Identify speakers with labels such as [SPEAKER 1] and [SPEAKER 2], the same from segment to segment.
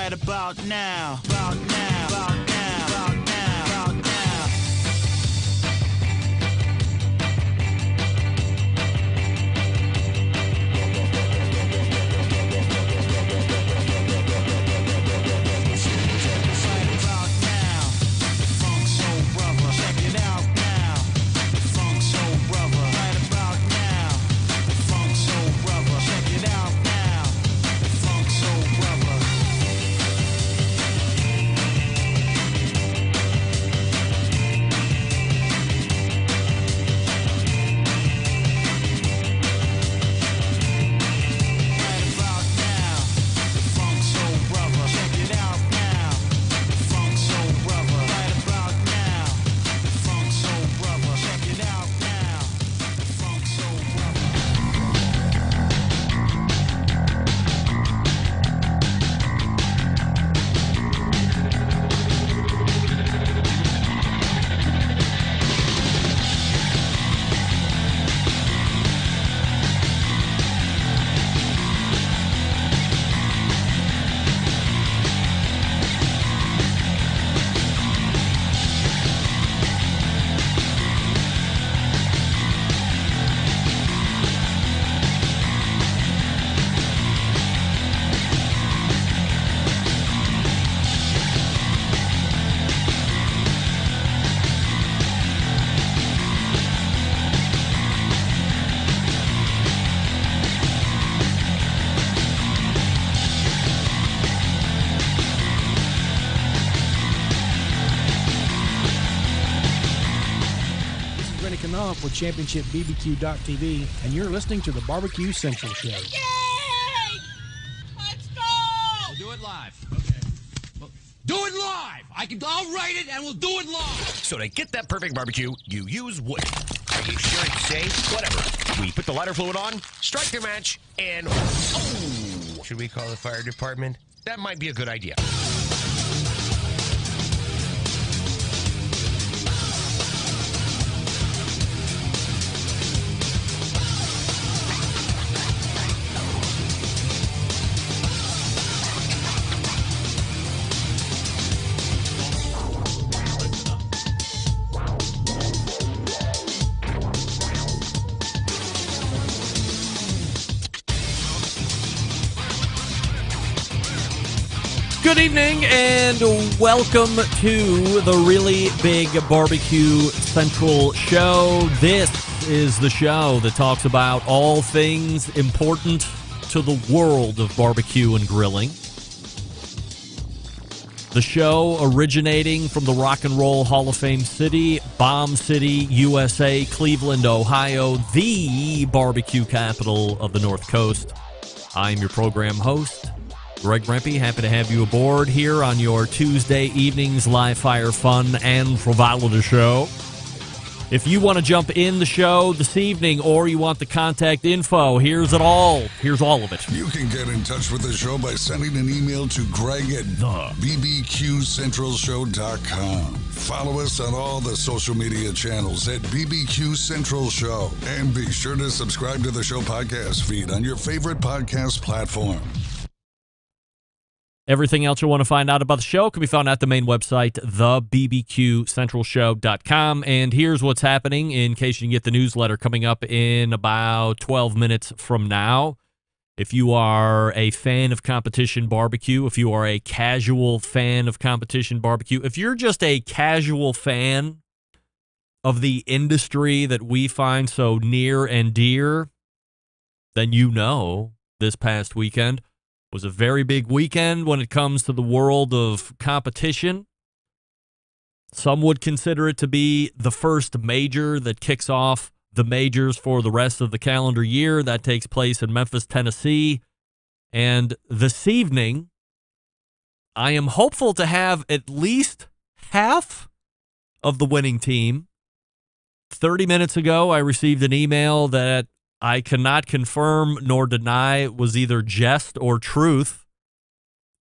[SPEAKER 1] Right about now, about now, about now, about now, about now.
[SPEAKER 2] With Championship BBQ.TV, and you're listening to the Barbecue Central Show.
[SPEAKER 3] Yay! Let's go!
[SPEAKER 4] We'll do it live. Okay. Well, do it live! I'll write it and we'll do it live!
[SPEAKER 5] So to get that perfect barbecue, you use wood. Are you sure it's safe? Whatever. We put the lighter fluid on, strike the match, and... Oh! Should we call the fire department? That might be a good idea.
[SPEAKER 6] Good evening and welcome to the Really Big Barbecue Central Show. This is the show that talks about all things important to the world of barbecue and grilling. The show originating from the Rock and Roll Hall of Fame city, Bomb City, USA, Cleveland, Ohio, the barbecue capital of the North Coast. I'm your program host, Greg Rempe. Happy to have you aboard here on your Tuesday evening's live fire fun and frivolity show. If you want to jump in the show this evening or you want the contact info, here's all of it.
[SPEAKER 7] You can get in touch with the show by sending an email to Greg at bbqcentralshow.com. Follow us on all the social media channels at BBQ Central Show. And be sure to subscribe to the show podcast feed on your favorite podcast platform.
[SPEAKER 6] Everything else you want to find out about the show can be found at the main website, thebbqcentralshow.com. And here's what's happening in case you can get the newsletter coming up in about 12 minutes from now. If you are a fan of competition barbecue, if you are a casual fan of competition barbecue, if you're just a casual fan of the industry that we find so near and dear, then you know this past weekend was a very big weekend when it comes to the world of competition. Some would consider it to be the first major that kicks off the majors for the rest of the calendar year. That takes place in Memphis, Tennessee. And this evening, I am hopeful to have at least half of the winning team. 30 minutes ago, I received an email that I cannot confirm nor deny was either jest or truth.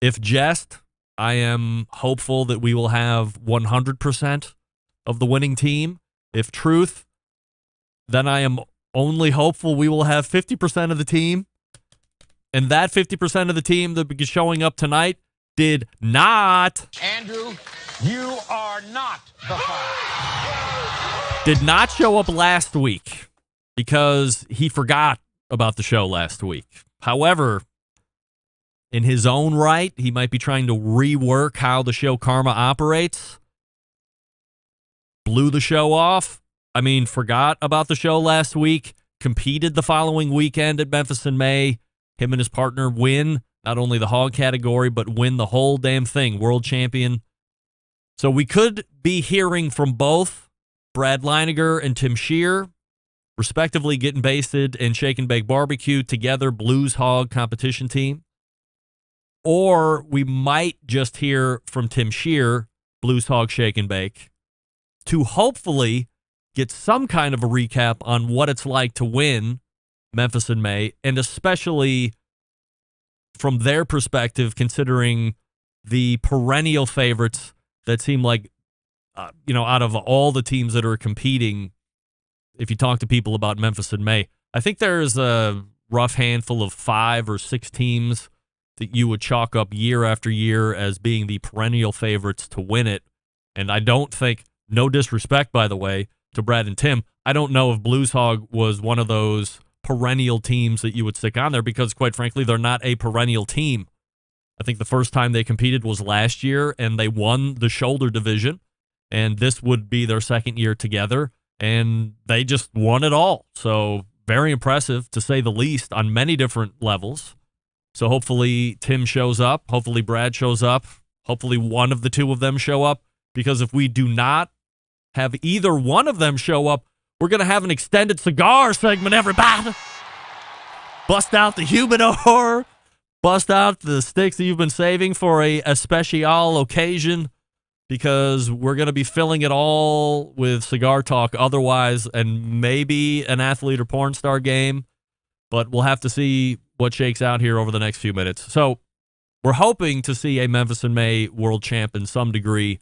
[SPEAKER 6] If jest, I am hopeful that we will have 100% of the winning team. If truth, then I am only hopeful we will have 50% of the team. And that 50% of the team that will be showing up tonight did not.
[SPEAKER 4] Andrew, you are not the father.
[SPEAKER 6] Did not show up last week because he forgot about the show last week. However, in his own right, he might be trying to rework how the show Karma operates. Blew the show off. Forgot about the show last week. Competed the following weekend at Memphis in May. Him and his partner win not only the hog category, but win the whole damn thing. World champion. So we could be hearing from both Brad Leighninger and Tim Scheer, respectively, getting basted and shake and bake barbecue together, Blues Hog competition team. Or we might just hear from Tim Scheer, Blues Hog Shake and Bake, to hopefully get some kind of a recap on what it's like to win Memphis in May, and especially from their perspective, considering the perennial favorites that seem like, out of all the teams that are competing, if you talk to people about Memphis in May, I think there's a rough handful of 5 or 6 teams that you would chalk up year after year as being the perennial favorites to win it. And I don't think, no disrespect, by the way, to Brad and Tim, I don't know if Blues Hog was one of those perennial teams that you would stick on there because, quite frankly, they're not a perennial team. I think the first time they competed was last year, and they won the shoulder division, and this would be their second year together, and they just won it all. So very impressive, to say the least, on many different levels. So hopefully Tim shows up. Hopefully Brad shows up. Hopefully one of the two of them show up, because if we do not have either one of them show up, we're going to have an extended cigar segment, everybody. Bust out the humidor. Bust out the sticks that you've been saving for a special occasion, because we're going to be filling it all with cigar talk otherwise, and maybe an athlete or porn star game. But we'll have to see what shakes out here over the next few minutes. So we're hoping to see a Memphis in May world champ in some degree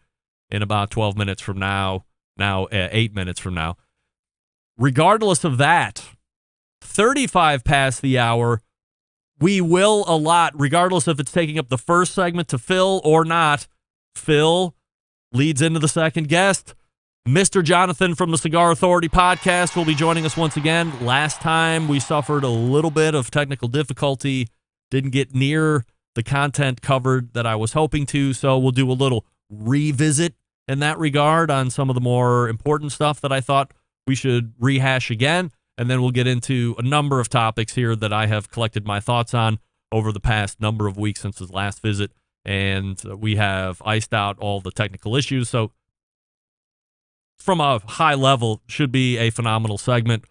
[SPEAKER 6] in about 12 minutes from now, 8 minutes from now. Regardless of that, 35 past the hour, we will allot, regardless if it's taking up the first segment to Phil or not. Phil leads into the second guest. Mr. Johnathan from the Cigar Authority podcast will be joining us once again. Last time we suffered a little bit of technical difficulty, didn't get near the content covered that I was hoping to, so we'll do a little revisit in that regard on some of the more important stuff that I thought we should rehash again, and then we'll get into a number of topics here that I have collected my thoughts on over the past number of weeks since his last visit, and we have iced out all the technical issues, so from a high level, should be a phenomenal segment.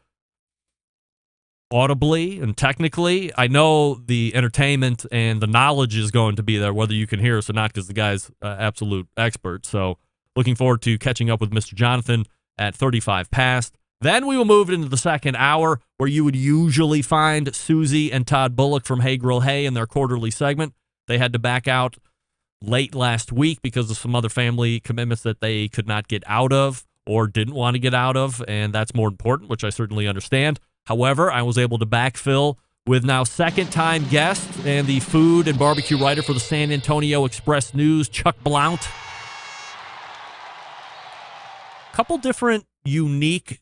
[SPEAKER 6] Audibly and technically, I know the entertainment and the knowledge is going to be there, whether you can hear us or not, because the guy's absolute expert. So looking forward to catching up with Mr. Johnathan at 35 past. Then we will move into the second hour, where you would usually find Susie and Todd Bullock from Hey Grill Hey in their quarterly segment. They had to back out late last week because of some other family commitments that they could not get out of or didn't want to get out of, and that's more important, which I certainly understand. However, I was able to backfill with now second-time guest and the food and barbecue writer for the San Antonio Express News, Chuck Blount. Couple different unique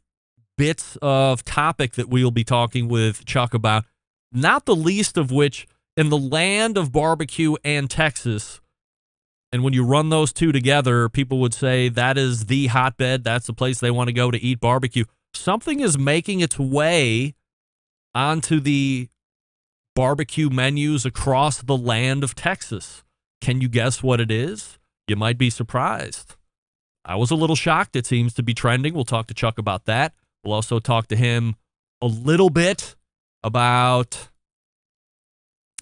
[SPEAKER 6] bits of topic that we will be talking with Chuck about, not the least of which, in the land of barbecue and Texas, and when you run those two together, people would say that is the hotbed, that's the place they want to go to eat barbecue. Something is making its way onto the barbecue menus across the land of Texas. Can you guess what it is? You might be surprised. I was a little shocked. It seems to be trending. We'll talk to Chuck about that. We'll also talk to him a little bit about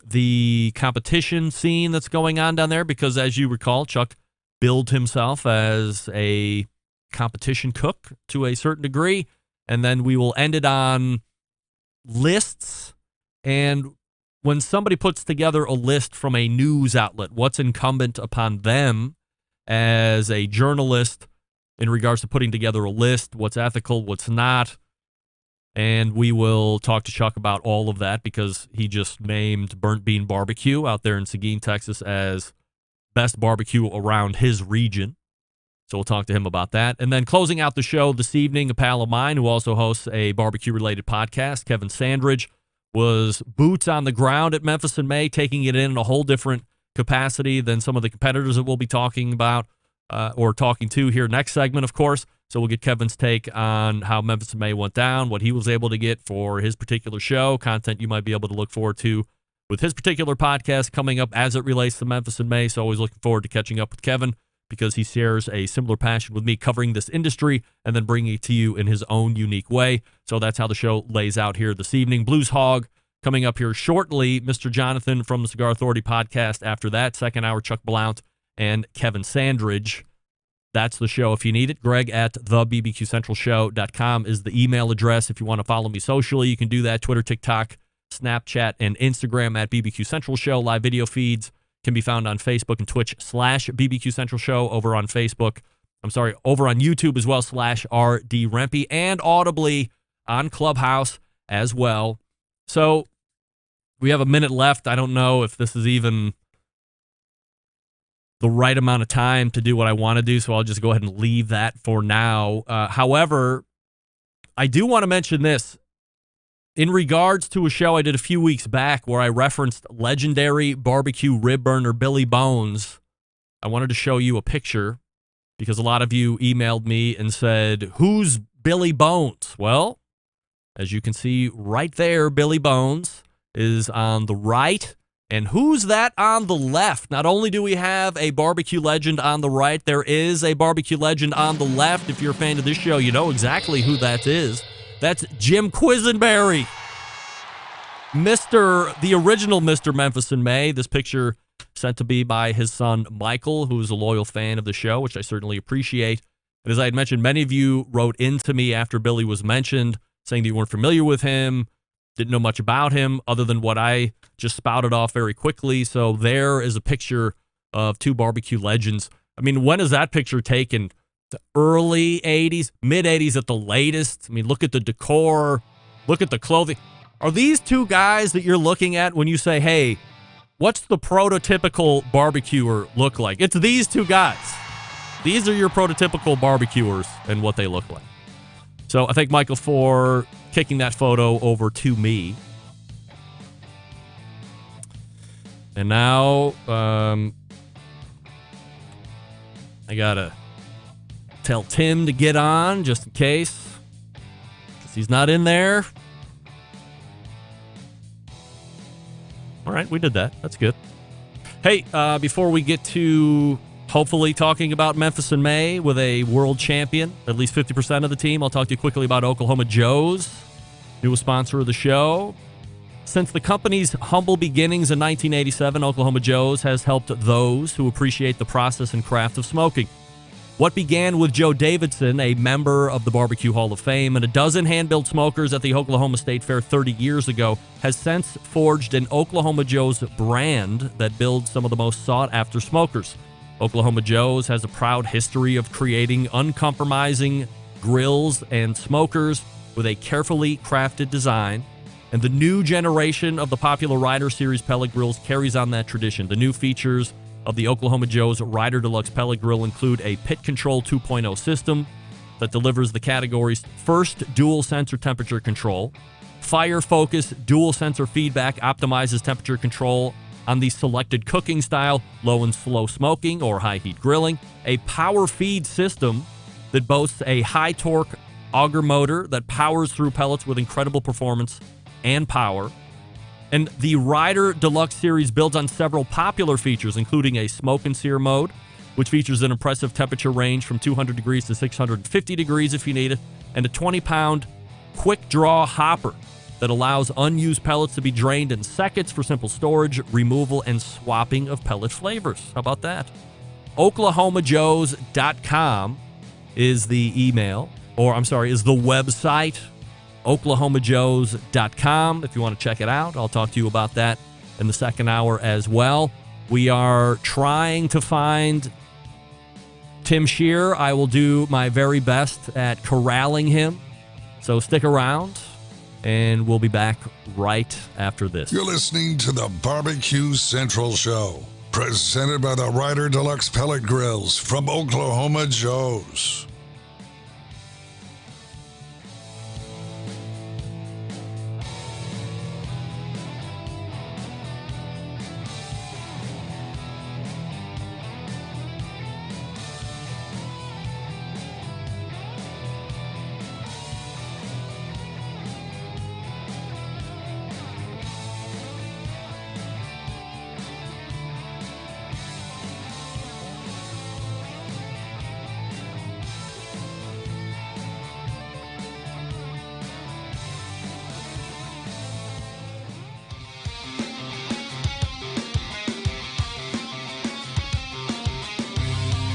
[SPEAKER 6] the competition scene that's going on down there, because as you recall, Chuck billed himself as a competition cook to a certain degree, and then we will end it on lists. And when somebody puts together a list from a news outlet, what's incumbent upon them as a journalist in regards to putting together a list, what's ethical, what's not. And we will talk to Chuck about all of that, because he just named Burnt Bean Barbecue out there in Seguin, Texas, as best barbecue around his region. So we'll talk to him about that. And then closing out the show this evening, a pal of mine who also hosts a barbecue-related podcast, Kevin Sandridge, was boots on the ground at Memphis in May, taking it in a whole different capacity than some of the competitors that we'll be talking about or talking to here next segment, of course. So we'll get Kevin's take on how Memphis in May went down, what he was able to get for his particular show, content you might be able to look forward to with his particular podcast coming up as it relates to Memphis in May. So always looking forward to catching up with Kevin, because he shares a similar passion with me covering this industry and then bringing it to you in his own unique way. So that's how the show lays out here this evening. Blues Hog coming up here shortly. Mr. Johnathan from the Cigar Authority podcast after that. Second hour, Chuck Blount and Kevin Sandridge. That's the show if you need it. Greg at thebbqcentralshow.com is the email address. If you want to follow me socially, you can do that. Twitter, TikTok, Snapchat, and Instagram at BBQ Central Show. Live video feeds can be found on Facebook and Twitch /BBQ Central Show over on Facebook. Over on YouTube as well /RD Rempe, and audibly on Clubhouse as well. So we have a minute left. I don't know if this is even the right amount of time to do what I want to do, so I'll just go ahead and leave that for now. However, I do want to mention this. In regards to a show I did a few weeks back where I referenced legendary barbecue rib burner Billy Bones, I wanted to show you a picture because a lot of you emailed me and said, who's Billy Bones? Well, as you can see right there, Billy Bones is on the right. And who's that on the left? Not only do we have a barbecue legend on the right, there is a barbecue legend on the left. If you're a fan of this show, you know exactly who that is. That's Jim Quisenberry, the original Mr. Memphis in May. This picture sent to me by his son, Michael, who is a loyal fan of the show, which I certainly appreciate. And as I had mentioned, many of you wrote into me after Billy was mentioned, saying that you weren't familiar with him, didn't know much about him, other than what I just spouted off very quickly. So there is a picture of two barbecue legends. I mean, when is that picture taken? The early 80s, mid 80s at the latest. I mean, look at the decor, look at the clothing. Are these two guys that you're looking at when you say, hey, what's the prototypical barbecuer look like? It's these two guys. These are your prototypical barbecuers and what they look like. So I thank Michael for kicking that photo over to me. And now I got to tell Tim to get on just in case, because he's not in there. All right, we did that. That's good. Hey, before we get to hopefully talking about Memphis in May with a world champion, at least 50% of the team, I'll talk to you quickly about Oklahoma Joe's, newest sponsor of the show. Since the company's humble beginnings in 1987, Oklahoma Joe's has helped those who appreciate the process and craft of smoking. What began with Joe Davidson, a member of the Barbecue Hall of Fame, and a dozen hand-built smokers at the Oklahoma State Fair 30 years ago, has since forged an Oklahoma Joe's brand that builds some of the most sought-after smokers. Oklahoma Joe's has a proud history of creating uncompromising grills and smokers with a carefully crafted design, and the new generation of the popular Rider Series pellet grills carries on that tradition. The new features of the Oklahoma Joe's Rider Deluxe pellet grill include a Pit Control 2.0 system that delivers the category's first dual sensor temperature control. Fire Focus dual sensor feedback optimizes temperature control on the selected cooking style, low and slow smoking or high heat grilling. A Power Feed system that boasts a high torque auger motor that powers through pellets with incredible performance and power. And the Rider Deluxe series builds on several popular features, including a smoke and sear mode, which features an impressive temperature range from 200 degrees to 650 degrees if you need it, and a 20-pound quick draw hopper that allows unused pellets to be drained in seconds for simple storage, removal, and swapping of pellet flavors. How about that? OklahomaJoes.com is the email, is the website. OklahomaJoes.com if you want to check it out. I'll talk to you about that in the second hour as well. We are trying to find Tim Scheer. I will do my very best at corralling him. So stick around, and we'll be back right after this.
[SPEAKER 7] You're listening to the Barbecue Central Show, Presented by the Ryder Deluxe Pellet Grills from Oklahoma Joe's.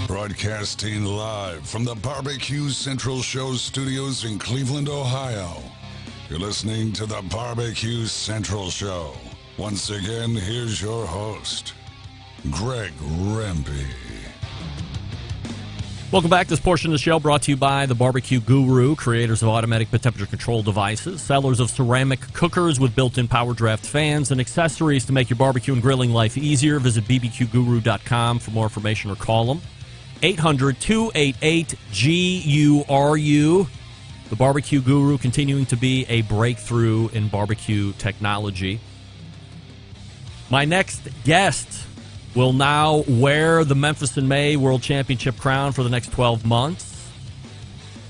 [SPEAKER 7] Broadcasting live from the BBQ Central Show studios in Cleveland, Ohio. You're listening to the BBQ Central Show. Once again, here's your host, Greg Rempe.
[SPEAKER 6] Welcome back. This portion of the show brought to you by the BBQ Guru, creators of automatic temperature control devices, sellers of ceramic cookers with built-in power draft fans, and accessories to make your barbecue and grilling life easier. Visit bbqguru.com for more information or call them. 800-288-GURU. The Barbecue Guru continuing to be a breakthrough in barbecue technology. My next guest will now wear the Memphis in May World Championship crown for the next 12 months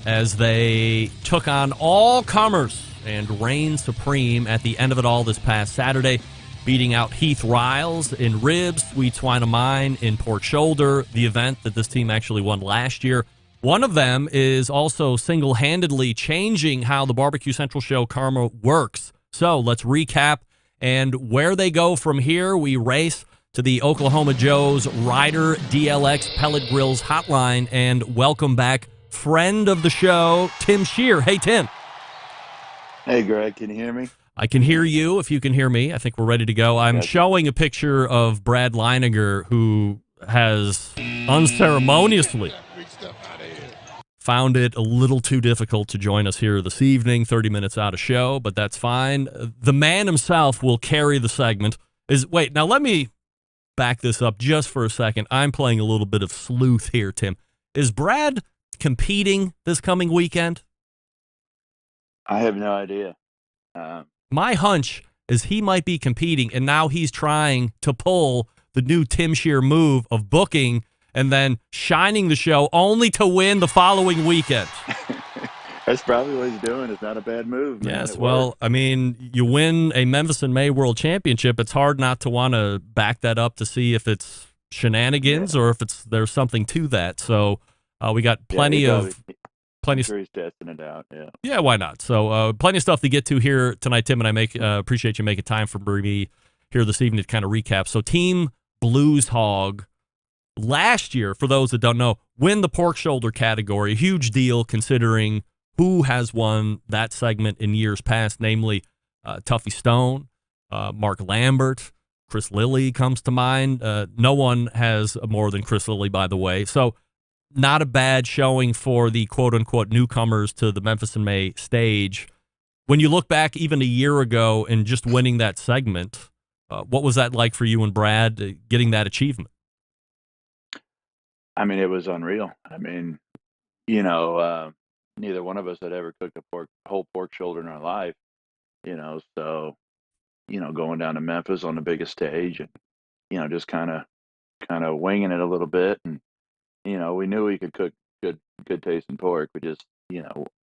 [SPEAKER 6] as they took on all comers and reigned supreme at the end of it all this past Saturday, beating out Heath Riles in ribs, Sweet Swine of Mine in pork shoulder, the event that this team actually won last year. One of them is also single-handedly changing how the Barbecue Central Show karma works. So let's recap and where they go from here. We race to the Oklahoma Joe's Ryder DLX Pellet Grills hotline and welcome back friend of the show, Tim Scheer. Hey, Tim.
[SPEAKER 8] Hey, Greg, can you hear me?
[SPEAKER 6] I can hear you if you can hear me. I think we're ready to go. I'm showing a picture of Brad Leighninger, who has unceremoniously found it a little too difficult to join us here this evening, 30 minutes out of show, but that's fine. The man himself will carry the segment. Wait, now let me back this up just for a second. I'm playing a little bit of sleuth here, Tim. Is Brad competing this coming weekend?
[SPEAKER 8] I have no idea.
[SPEAKER 6] My hunch is he might be competing, and now he's trying to pull the new Tim Scheer move of booking and then shining the show only to win the following weekend.
[SPEAKER 8] That's probably what he's doing. It's not a bad move, man.
[SPEAKER 6] Yes, well, I mean, you win a Memphis in May World Championship. It's hard not to want to back that up to see if it's shenanigans or if there's something to that. So we got plenty of...
[SPEAKER 8] I'm sure he's testing it out, yeah.
[SPEAKER 6] Yeah, why not? So plenty of stuff to get to here tonight, Tim, and I appreciate you making time for me here this evening to kind of recap. So Team Blues Hog, last year, for those that don't know, win the pork shoulder category. A huge deal considering who has won that segment in years past, namely Tuffy Stone, Mark Lambert, Chris Lilly comes to mind. No one has more than Chris Lilly, by the way. So not a bad showing for the quote-unquote newcomers to the Memphis in May stage. When you look back even a year ago and just winning that segment, what was that like for you and Brad getting that achievement?
[SPEAKER 8] I mean, it was unreal. I mean, neither one of us had ever cooked a whole pork shoulder in our life, so, going down to Memphis on the biggest stage and, just kind of winging it a little bit. And, we knew we could cook good tasting pork. We just,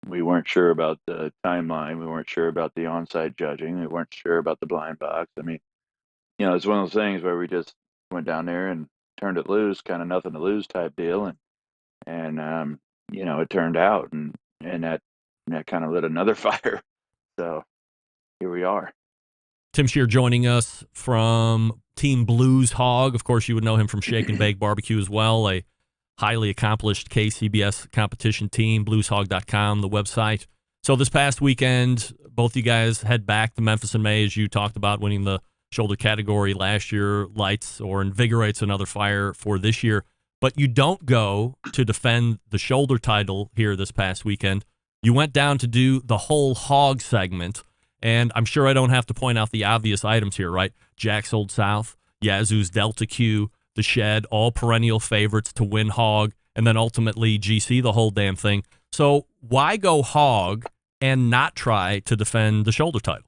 [SPEAKER 8] we weren't sure about the timeline. We weren't sure about the on-site judging. We weren't sure about the blind box. I mean, it's one of those things where we just went down there and turned it loose, kind of nothing to lose type deal. And it turned out and that kind of lit another fire. So here we are.
[SPEAKER 6] Tim Scheer joining us from Team Blues Hog. Of course, you would know him from Shake and Bake Barbecue as well, a highly accomplished KCBS competition team, blueshog.com, the website. So this past weekend, both you guys head back to Memphis in May, as you talked about winning the shoulder category last year, lights or invigorates another fire for this year. But you don't go to defend the shoulder title here this past weekend. You went down to do the whole hog segment. And I'm sure I don't have to point out the obvious items here, right? Jack's Old South. Yazoo's Delta Q, the Shed, all perennial favorites to win hog, and then ultimately GC the whole damn thing. So why go hog and not try to defend the shoulder title?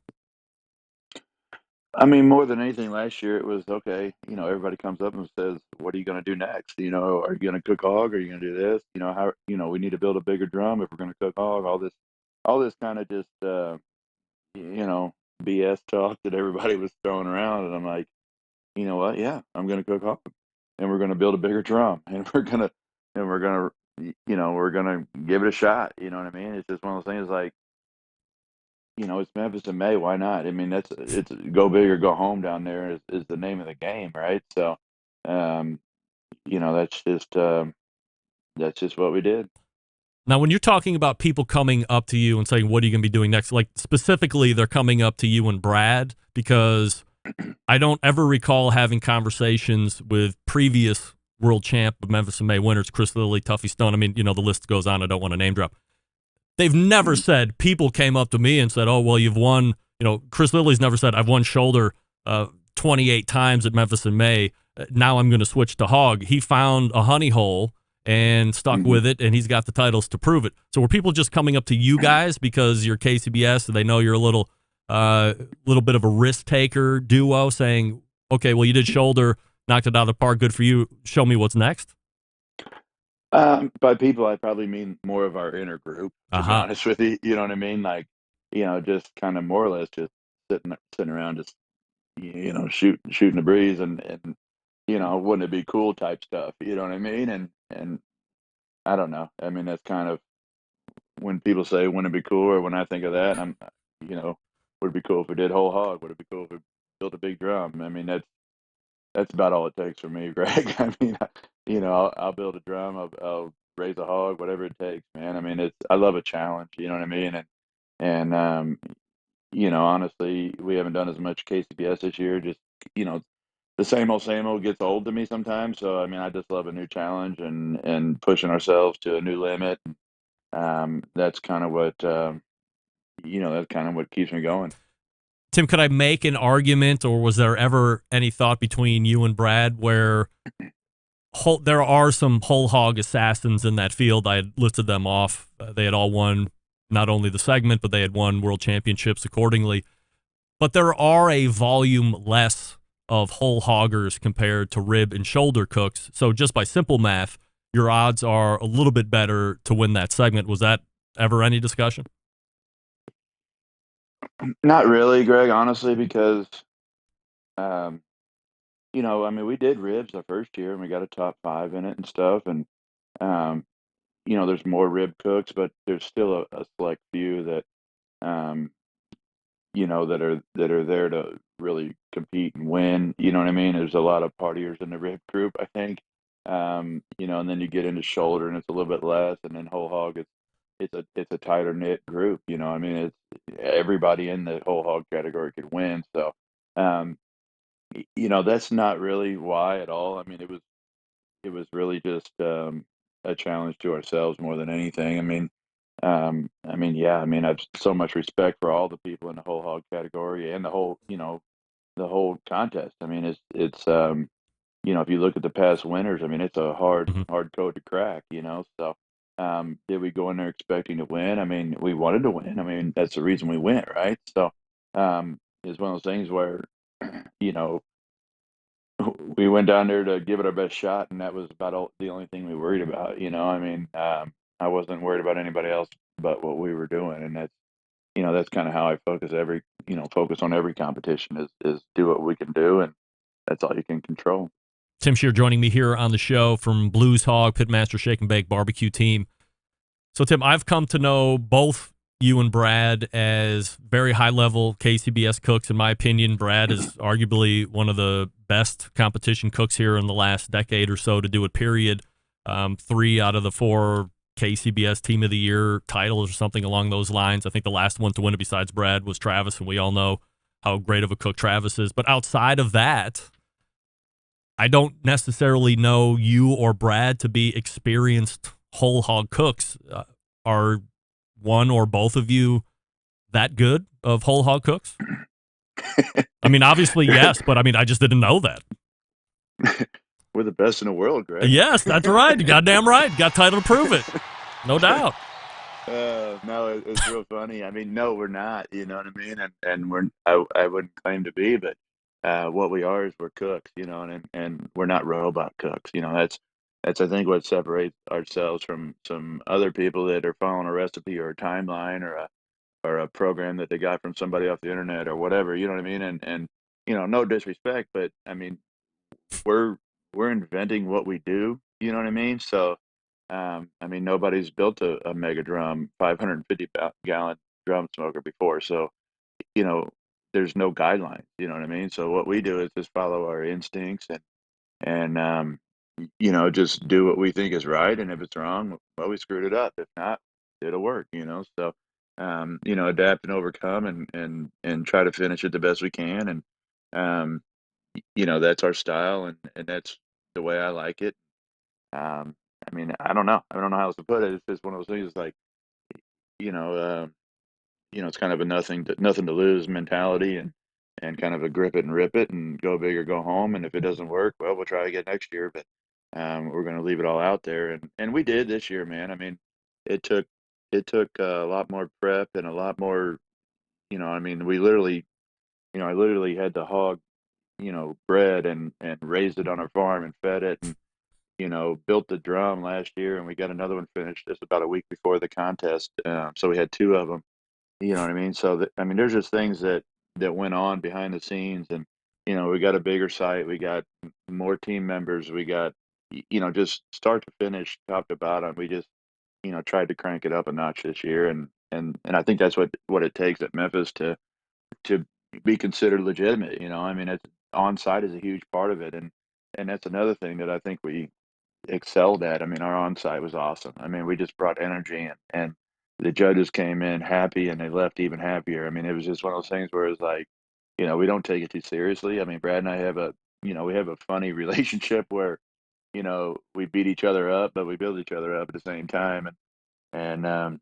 [SPEAKER 8] I mean, more than anything, last year it was okay. Everybody comes up and says, "What are you going to do next? Are you going to cook hog? Are you going to do this? How? We need to build a bigger drum if we're going to cook hog. All this kind of just you know BS talk that everybody was throwing around." And I'm like, you know what? Yeah, I'm going to cook hog, and we're going to build a bigger drum, and we're gonna give it a shot. You know what I mean? It's just one of those things like. It's Memphis in May. Why not? I mean, it's go big or go home down there is the name of the game, right? So, um, that's just what we did.
[SPEAKER 6] Now, when you're talking about people coming up to you and saying, what are you going to be doing next? Like, specifically, they're coming up to you and Brad, because I don't ever recall having conversations with previous world champ of Memphis in May winners, Chris Lilly, Tuffy Stone. I mean, the list goes on. I don't want to name drop. They've never said, people came up to me and said, oh, well, you've won. Chris Lilly's never said, I've won shoulder 28 times at Memphis in May. Now I'm going to switch to hog. He found a honey hole and stuck with it, and he's got the titles to prove it. So were people just coming up to you guys because you're KCBS and they know you're a little bit of a risk taker duo, saying, okay, well, you did shoulder, knocked it out of the park, good for you, show me what's next?
[SPEAKER 8] By people, I probably mean more of our inner group, to be honest with you. You know what I mean? Like, just kind of more or less just sitting around, just, shooting the breeze and, wouldn't it be cool type stuff. You know what I mean? And I don't know. I mean, that's kind of when people say, wouldn't it be cool? Or when I think of that, would it be cool if we did whole hog? Would it be cool if we built a big drum? I mean, that's about all it takes for me, Greg. I mean, I'll build a drum, I'll raise a hog, whatever it takes, man. I mean, I love a challenge, you know what I mean? And honestly, we haven't done as much KCBS this year. Just, the same old gets old to me sometimes. So, I mean, I just love a new challenge and pushing ourselves to a new limit. That's kind of what, that's kind of what keeps me going.
[SPEAKER 6] Tim, could I make an argument, or was there ever any thought between you and Brad where there are some whole hog assassins in that field? I had listed them off. They had all won not only the segment, but they had won world championships accordingly. But there are a volume less of whole hoggers compared to rib and shoulder cooks. So just by simple math, your odds are a little bit better to win that segment. Was that ever any discussion?
[SPEAKER 8] Not really, Greg, honestly, because, I mean, we did ribs our first year and we got a top 5 in it and stuff. And, there's more rib cooks, but there's still a select few that, that are there to really compete and win. You know what I mean? There's a lot of partiers in the rib group, I think. And then you get into shoulder and it's a little bit less, and then whole hog, it's a tighter knit group. I mean, it's everybody in the whole hog category could win. So, that's not really why at all. I mean, it was really just a challenge to ourselves more than anything. Yeah. I mean, I've so much respect for all the people in the whole hog category and the whole contest. I mean, it's if you look at the past winners, I mean, it's a hard code to crack. So. Did we go in there expecting to win? I mean, we wanted to win. I mean, that's the reason we went, right? So, it's one of those things where, we went down there to give it our best shot, and that was about the only thing we worried about. I mean, I wasn't worried about anybody else but what we were doing, and that's kind of how I focus on every competition is do what we can do, and that's all you can control.
[SPEAKER 6] Tim Scheer joining me here on the show from Blues Hog, Pitmaster Shake and Bake Barbecue Team. So, Tim, I've come to know both you and Brad as very high-level KCBS cooks. In my opinion, Brad is arguably one of the best competition cooks here in the last decade or so to do it, period. 3 out of the 4 KCBS Team of the Year titles or something along those lines. I think the last one to win it besides Brad was Travis, and we all know how great of a cook Travis is. But outside of that, I don't necessarily know you or Brad to be experienced whole hog cooks. Are one or both of you that good of whole hog cooks? I mean, obviously, yes, but I mean, I just didn't know that.
[SPEAKER 8] We're the best in the world, Greg.
[SPEAKER 6] Yes, that's right. Goddamn right. Got title to prove it. No doubt.
[SPEAKER 8] No, it's real funny. I mean, no, we're not. You know what I mean? And I wouldn't claim to be, but what we are is we're cooks. You know, and we're not robot cooks. You know, that's I think what separates ourselves from some other people that are following a recipe or a timeline or a program that they got from somebody off the internet or whatever. You know what I mean? And you know, no disrespect, but I mean, we're we're inventing what we do. You know what I mean? So, I mean, nobody's built a mega drum, 550 gallon drum smoker before. So, you know, there's no guidelines. You know what I mean? So what we do is just follow our instincts and you know, just do what we think is right. And if it's wrong, well, we screwed it up. If not, it'll work. You know, so you know, adapt and overcome and try to finish it the best we can. And you know, that's our style, and that's the way I like it. I mean, I don't know. I don't know how else to put it. It's just one of those things like, you know, you know, it's kind of a nothing to lose mentality and kind of a grip it and rip it and go big or go home. And if it doesn't work, well, we'll try again next year. But we're going to leave it all out there, and we did this year, man. I mean, it took it took a lot more prep and a lot more. You know, I mean, we literally, you know, I literally had to hog, you know, bred and raised it on our farm and fed it and, you know, built the drum last year, and we got another one finished just about a week before the contest. So we had two of them. You know what I mean? So that, I mean, there's just things that went on behind the scenes, and you know, we got a bigger site, we got more team members, we got you know, just start to finish, top to bottom. We just you know tried to crank it up a notch this year, and I think that's what it takes at Memphis to be considered legitimate. You know, I mean, it's on site is a huge part of it, and that's another thing that I think we excelled at. I mean, our on site was awesome. I mean, we just brought energy and the judges came in happy and they left even happier. I mean, it was just one of those things where it's like, you know, we don't take it too seriously. I mean, Brad and I have a, you know, we have a funny relationship where, you know, we beat each other up, but we build each other up at the same time. And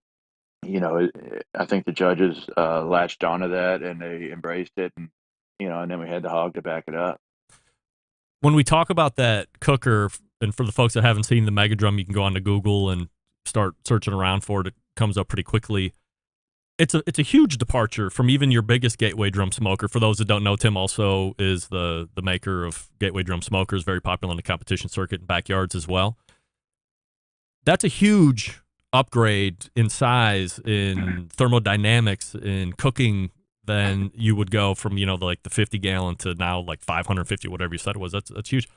[SPEAKER 8] you know, I think the judges latched onto that and they embraced it, and you know, and then we had the hog to back it up.
[SPEAKER 6] When we talk about that cooker, and for the folks that haven't seen the Mega Drum, you can go onto Google and start searching around for it. It comes up pretty quickly. It's a huge departure from even your biggest gateway drum smoker. For those that don't know, Tim also is the maker of gateway drum smokers, very popular in the competition circuit and backyards as well. That's a huge upgrade in size, in thermodynamics, in cooking. Then you would go from, you know, like the 50 gallon to now like 550, whatever you said it was. That's huge.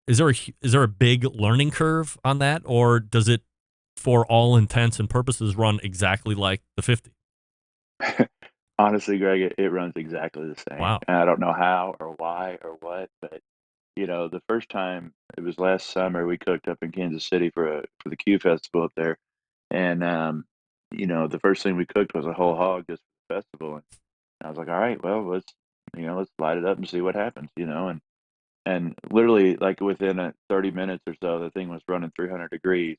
[SPEAKER 6] Is there a big learning curve on that, or does it, for all intents and purposes, run exactly like the 50?
[SPEAKER 8] Honestly, Greg, it runs exactly the same.
[SPEAKER 6] Wow.
[SPEAKER 8] And I don't know how or why or what, but you know, the first time it was last summer, we cooked up in Kansas City for the Q Festival up there, and you know, the first thing we cooked was a whole hog just for the festival, and I was like, all right, well, let's light it up and see what happens, you know, and literally like within 30 minutes or so, the thing was running 300 degrees,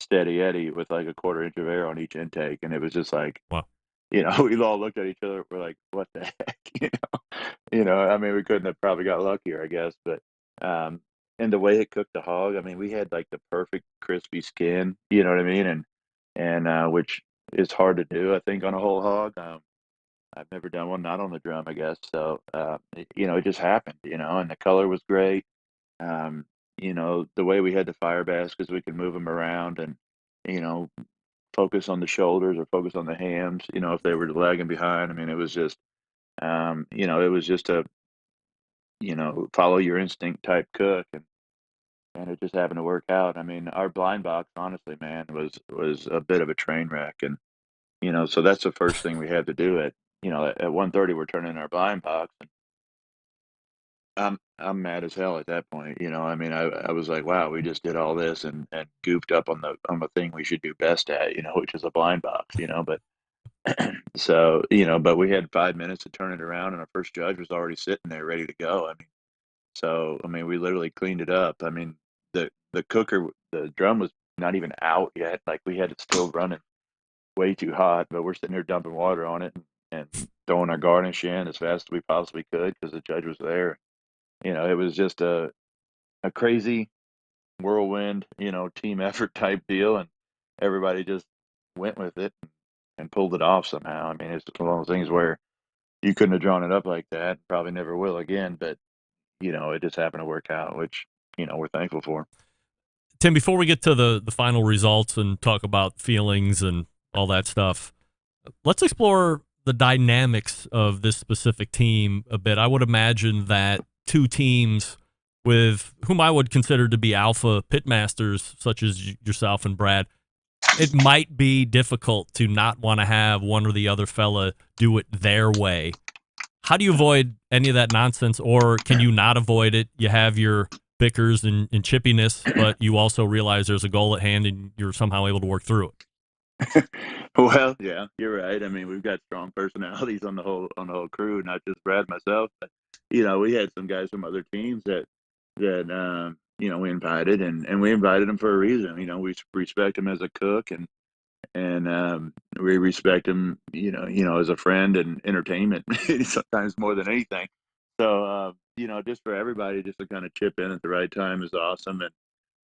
[SPEAKER 8] steady Eddie with like a quarter-inch of air on each intake, and it was just like,
[SPEAKER 6] Wow.
[SPEAKER 8] you know, we all looked at each other. We're like, "What the heck?" You know. I mean, we couldn't have probably got luckier, I guess. But and the way it cooked the hog, I mean, we had like the perfect crispy skin. You know what I mean? And which is hard to do, I think, on a whole hog. I've never done one, not on the drum, I guess. So you know, it just happened. You know, and the color was great. You know, the way we had the fire baskets, we could move them around and you know focus on the shoulders or focus on the hams, you know, if they were lagging behind. I mean, it was just, you know, it was just a, you know, follow your instinct type cook, and it just happened to work out. I mean, our blind box, honestly, man, was a bit of a train wreck, and you know, so that's the first thing we had to do. You know, at 1:30, we're turning our blind box, and I'm mad as hell at that point. You know, I mean, I was like, wow, we just did all this and goofed up on the thing we should do best at, you know, which is a blind box, you know, but so, you know, but we had 5 minutes to turn it around, and our first judge was already sitting there ready to go. I mean, so, I mean, we literally cleaned it up. I mean, the cooker, the drum was not even out yet. Like we had it still running way too hot, but we're sitting here dumping water on it and throwing our garnish in as fast as we possibly could because the judge was there. You know, it was just a crazy whirlwind, team effort type deal, and everybody just went with it and pulled it off somehow. I mean, it's one of those things where you couldn't have drawn it up like that, probably never will again, but it just happened to work out, which we're thankful for.
[SPEAKER 6] Tim, before we get to the final results and talk about feelings and all that stuff, let's explore the dynamics of this specific team a bit. I would imagine that two teams with whom I would consider to be alpha pitmasters, such as yourself and Brad, it might be difficult to not want to have one or the other fella do it their way. How do you avoid any of that nonsense, or can you not avoid it? You have your bickers and chippiness, but you also realize there's a goal at hand and you're somehow able to work through it.
[SPEAKER 8] Well, yeah, you're right. I mean, we've got strong personalities on the whole crew, not just Brad and myself. But we had some guys from other teams that we invited, and we invited them for a reason. We respect him as a cook, and we respect him, as a friend and entertainment, sometimes more than anything. So, just for everybody, just to kind of chip in at the right time is awesome.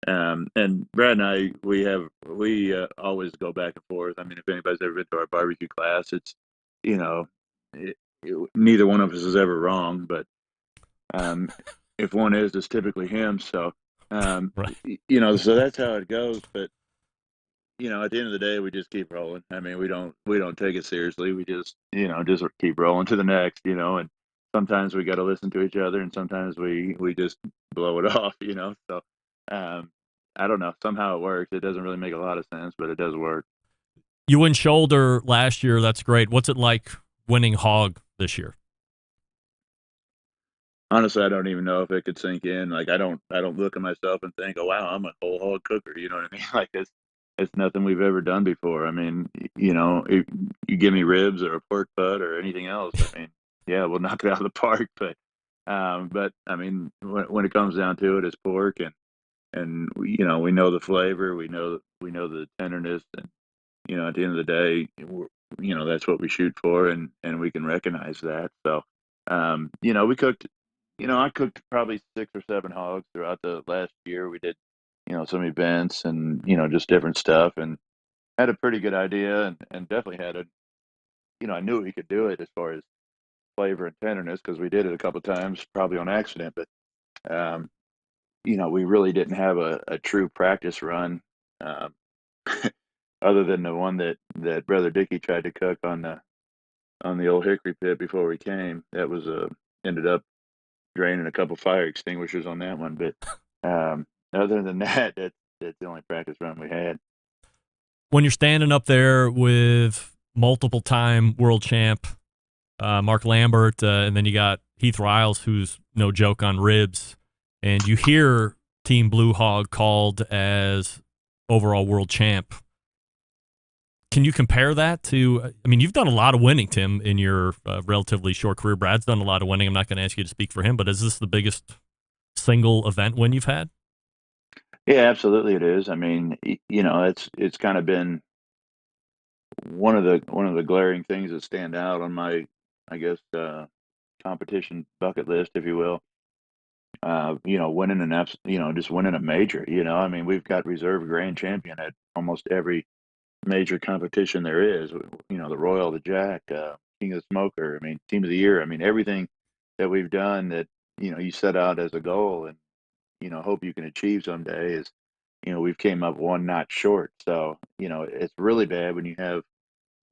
[SPEAKER 8] And Brad and I, we always go back and forth. I mean, if anybody's ever been to our barbecue class, it's, neither one of us is ever wrong, but if one is, it's typically him. So,
[SPEAKER 6] Right.
[SPEAKER 8] So that's how it goes. But at the end of the day, we just keep rolling. I mean, we don't take it seriously. We just keep rolling to the next. And sometimes we got to listen to each other, and sometimes we just blow it off. So I don't know. Somehow it works. It doesn't really make a lot of sense, but it does work.
[SPEAKER 6] You win shoulder last year. That's great. What's it like winning hog this year?
[SPEAKER 8] Honestly, I don't even know if it could sink in. Like, I don't look at myself and think, oh wow, I'm a whole hog cooker. You know what I mean? Like, it's nothing we've ever done before. I mean, if you give me ribs or a pork butt or anything else, I mean, yeah, we'll knock it out of the park. But I mean, when it comes down to it, it's pork, and we know the flavor, we know the tenderness, and at the end of the day, that's what we shoot for, and we can recognize that. So, we cooked. I cooked probably 6 or 7 hogs throughout the last year. We did, some events and, just different stuff, and had a pretty good idea, and definitely had I knew we could do it as far as flavor and tenderness, because we did it a couple times, probably on accident. But, we really didn't have a true practice run, um, other than the one that Brother Dickey tried to cook on the old hickory pit before we came. That was ended up draining a couple fire extinguishers on that one. But other than that, that's the only practice run we had.
[SPEAKER 6] When you're standing up there with multiple time world champ Mark Lambert, and then you got Heath Riles, who's no joke on ribs, and you hear Team Blue Hog called as overall world champ. Can you compare that to, I mean, you've done a lot of winning, Tim, in your relatively short career. Brad's done a lot of winning. I'm not going to ask you to speak for him, but is this the biggest single event win you've had?
[SPEAKER 8] Yeah, absolutely it is. I mean, it's kind of been one of the glaring things that stand out on my, I guess, competition bucket list, if you will. Winning just winning a major. I mean, we've got reserve grand champion at almost every major competition there is. The Royal, the Jack, King of the Smoker. I mean, Team of the Year. I mean, everything that we've done that you set out as a goal and hope you can achieve someday is we've came up one notch short. So it's really bad when you have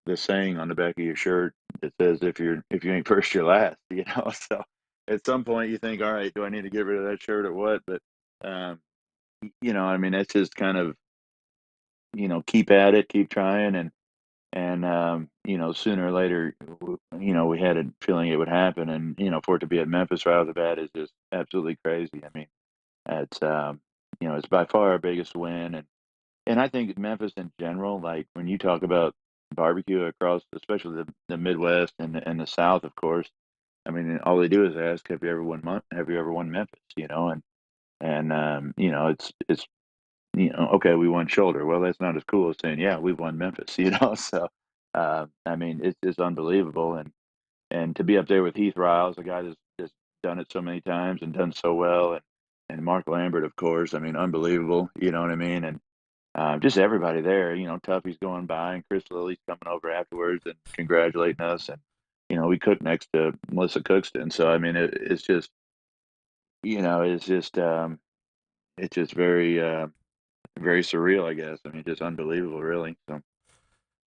[SPEAKER 8] the saying on the back of your shirt that says if you ain't first, you're last. So at some point you think, all right, do I need to get rid of that shirt or what? But I mean, it's just kind of keep at it, keep trying, and sooner or later, we had a feeling it would happen, and for it to be at Memphis right off the bat is just absolutely crazy. I mean, it's it's by far our biggest win, and I think Memphis in general, like when you talk about barbecue across, especially the Midwest and the South, of course. I mean, all they do is ask, "Have you ever won? Have you ever won Memphis?" And it's okay, we won shoulder. Well, that's not as cool as saying, "Yeah, we've won Memphis." So I mean, it's unbelievable, and to be up there with Heath Riles, a guy that's just done it so many times and done so well, and Mark Lambert, of course. I mean, unbelievable. You know what I mean? And just everybody there. You know, Tuffy's going by, and Chris Lilly's coming over afterwards and congratulating us. And you know, we cook next to Melissa Cookston, so I mean, it's just, you know, it's just very very surreal, I guess. I mean, just unbelievable, really. So.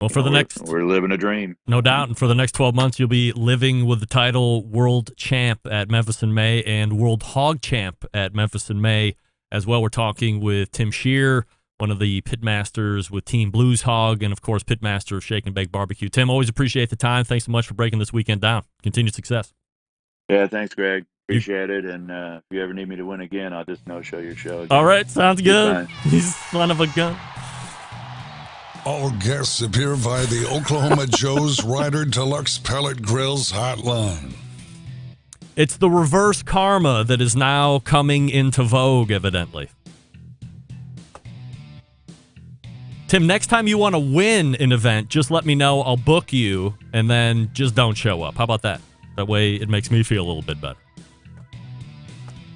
[SPEAKER 6] Well, for the next,
[SPEAKER 8] we're living a dream.
[SPEAKER 6] No doubt. And for the next 12 months, you'll be living with the title World Champ at Memphis in May and World Hog Champ at Memphis in May as well. We're talking with Tim Scheer, one of the pitmasters with Team Blues Hog, and, of course, pitmaster of Shake and Bake Barbecue. Tim, always appreciate the time. Thanks so much for breaking this weekend down. Continued success.
[SPEAKER 8] Yeah, thanks, Greg. Appreciate it. And if you ever need me to win again, I'll just no-show your show again.
[SPEAKER 6] All right, sounds good. He's son of a gun.
[SPEAKER 7] All guests appear via the Oklahoma Joe's Rider Deluxe Pellet Grills hotline.
[SPEAKER 6] It's the reverse karma that is now coming into vogue, evidently. Tim, next time you want to win an event, just let me know. I'll book you, and then just don't show up. How about that? That way it makes me feel a little bit better.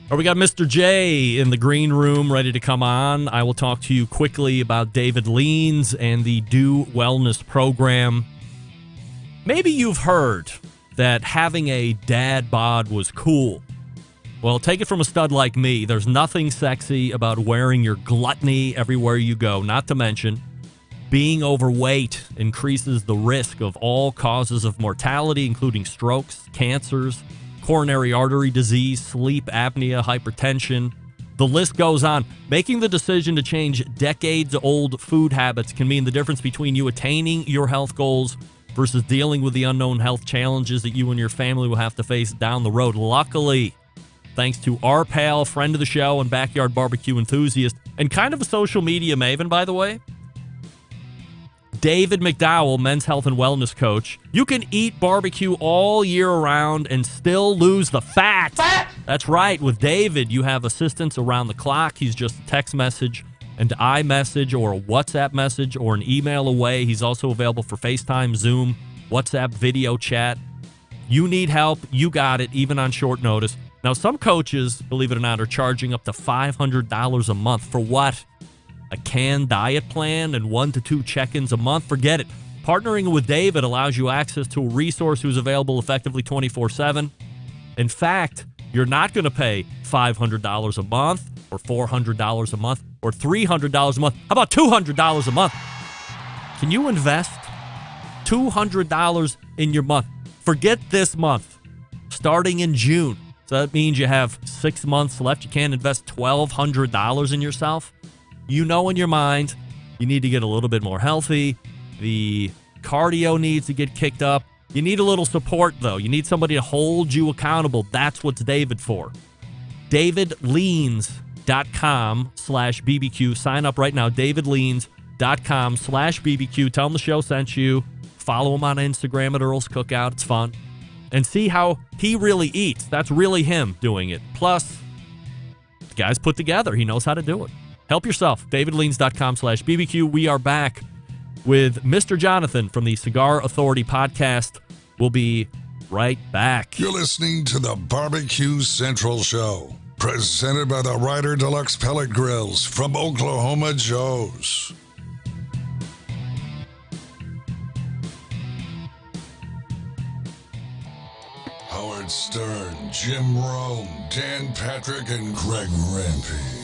[SPEAKER 6] All right, we got Mr. J in the green room ready to come on. I will talk to you quickly about David Leans and the Do Wellness program. Maybe you've heard that having a dad bod was cool. Well, take it from a stud like me. There's nothing sexy about wearing your gluttony everywhere you go. Not to mention, being overweight increases the risk of all causes of mortality, including strokes, cancers, coronary artery disease, sleep apnea, hypertension. The list goes on. Making the decision to change decades-old food habits can mean the difference between you attaining your health goals versus dealing with the unknown health challenges that you and your family will have to face down the road. Luckily, thanks to our pal, friend of the show, and backyard barbecue enthusiast, and kind of a social media maven, by the way, David McDowell, men's health and wellness coach. You can eat barbecue all year round and still lose the fat. That's right. With David, you have assistance around the clock. He's just a text message, an iMessage, or a WhatsApp message, or an email away. He's also available for FaceTime, Zoom, WhatsApp video chat. You need help, you got it, even on short notice. Now, some coaches, believe it or not, are charging up to $500 a month. For what? A canned diet plan and 1 to 2 check-ins a month? Forget it. Partnering with David allows you access to a resource who's available effectively 24/7. In fact, you're not going to pay $500 a month or $400 a month or $300 a month. How about $200 a month? Can you invest $200 in your month? Forget this month. Starting in June. So that means you have 6 months left. You can't invest $1,200 in yourself. You know in your mind you need to get a little bit more healthy. The cardio needs to get kicked up. You need a little support, though. You need somebody to hold you accountable. That's what's David for. DavidLeans.com/BBQ. Sign up right now. DavidLeans.com/BBQ. Tell him the show sent you. Follow him on Instagram at Earl's Cookout. It's fun. And see how he really eats. That's really him doing it. Plus, the guy's put together. He knows how to do it. Help yourself. DavidLeans.com/BBQ. We are back with Mr. Johnathan from the Cigar Authority podcast. We'll be right back.
[SPEAKER 7] You're listening to the Barbecue Central Show, presented by the Rider Deluxe Pellet Grills from Oklahoma Joe's. Howard Stern, Jim Rome, Dan Patrick, and Greg Rempe.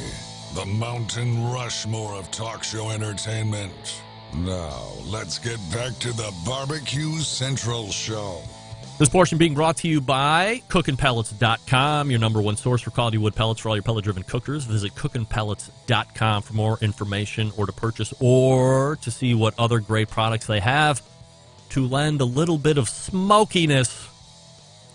[SPEAKER 7] The Mountain Rushmore of talk show entertainment. Now, let's get back to the Barbecue Central Show.
[SPEAKER 6] This portion being brought to you by cookinpellets.com, your number one source for quality wood pellets for all your pellet-driven cookers. Visit cookinpellets.com for more information or to purchase or to see what other great products they have to lend a little bit of smokiness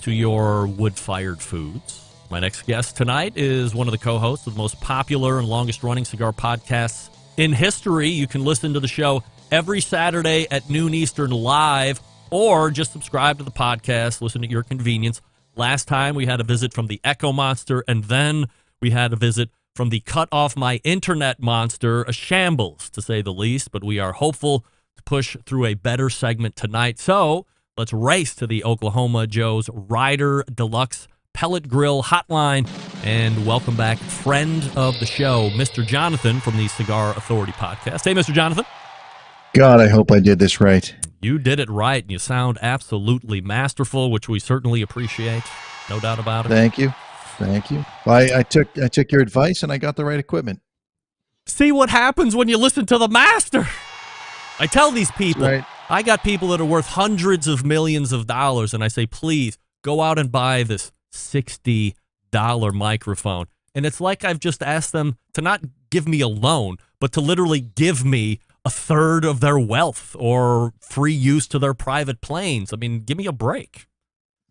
[SPEAKER 6] to your wood-fired foods. My next guest tonight is one of the co-hosts of the most popular and longest-running cigar podcasts in history. You can listen to the show every Saturday at noon Eastern live, or just subscribe to the podcast, listen at your convenience. Last time we had a visit from the Echo Monster, and then we had a visit from the Cut Off My Internet Monster, a shambles, to say the least, but we are hopeful to push through a better segment tonight. So let's race to the Oklahoma Joe's Rider Deluxe Pellet Grill Hotline. And welcome back, friend of the show, Mr. Johnathan from the Cigar Authority podcast. Hey, Mr. Johnathan.
[SPEAKER 9] God, I hope I did this right.
[SPEAKER 6] You did it right, and you sound absolutely masterful, which we certainly appreciate. No doubt about it.
[SPEAKER 9] Thank you. Thank you. I took your advice, and I got the right equipment.
[SPEAKER 6] See what happens when you listen to the master. I tell these people,
[SPEAKER 9] right.
[SPEAKER 6] I got people that are worth hundreds of millions of dollars, and I say, please, go out and buy this $60 microphone. And it's like I've just asked them to not give me a loan, but to literally give me a third of their wealth or free use to their private planes. I mean, give me a break.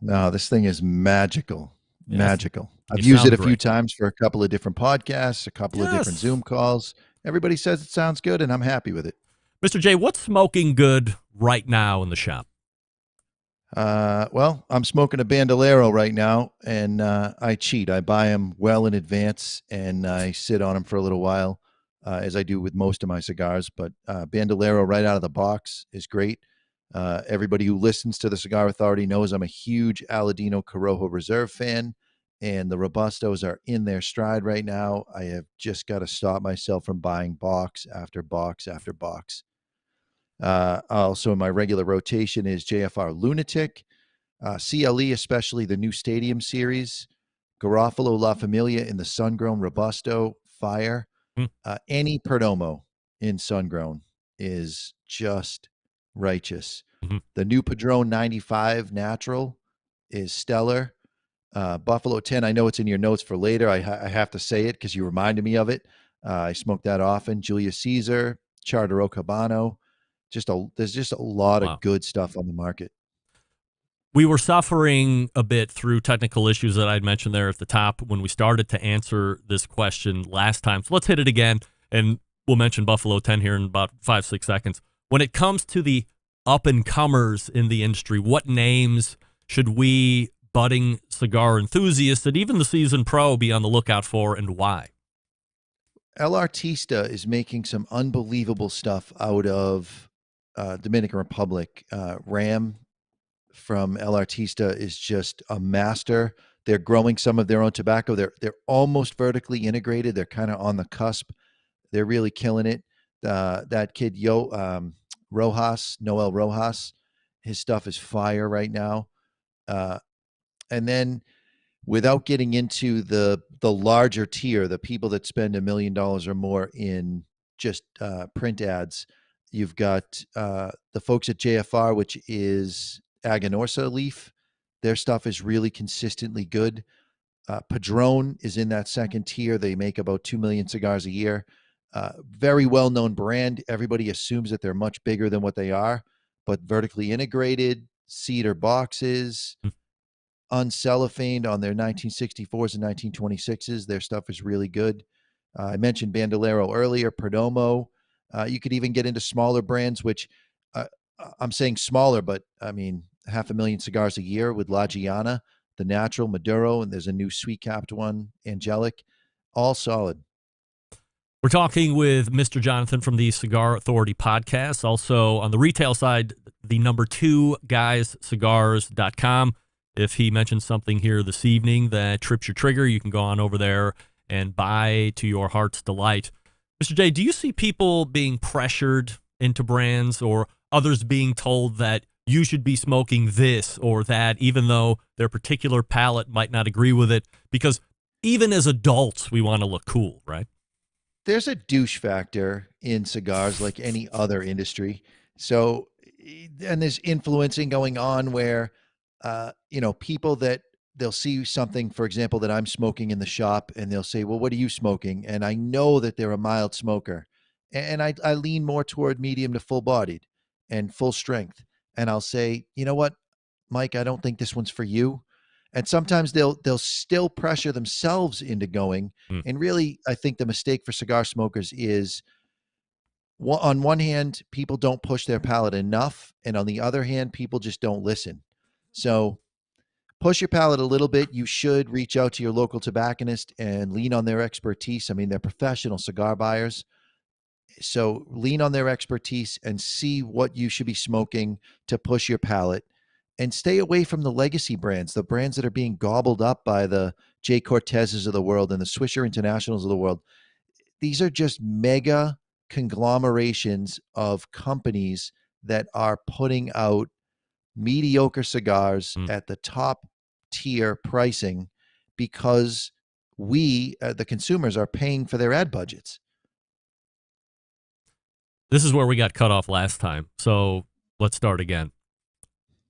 [SPEAKER 9] No, this thing is magical.
[SPEAKER 6] Yes.
[SPEAKER 9] Magical. I've
[SPEAKER 6] You
[SPEAKER 9] used it a
[SPEAKER 6] sound
[SPEAKER 9] few
[SPEAKER 6] great.
[SPEAKER 9] times for a couple of different podcasts, a couple of different Zoom calls. Everybody says it sounds good, and I'm happy with it.
[SPEAKER 6] Mr. J, what's smoking good right now in the shop?
[SPEAKER 9] Well, I'm smoking a Bandolero right now, and I cheat. I buy them well in advance, and I sit on them for a little while, as I do with most of my cigars. But Bandolero right out of the box is great. Everybody who listens to the Cigar Authority knows I'm a huge Aladino Corojo Reserve fan, and the Robustos are in their stride right now. I have just got to stop myself from buying box after box after box. Also, in my regular rotation is JFR Lunatic, CLE, especially the new Stadium series, Garofalo La Familia in the Sun-Grown Robusto, Fire. Any Perdomo in Sun-Grown is just righteous. The new Padron 95 Natural is stellar. Buffalo 10, I know it's in your notes for later. I have to say it because you reminded me of it. I smoke that often. Julius Caesar, Chartero Cabano. There's just a lot of good stuff on the market.
[SPEAKER 6] We were suffering a bit through technical issues that I'd mentioned there at the top when we started to answer this question last time. So let's hit it again, and we'll mention Buffalo 10 here in about 5-6 seconds. When it comes to the up-and-comers in the industry, what names should we budding cigar enthusiasts and even the seasoned pro be on the lookout for, and why?
[SPEAKER 9] El Artista is making some unbelievable stuff out of Dominican Republic. Ram from El Artista is just a master. They're growing some of their own tobacco. They're almost vertically integrated. They're kind of on the cusp. They're really killing it. That kid Noel Rojas, his stuff is fire right now. And then, without getting into the larger tier, the people that spend $1 million or more in just print ads, you've got the folks at JFR, which is Aganorsa Leaf. Their stuff is really consistently good. Padron is in that second tier. They make about 2 million cigars a year. Very well-known brand. Everybody assumes that they're much bigger than what they are, but vertically integrated, cedar boxes, uncellophaned on their 1964s and 1926s. Their stuff is really good. I mentioned Bandolero earlier, Perdomo. You could even get into smaller brands, which I'm saying smaller, but I mean 500,000 cigars a year with La Giana, the Natural, Maduro, and there's a new sweet-capped one, Angelic. All solid.
[SPEAKER 6] We're talking with Mr. Johnathan from the Cigar Authority podcast. Also on the retail side, the number 2 guyscigars.com. If he mentions something here this evening that trips your trigger, you can go on over there and buy to your heart's delight. Mr. J, do you see people being pressured into brands or others being told that you should be smoking this or that, even though their particular palate might not agree with it? Because even as adults, we want to look cool, right?
[SPEAKER 9] There's a douche factor in cigars like any other industry. So, and there's influencing going on where people that they'll see something, for example, that I'm smoking in the shop, and they'll say, well, what are you smoking? And I know that they're a mild smoker. And I lean more toward medium to full bodied and full strength. And I'll say, you know what, Mike, I don't think this one's for you. And sometimes they'll still pressure themselves into going. And really, I think the mistake for cigar smokers is, on one hand, people don't push their palate enough. And on the other hand, people just don't listen. So push your palate a little bit. You should reach out to your local tobacconist and lean on their expertise. I mean, they're professional cigar buyers. So lean on their expertise and see what you should be smoking to push your palate. and stay away from the legacy brands, the brands that are being gobbled up by the Jay Cortezes of the world and the Swisher Internationals of the world. These are just mega conglomerations of companies that are putting out mediocre cigars at the top tier pricing because we, the consumers, are paying for their ad budgets.
[SPEAKER 6] This is where we got cut off last time. So let's start again.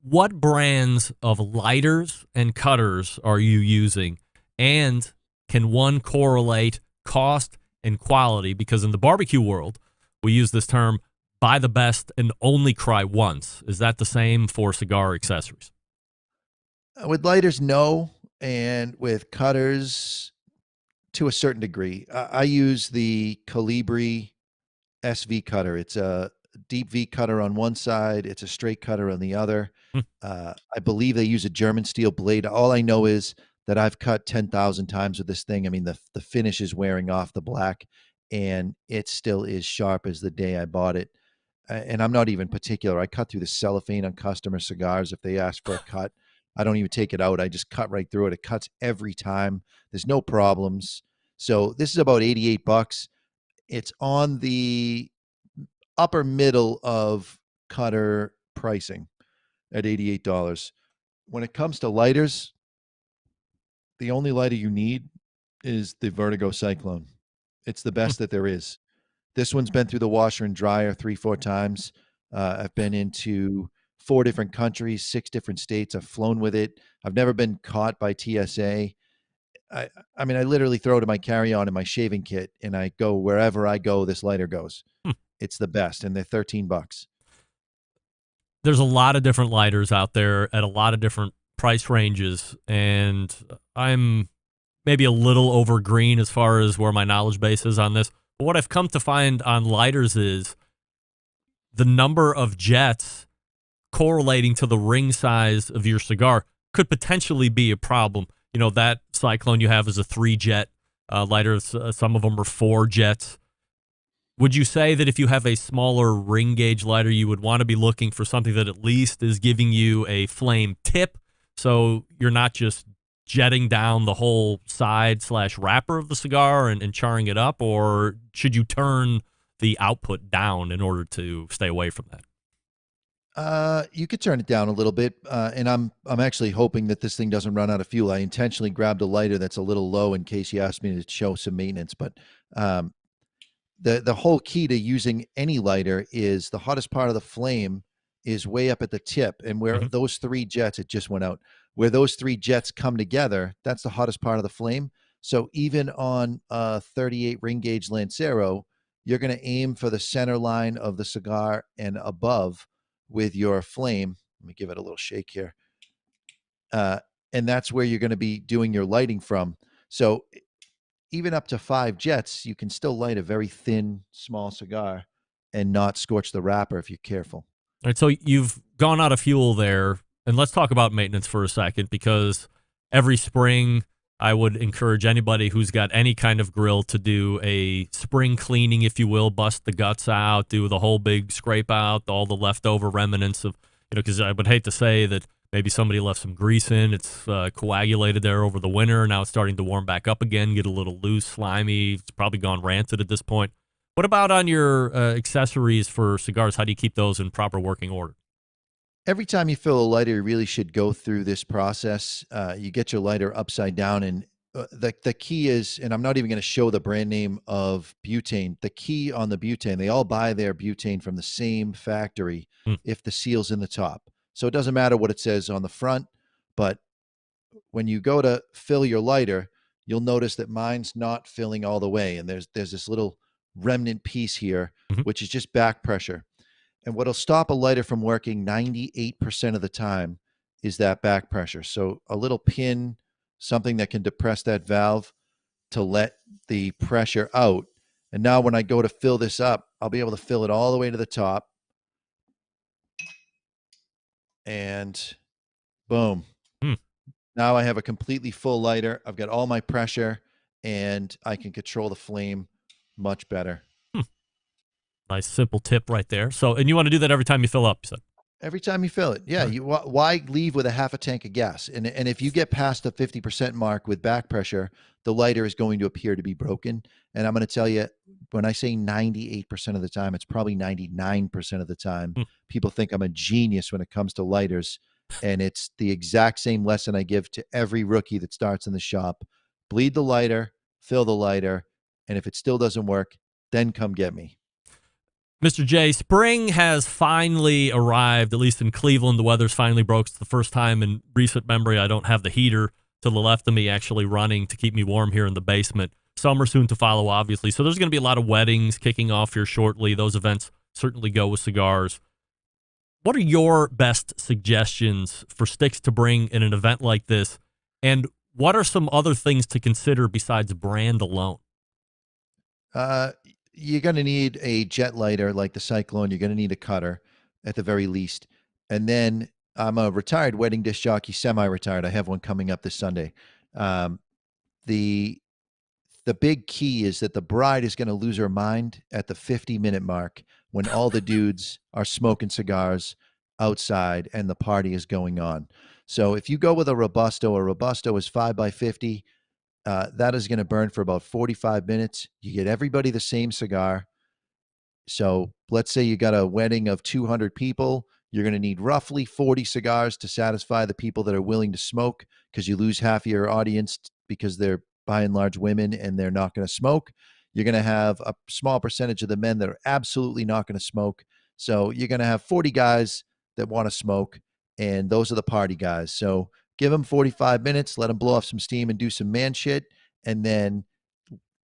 [SPEAKER 6] What brands of lighters and cutters are you using? And can one correlate cost and quality? Because in the barbecue world, we use this term, buy the best and only cry once. Is that the same for cigar accessories?
[SPEAKER 9] With lighters, no. And with cutters, to a certain degree. I use the Colibri SV cutter. It's a deep V cutter on one side. It's a straight cutter on the other. I believe they use a German steel blade. All I know is that I've cut 10,000 times with this thing. I mean, the finish is wearing off the black, and it still is sharp as the day I bought it. And I'm not even particular. I cut through the cellophane on customer cigars. If they ask for a cut, I don't even take it out. I just cut right through it. It cuts every time. There's no problems. So this is about $88. It's on the upper middle of cutter pricing at $88. When it comes to lighters, the only lighter you need is the Vertigo Cyclone. It's the best that there is. This one's been through the washer and dryer 3-4 times. I've been into 4 different countries, 6 different states. I've flown with it. I've never been caught by TSA. I mean, I literally throw it in my carry-on in my shaving kit, and I go wherever I go, this lighter goes. It's the best, and they're $13.
[SPEAKER 6] There's a lot of different lighters out there at a lot of different price ranges, and I'm maybe a little over green as far as where my knowledge base is on this. But what I've come to find on lighters is the number of jets correlating to the ring size of your cigar could potentially be a problem. You know, that Cyclone you have is a 3-jet lighter. Some of them are 4 jets. Would you say that if you have a smaller ring gauge lighter, you would want to be looking for something that at least is giving you a flame tip so you're not just jetting down the whole side/wrapper of the cigar and charring it up, or should you turn the output down in order to stay away from that?
[SPEAKER 9] You could turn it down a little bit, and I'm actually hoping that this thing doesn't run out of fuel. I intentionally grabbed a lighter that's a little low in case you asked me to show some maintenance, but the whole key to using any lighter is the hottest part of the flame is way up at the tip, and where those 3 jets, it just went out, where those 3 jets come together, that's the hottest part of the flame. So even on a 38 ring gauge Lancero, you're going to aim for the center line of the cigar and above with your flame. Let me give it a little shake here. And that's where you're going to be doing your lighting from. So even up to 5 jets, you can still light a very thin, small cigar and not scorch the wrapper if you're careful.
[SPEAKER 6] All right, so you've gone out of fuel there, and let's talk about maintenance for a second, because every spring I would encourage anybody who's got any kind of grill to do a spring cleaning, if you will, bust the guts out, do the whole big scrape out, all the leftover remnants of, because I would hate to say that maybe somebody left some grease in, it's coagulated there over the winter, now it's starting to warm back up again, get a little loose, slimy, it's probably gone rancid at this point. What about on your accessories for cigars? How do you keep those in proper working order?
[SPEAKER 9] Every time you fill a lighter, you really should go through this process. You get your lighter upside down, and the key is, and I'm not even going to show the brand name of butane. The key on the butane, they all buy their butane from the same factory if the seal's in the top. So it doesn't matter what it says on the front, but when you go to fill your lighter, you'll notice that mine's not filling all the way, and there's this little remnant piece here, which is just back pressure. And what'll stop a lighter from working 98% of the time is that back pressure. So a little pin, something that can depress that valve to let the pressure out. And now when I go to fill this up, I'll be able to fill it all the way to the top. And boom. Now I have a completely full lighter. I've got all my pressure, and I can control the flame much better.
[SPEAKER 6] Nice simple tip right there. So, and you want to do that every time you fill up, you said?
[SPEAKER 9] Every time you fill it. Yeah. You, why leave with a half a tank of gas? And if you get past the 50% mark with back pressure, the lighter is going to appear to be broken. And I'm going to tell you, when I say 98% of the time, it's probably 99% of the time. People think I'm a genius when it comes to lighters. And it's the exact same lesson I give to every rookie that starts in the shop. Bleed the lighter, fill the lighter, and if it still doesn't work, then come get me.
[SPEAKER 6] Mr. J, spring has finally arrived, at least in Cleveland. The weather's finally broke. It's the first time in recent memory I don't have the heater to the left of me actually running to keep me warm here in the basement. Summer soon to follow, obviously. So there's going to be a lot of weddings kicking off here shortly. Those events certainly go with cigars. What are your best suggestions for sticks to bring in an event like this? And what are some other things to consider besides brand alone?
[SPEAKER 9] You're going to need a jet lighter like the Cyclone. You're going to need a cutter at the very least. And then I'm a retired wedding disc jockey, semi-retired. I have one coming up this Sunday. The big key is that the bride is going to lose her mind at the 50-minute mark when all the dudes are smoking cigars outside and the party is going on. So if you go with a Robusto is 5x50. That is going to burn for about 45 minutes. You get everybody the same cigar. So let's say you got a wedding of 200 people. You're going to need roughly 40 cigars to satisfy the people that are willing to smoke, because you lose half of your audience because they're by and large women and they're not going to smoke. You're going to have a small percentage of the men that are absolutely not going to smoke. So you're going to have 40 guys that want to smoke, and those are the party guys. So give them 45 minutes, let them blow off some steam and do some man shit, and then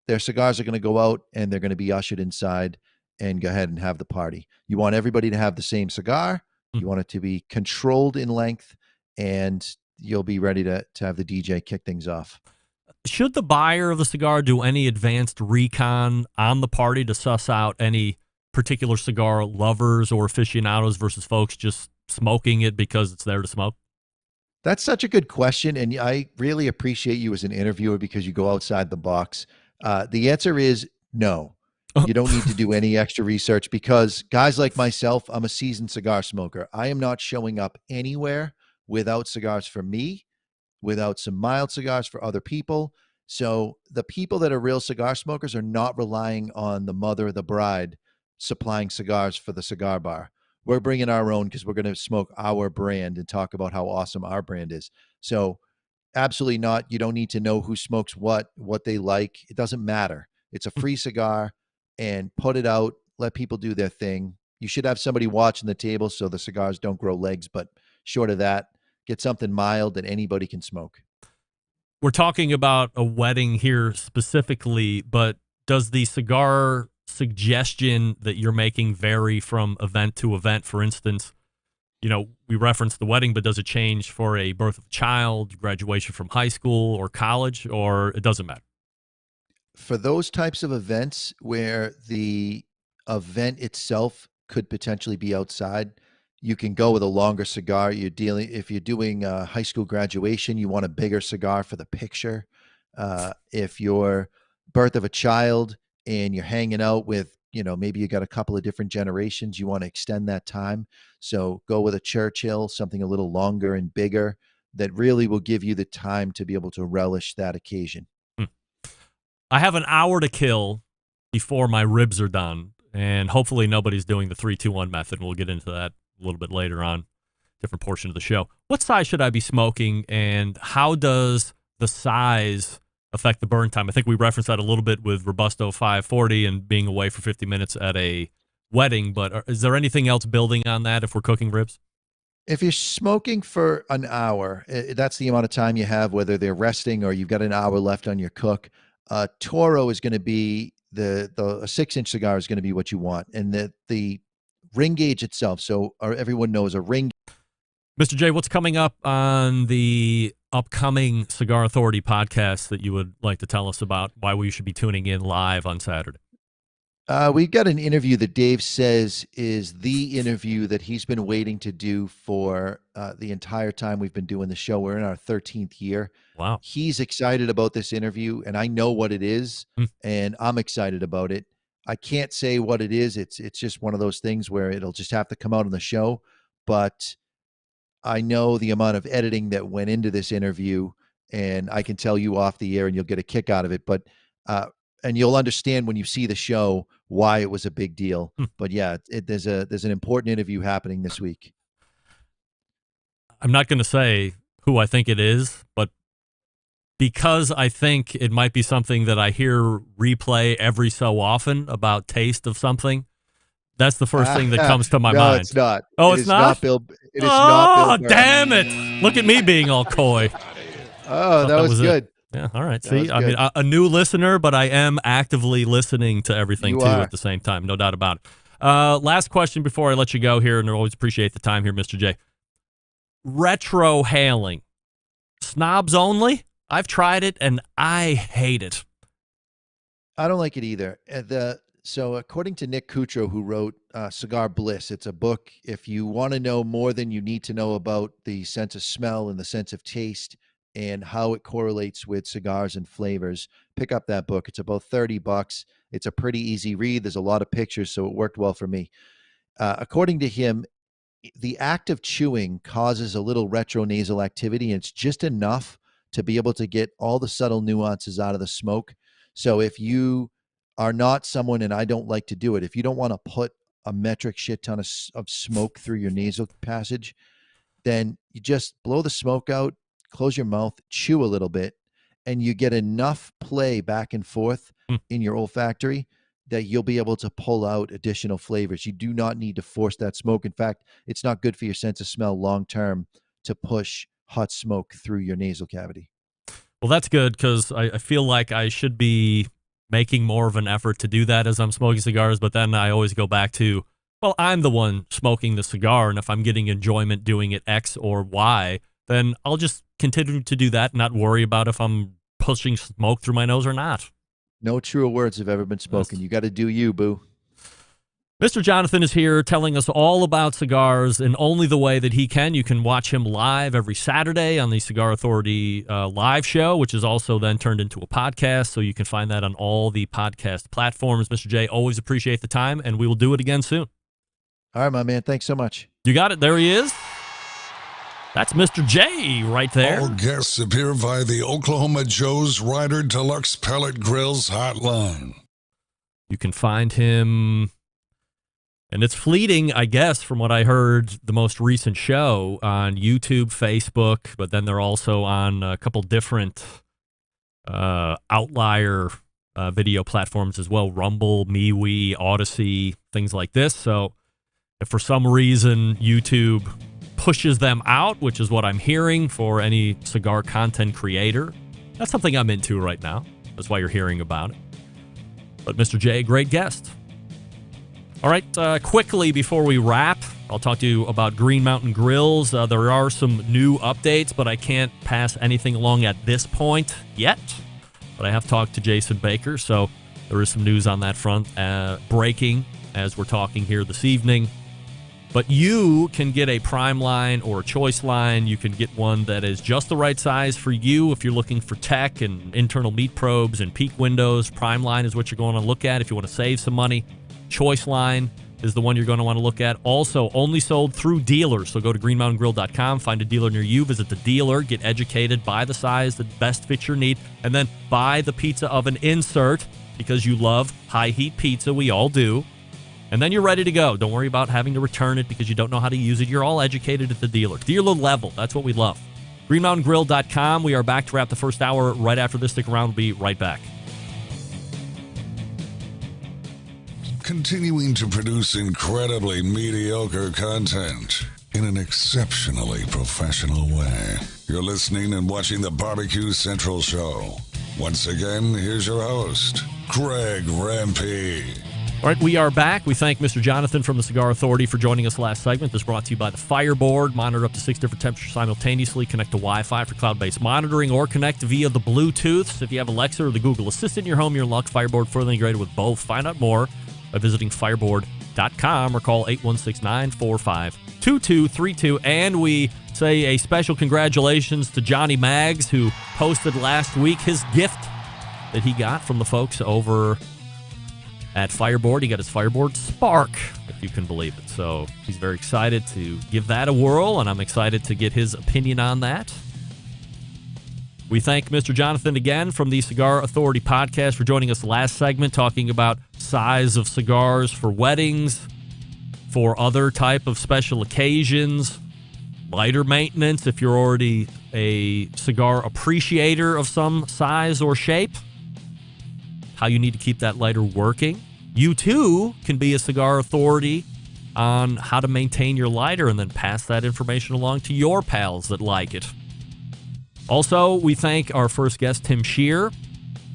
[SPEAKER 9] their cigars are going to go out and they're going to be ushered inside and go ahead and have the party. You want everybody to have the same cigar. You want it to be controlled in length, and you'll be ready to have the DJ kick things off.
[SPEAKER 6] Should the buyer of the cigar do any advanced recon on the party to suss out any particular cigar lovers or aficionados versus folks just smoking it because it's there to smoke?
[SPEAKER 9] That's such a good question, and I really appreciate you as an interviewer because you go outside the box. The answer is no. You don't need to do any extra research, because guys like myself, I'm a seasoned cigar smoker. I am not showing up anywhere without cigars for me, without some mild cigars for other people. So the people that are real cigar smokers are not relying on the mother of the bride supplying cigars for the cigar bar. We're bringing our own because we're going to smoke our brand and talk about how awesome our brand is. So absolutely not. You don't need to know who smokes what they like. It doesn't matter. It's a free cigar, and put it out. Let people do their thing. You should have somebody watching the table so the cigars don't grow legs. But short of that, get something mild that anybody can smoke.
[SPEAKER 6] We're talking about a wedding here specifically, but does the cigar suggestion that you're making vary from event to event? For instance, we referenced the wedding, but does it change for a birth of a child, graduation from high school or college, or it doesn't matter?
[SPEAKER 9] For those types of events where the event itself could potentially be outside, you can go with a longer cigar. If you're doing a high school graduation, you want a bigger cigar for the picture. If you're birth of a child and you're hanging out with, maybe you got a couple of different generations, you want to extend that time. So go with a Churchill, something a little longer and bigger that really will give you the time to be able to relish that occasion.
[SPEAKER 6] I have an hour to kill before my ribs are done, and hopefully nobody's doing the 3-2-1 method. We'll get into that a little bit later on, different portion of the show. What size should I be smoking, and how does the size affect the burn time? I think we referenced that a little bit with Robusto 540 and being away for 50 minutes at a wedding, but is there anything else building on that if we're cooking ribs?
[SPEAKER 9] If you're smoking for an hour, that's the amount of time you have, whether they're resting or you've got an hour left on your cook. Toro is going to be a 6-inch cigar is going to be what you want. And the ring gauge itself. So everyone knows a ring.
[SPEAKER 6] Mr. J, what's coming up on the upcoming Cigar Authority podcast that you would like to tell us about, why we should be tuning in live on Saturday?
[SPEAKER 9] We've got an interview that Dave says is the interview that he's been waiting to do for the entire time we've been doing the show. We're in our 13th year.
[SPEAKER 6] Wow.
[SPEAKER 9] He's excited about this interview, and I know what it is, and I'm excited about it. I can't say what it is. It's just one of those things where it'll just have to come out on the show. but I know the amount of editing that went into this interview, and I can tell you off the air and you'll get a kick out of it. But, and you'll understand when you see the show why it was a big deal. But yeah, there's an important interview happening this week.
[SPEAKER 6] I'm not going to say who I think it is, but because I think it might be something that I hear replay every so often about taste of something, that's the first thing that comes to my mind.
[SPEAKER 9] No, it's not.
[SPEAKER 6] Oh,
[SPEAKER 9] it
[SPEAKER 6] it's not?
[SPEAKER 9] Bill. It is not Bill Burr.
[SPEAKER 6] Damn it. Look at me being all coy.
[SPEAKER 9] Oh, that was good.
[SPEAKER 6] Yeah, all right. See, I mean, a new listener, but I am actively listening to everything, at the same time. No doubt about it. Last question before I let you go here, and I always appreciate the time here, Mr. J. Retrohaling. Snobs only? I've tried it, and I hate it.
[SPEAKER 9] I don't like it either. So according to Nick Kutro, who wrote Cigar Bliss, it's a book. If you want to know more than you need to know about the sense of smell and the sense of taste and how it correlates with cigars and flavors, pick up that book. It's about $30. It's a pretty easy read. There's a lot of pictures, so it worked well for me. According to him, the act of chewing causes a little retronasal activity, and it's just enough to be able to get all the subtle nuances out of the smoke. So if you are not someone, and I don't like to do it, if you don't want to put a metric shit ton of smoke through your nasal passage, then you just blow the smoke out, close your mouth, chew a little bit, and you get enough play back and forth in your olfactory that you'll be able to pull out additional flavors. You do not need to force that smoke. In fact, it's not good for your sense of smell long-term to push hot smoke through your nasal cavity.
[SPEAKER 6] Well, that's good, because I feel like I should be making more of an effort to do that as I'm smoking cigars, but then I always go back to, well, I'm the one smoking the cigar, and if I'm getting enjoyment doing it X or Y, then I'll just continue to do that and not worry about if I'm pushing smoke through my nose or not.
[SPEAKER 9] No truer words have ever been spoken. You got to do you, boo.
[SPEAKER 6] Mr. Johnathan is here telling us all about cigars in only the way that he can. You can watch him live every Saturday on the Cigar Authority live show, which is also then turned into a podcast, so you can find that on all the podcast platforms. Mr. J, always appreciate the time, and we will do it again soon.
[SPEAKER 9] All right, my man. Thanks so much.
[SPEAKER 6] You got it. There he is. That's Mr. J right there.
[SPEAKER 7] All guests appear via the Oklahoma Joe's Rider Deluxe Pellet Grills hotline.
[SPEAKER 6] You can find him, and it's fleeting, I guess, from what I heard, the most recent show on YouTube, Facebook, but then they're also on a couple different outlier video platforms as well, Rumble, MeWe, Odyssey, things like this. So if for some reason YouTube pushes them out, which is what I'm hearing for any cigar content creator, that's something I'm into right now. That's why you're hearing about it. But Mr. J, great guest. All right, quickly before we wrap, I'll talk to you about Green Mountain Grills. There are some new updates, but I can't pass anything along at this point yet. But I have talked to Jason Baker, so there is some news on that front breaking as we're talking here this evening. But you can get a prime line or a choice line. You can get one that is just the right size for you if you're looking for tech and internal meat probes and peak windows. Prime line is what you're going to look at if you want to save some money. Choice line is the one you're going to want to look at. Also, only sold through dealers. So go to greenmountaingrill.com, find a dealer near you, visit the dealer, get educated, buy the size that best fits your need, and then buy the pizza oven insert because you love high heat pizza. We all do. And then you're ready to go. Don't worry about having to return it because you don't know how to use it. You're all educated at the dealer. Dealer level. That's what we love. greenmountaingrill.com. We are back to wrap the first hour right after this. Stick around. We'll be right back.
[SPEAKER 7] Continuing to produce incredibly mediocre content in an exceptionally professional way. You're listening and watching the Barbecue Central Show. Once again, here's your host, Greg Rempe.
[SPEAKER 6] All right, we are back. We thank Mr. Johnathan from the Cigar Authority for joining us last segment. This is brought to you by the Fireboard. Monitor up to 6 different temperatures simultaneously. Connect to Wi-Fi for cloud-based monitoring or connect via the Bluetooth. So if you have Alexa or the Google Assistant in your home, you're in luck. Fireboard further integrated with both. Find out more by visiting fireboard.com or call 816-945-2232. And we say a special congratulations to Johnny Maggs, who posted last week his gift that he got from the folks over at Fireboard. He got his Fireboard Spark, if you can believe it. So he's very excited to give that a whirl, and I'm excited to get his opinion on that. We thank Mr. Johnathan again from the Cigar Authority podcast for joining us last segment, talking about size of cigars for weddings, for other type of special occasions, lighter maintenance if you're already a cigar appreciator of some size or shape, how you need to keep that lighter working. You, too, can be a cigar authority on how to maintain your lighter and then pass that information along to your pals that like it. Also, we thank our first guest, Tim Scheer,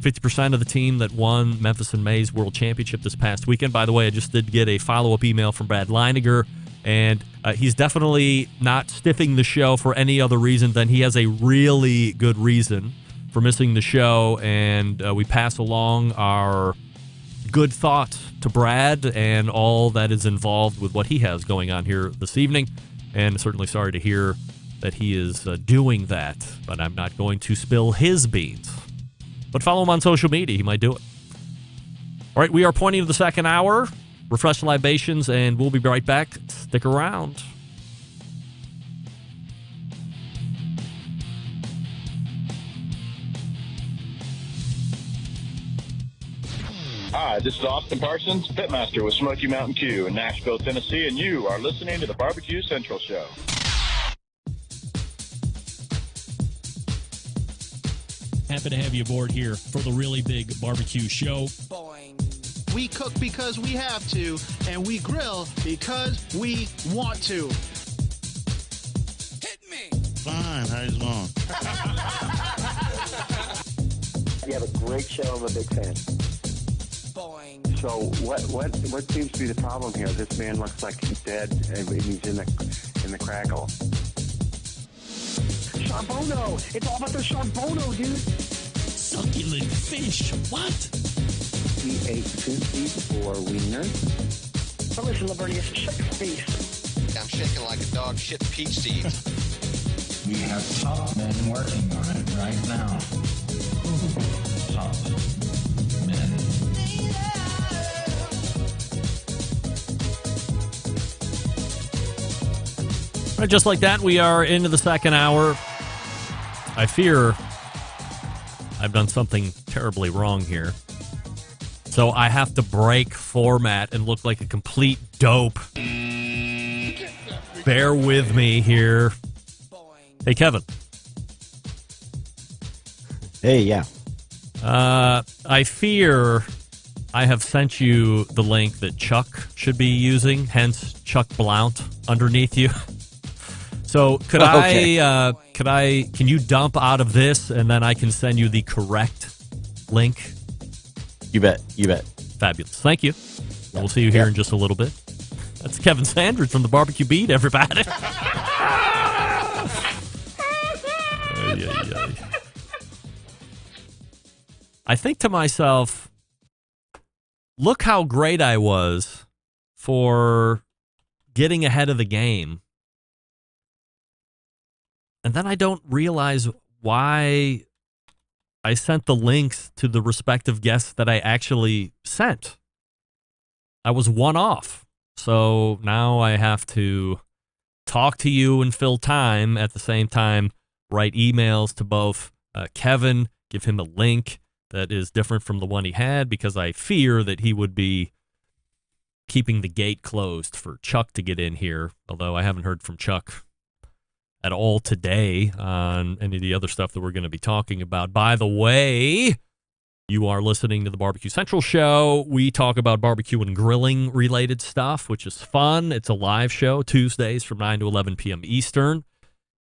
[SPEAKER 6] 50% of the team that won Memphis and May's World Championship this past weekend. By the way, I just did get a follow-up email from Brad Leighninger, and he's definitely not stiffing the show for any other reason than he has a really good reason for missing the show, and we pass along our good thoughts to Brad and all that is involved with what he has going on here this evening, and certainly sorry to hear that he is doing that, but I'm not going to spill his beans. But follow him on social media. He might do it. All right, we are pointing to the second hour. Refresh libations, and we'll be right back. Stick around.
[SPEAKER 10] Hi, this is Austin Parsons, pitmaster with Smoky Mountain Q in Nashville, Tennessee, and you are listening to the Barbecue Central Show.
[SPEAKER 11] Happy to have you aboard here for the really big barbecue show.
[SPEAKER 1] We cook because we have to, and we grill because we want to. Hit me!
[SPEAKER 12] Fine, how's it going?
[SPEAKER 13] You have a great show. I'm a big fan. So what seems to be the problem here? This man looks like he's dead, and he's in the crackle.
[SPEAKER 14] Charbono! It's all about the Charbono, dude!
[SPEAKER 11] Succulent fish! What?
[SPEAKER 13] He ate 2 feet for wiener.
[SPEAKER 14] Now listen, Lavernius, shut your face.
[SPEAKER 15] I'm shaking like a dog shit peach seed.
[SPEAKER 16] We have top men working on it right now. Top men.
[SPEAKER 6] Right, just like that, we are into the second hour. I fear I've done something terribly wrong here. So I have to break format and look like a complete dope. Bear with me here. Hey, Kevin.
[SPEAKER 17] Hey, yeah.
[SPEAKER 6] I fear I have sent you the link that Chuck should be using, hence Chuck Blount underneath you. So can you dump out of this and then I can send you the correct link?
[SPEAKER 17] You bet.
[SPEAKER 6] Fabulous. Thank you. We'll see you here in just a little bit. That's Kevin Sandridge from the Barbecue Beat, everybody. I think to myself, look how great I was for getting ahead of the game. And then I don't realize why I sent the links to the respective guests that I actually sent. I was one off. So now I have to talk to you and fill time at the same time, write emails to both Kevin, give him a link that is different from the one he had because I fear that he would be keeping the gate closed for Chuck to get in here, although I haven't heard from Chuck at all today on any of the other stuff that we're going to be talking about. By the way, you are listening to the Barbecue Central Show. We talk about barbecue and grilling related stuff, which is fun. It's a live show Tuesdays from 9 to 11 p.m. Eastern.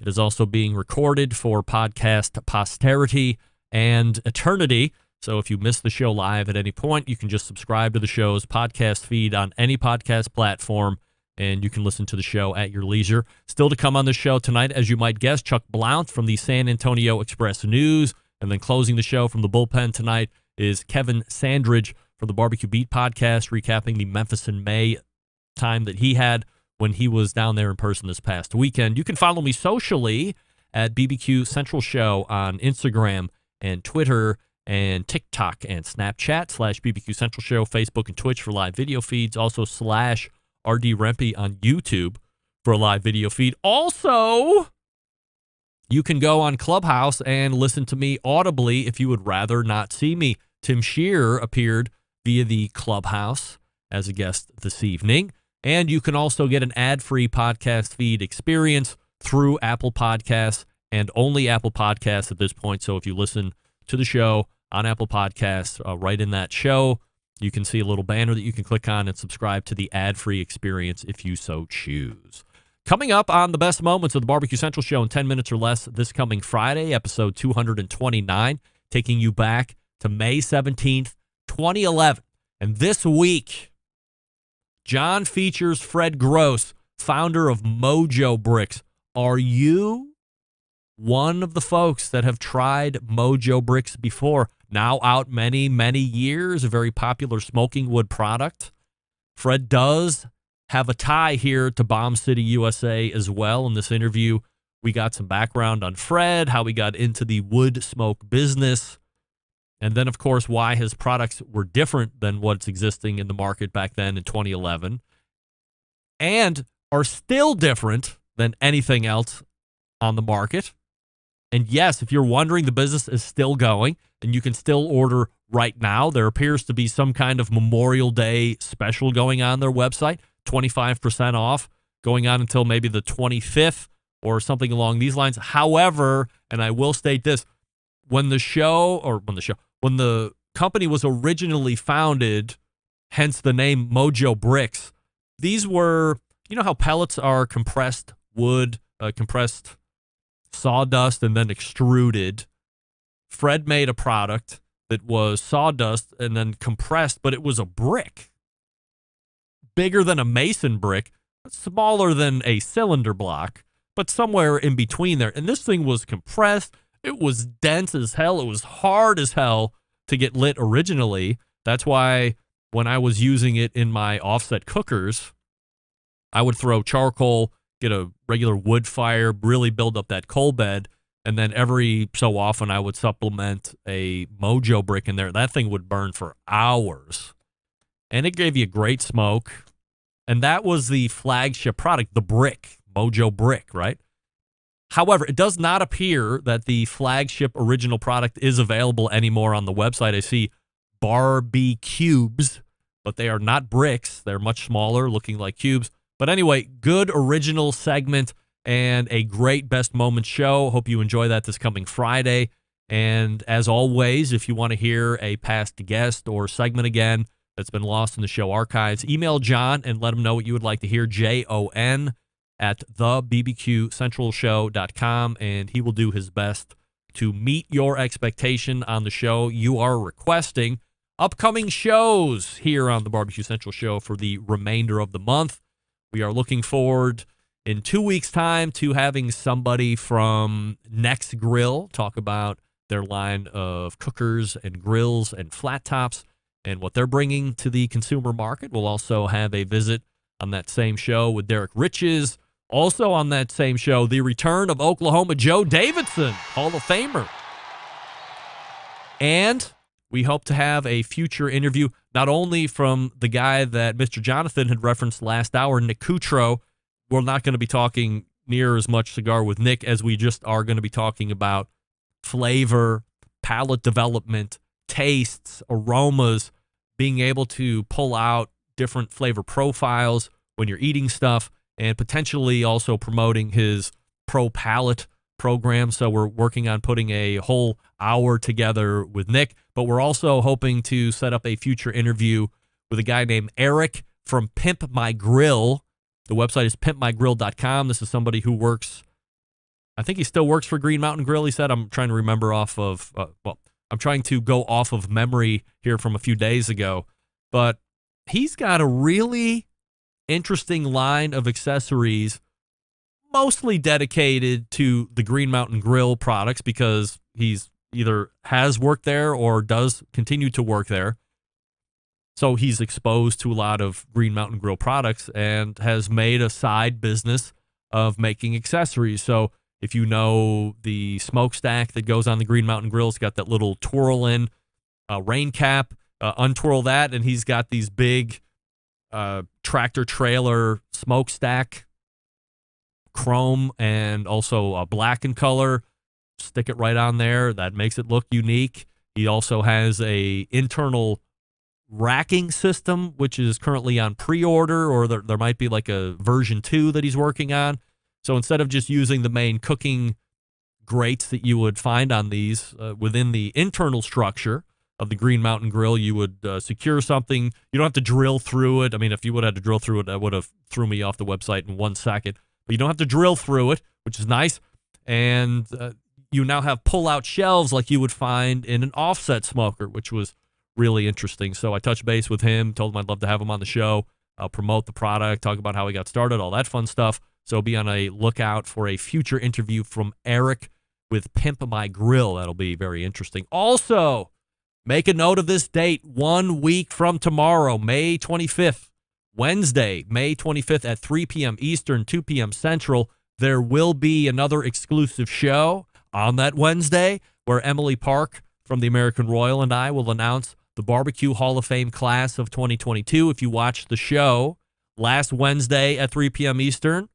[SPEAKER 6] It is also being recorded for podcast posterity and eternity. So if you miss the show live at any point, you can just subscribe to the show's podcast feed on any podcast platform, and you can listen to the show at your leisure. Still to come on the show tonight, as you might guess, Chuck Blount from the San Antonio Express News. And then closing the show from the bullpen tonight is Kevin Sandridge from the Barbecue Beat podcast, recapping the Memphis and May time that he had when he was down there in person this past weekend. You can follow me socially at BBQ Central Show on Instagram and Twitter. and TikTok and Snapchat /BBQ Central Show, Facebook and Twitch for live video feeds, also /RD Rempe on YouTube for a live video feed. Also, you can go on Clubhouse and listen to me audibly if you would rather not see me. Tim Scheer appeared via the Clubhouse as a guest this evening. And you can also get an ad-free podcast feed experience through Apple Podcasts and only Apple Podcasts at this point. So if you listen to the show on Apple Podcasts, right in that show, you can see a little banner that you can click on and subscribe to the ad-free experience if you so choose. Coming up on the best moments of the Barbecue Central Show in 10 minutes or less this coming Friday, episode 229, taking you back to May 17th, 2011. And this week, John features Fred Gross, founder of Mojo Bricks. Are you one of the folks that have tried Mojo Bricks before? Now out many, many years, a very popular smoking wood product. Fred does have a tie here to Bomb City, USA as well. In this interview, we got some background on Fred, how he got into the wood smoke business, and then, of course, why his products were different than what's existing in the market back then in 2011, and are still different than anything else on the market. And yes, if you're wondering, the business is still going, and you can still order right now. There appears to be some kind of Memorial Day special going on their website, 25% off, going on until maybe the 25th or something along these lines. However, and I will state this, when the company was originally founded, hence the name Mojo Bricks, these were, you know how pellets are compressed wood, compressed sawdust, and then extruded. Fred made a product that was sawdust and then compressed, but it was a brick. Bigger than a mason brick, smaller than a cylinder block, but somewhere in between there. And this thing was compressed. It was dense as hell. It was hard as hell to get lit originally. That's why when I was using it in my offset cookers, I would throw charcoal, get a regular wood fire, really build up that coal bed, and then every so often I would supplement a Mojo brick in there. That thing would burn for hours. And it gave you great smoke. And that was the flagship product, the brick, Mojo Brick, right? However, it does not appear that the flagship original product is available anymore on the website. I see BBQs, but they are not bricks. They're much smaller, looking like cubes. But anyway, good original segment and a great best moments show. Hope you enjoy that this coming Friday. And as always, if you want to hear a past guest or segment again that's been lost in the show archives, email John and let him know what you would like to hear, JON@thebbqcentralshow.com, and he will do his best to meet your expectation on the show you are requesting. Upcoming shows here on the Barbecue Central Show for the remainder of the month. We are looking forward in 2 weeks' time to having somebody from Next Grill talk about their line of cookers and grills and flat tops and what they're bringing to the consumer market. We'll also have a visit on that same show with Derek Riches. Also on that same show, the return of Oklahoma Joe Davidson, Hall of Famer. And we hope to have a future interview, not only from the guy that Mr. Johnathan had referenced last hour, Nick Coutreau. We're not going to be talking near as much cigar with Nick as we just are going to be talking about flavor, palate development, tastes, aromas, being able to pull out different flavor profiles when you're eating stuff, and potentially also promoting his Pro Palate program. So we're working on putting a whole hour together with Nick, but we're also hoping to set up a future interview with a guy named Eric from Pimp My Grill. The website is pimpmygrill.com. This is somebody who works, I think he still works for Green Mountain Grill, he said. I'm trying to remember off of, I'm trying to go off of memory here from a few days ago, but he's got a really interesting line of accessories, mostly dedicated to the Green Mountain Grill products because he's either has worked there or does continue to work there. So he's exposed to a lot of Green Mountain Grill products and has made a side business of making accessories. So if you know the smokestack that goes on the Green Mountain Grill, it's got that little twirl in rain cap, untwirl that, and he's got these big tractor trailer smokestack, chrome and also black in color. Stick it right on there. That makes it look unique. He also has a internal racking system, which is currently on pre-order, or there might be like a version 2 that he's working on. So instead of just using the main cooking grates that you would find on these within the internal structure of the Green Mountain Grill, you would secure something. You don't have to drill through it. I mean, if you would have had to drill through it, that would have threw me off the website in 1 second. But you don't have to drill through it, which is nice. And you now have pull-out shelves like you would find in an offset smoker, which was really interesting. So I touched base with him, told him I'd love to have him on the show, promote the product, talk about how he got started, all that fun stuff. So be on a lookout for a future interview from Eric with Pimp My Grill. That'll be very interesting. Also, make a note of this date, 1 week from tomorrow, May 25th, Wednesday, May 25th at 3 p.m. Eastern, 2 p.m. Central. There will be another exclusive show on that Wednesday where Emily Park from the American Royal and I will announce the Barbecue Hall of Fame class of 2022. If you watched the show last Wednesday at 3 p.m. Eastern,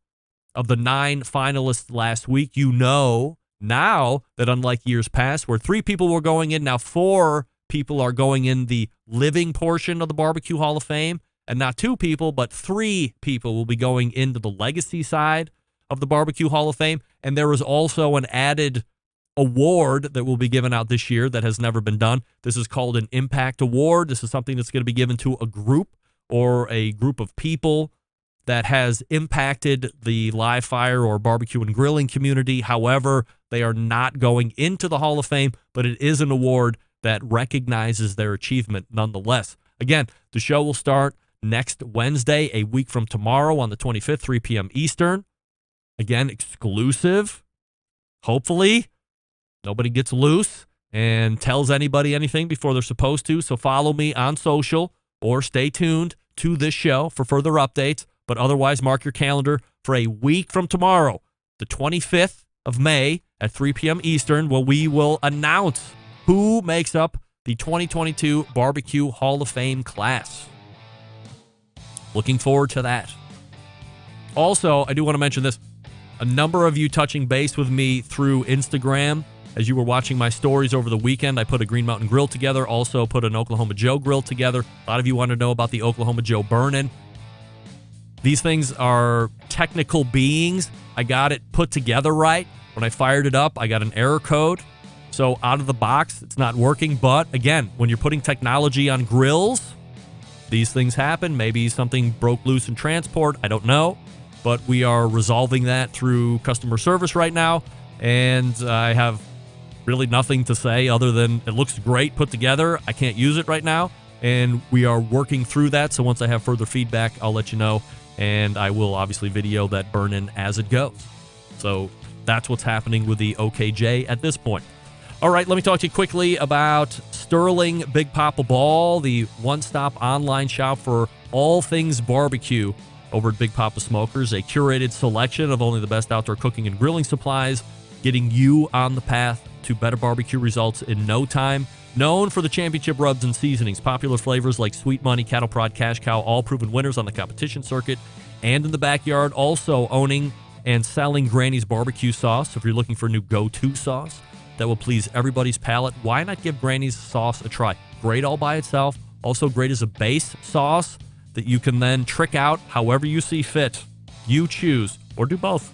[SPEAKER 6] of the 9 finalists last week, you know now that unlike years past where 3 people were going in, now 4 people are going in the living portion of the Barbecue Hall of Fame, and not 2 people, but 3 people will be going into the legacy side of the Barbecue Hall of Fame. And there is also an added award that will be given out this year that has never been done. This is called an Impact Award. This is something that's going to be given to a group or a group of people that has impacted the live fire or barbecue and grilling community. However, they are not going into the Hall of Fame, but it is an award that recognizes their achievement nonetheless. Again, the show will start next Wednesday, a week from tomorrow on the 25th, 3 p.m. Eastern. Again, exclusive. Hopefully, nobody gets loose and tells anybody anything before they're supposed to. So follow me on social or stay tuned to this show for further updates. But otherwise, mark your calendar for a week from tomorrow, the 25th of May at 3 p.m. Eastern, where we will announce who makes up the 2022 Barbecue Hall of Fame class. Looking forward to that. Also, I do want to mention this. A number of you touching base with me through Instagram as you were watching my stories over the weekend. I put a Green Mountain Grill together, also put an Oklahoma Joe grill together. A lot of you want to know about the Oklahoma Joe burn-in. These things are technical beings. I got it put together right. When I fired it up, I got an error code. So out of the box, it's not working. But again, when you're putting technology on grills, these things happen. Maybe something broke loose in transport. I don't know. But we are resolving that through customer service right now. And I have really nothing to say other than it looks great put together. I can't use it right now. And we are working through that. So once I have further feedback, I'll let you know. And I will obviously video that burn-in as it goes. So that's what's happening with the OKJ at this point. All right, let me talk to you quickly about Sterling Big Papa Ball, the one-stop online shop for all things barbecue over at Big Papa Smokers, a curated selection of only the best outdoor cooking and grilling supplies, getting you on the path to better barbecue results in no time. Known for the championship rubs and seasonings, popular flavors like Sweet Money, Cattle Prod, Cash Cow, all proven winners on the competition circuit and in the backyard. Also owning and selling Granny's barbecue sauce. So if you're looking for a new go-to sauce that will please everybody's palate, why not give Granny's sauce a try? Great all by itself. Also great as a base sauce that you can then trick out however you see fit. You choose, or do both.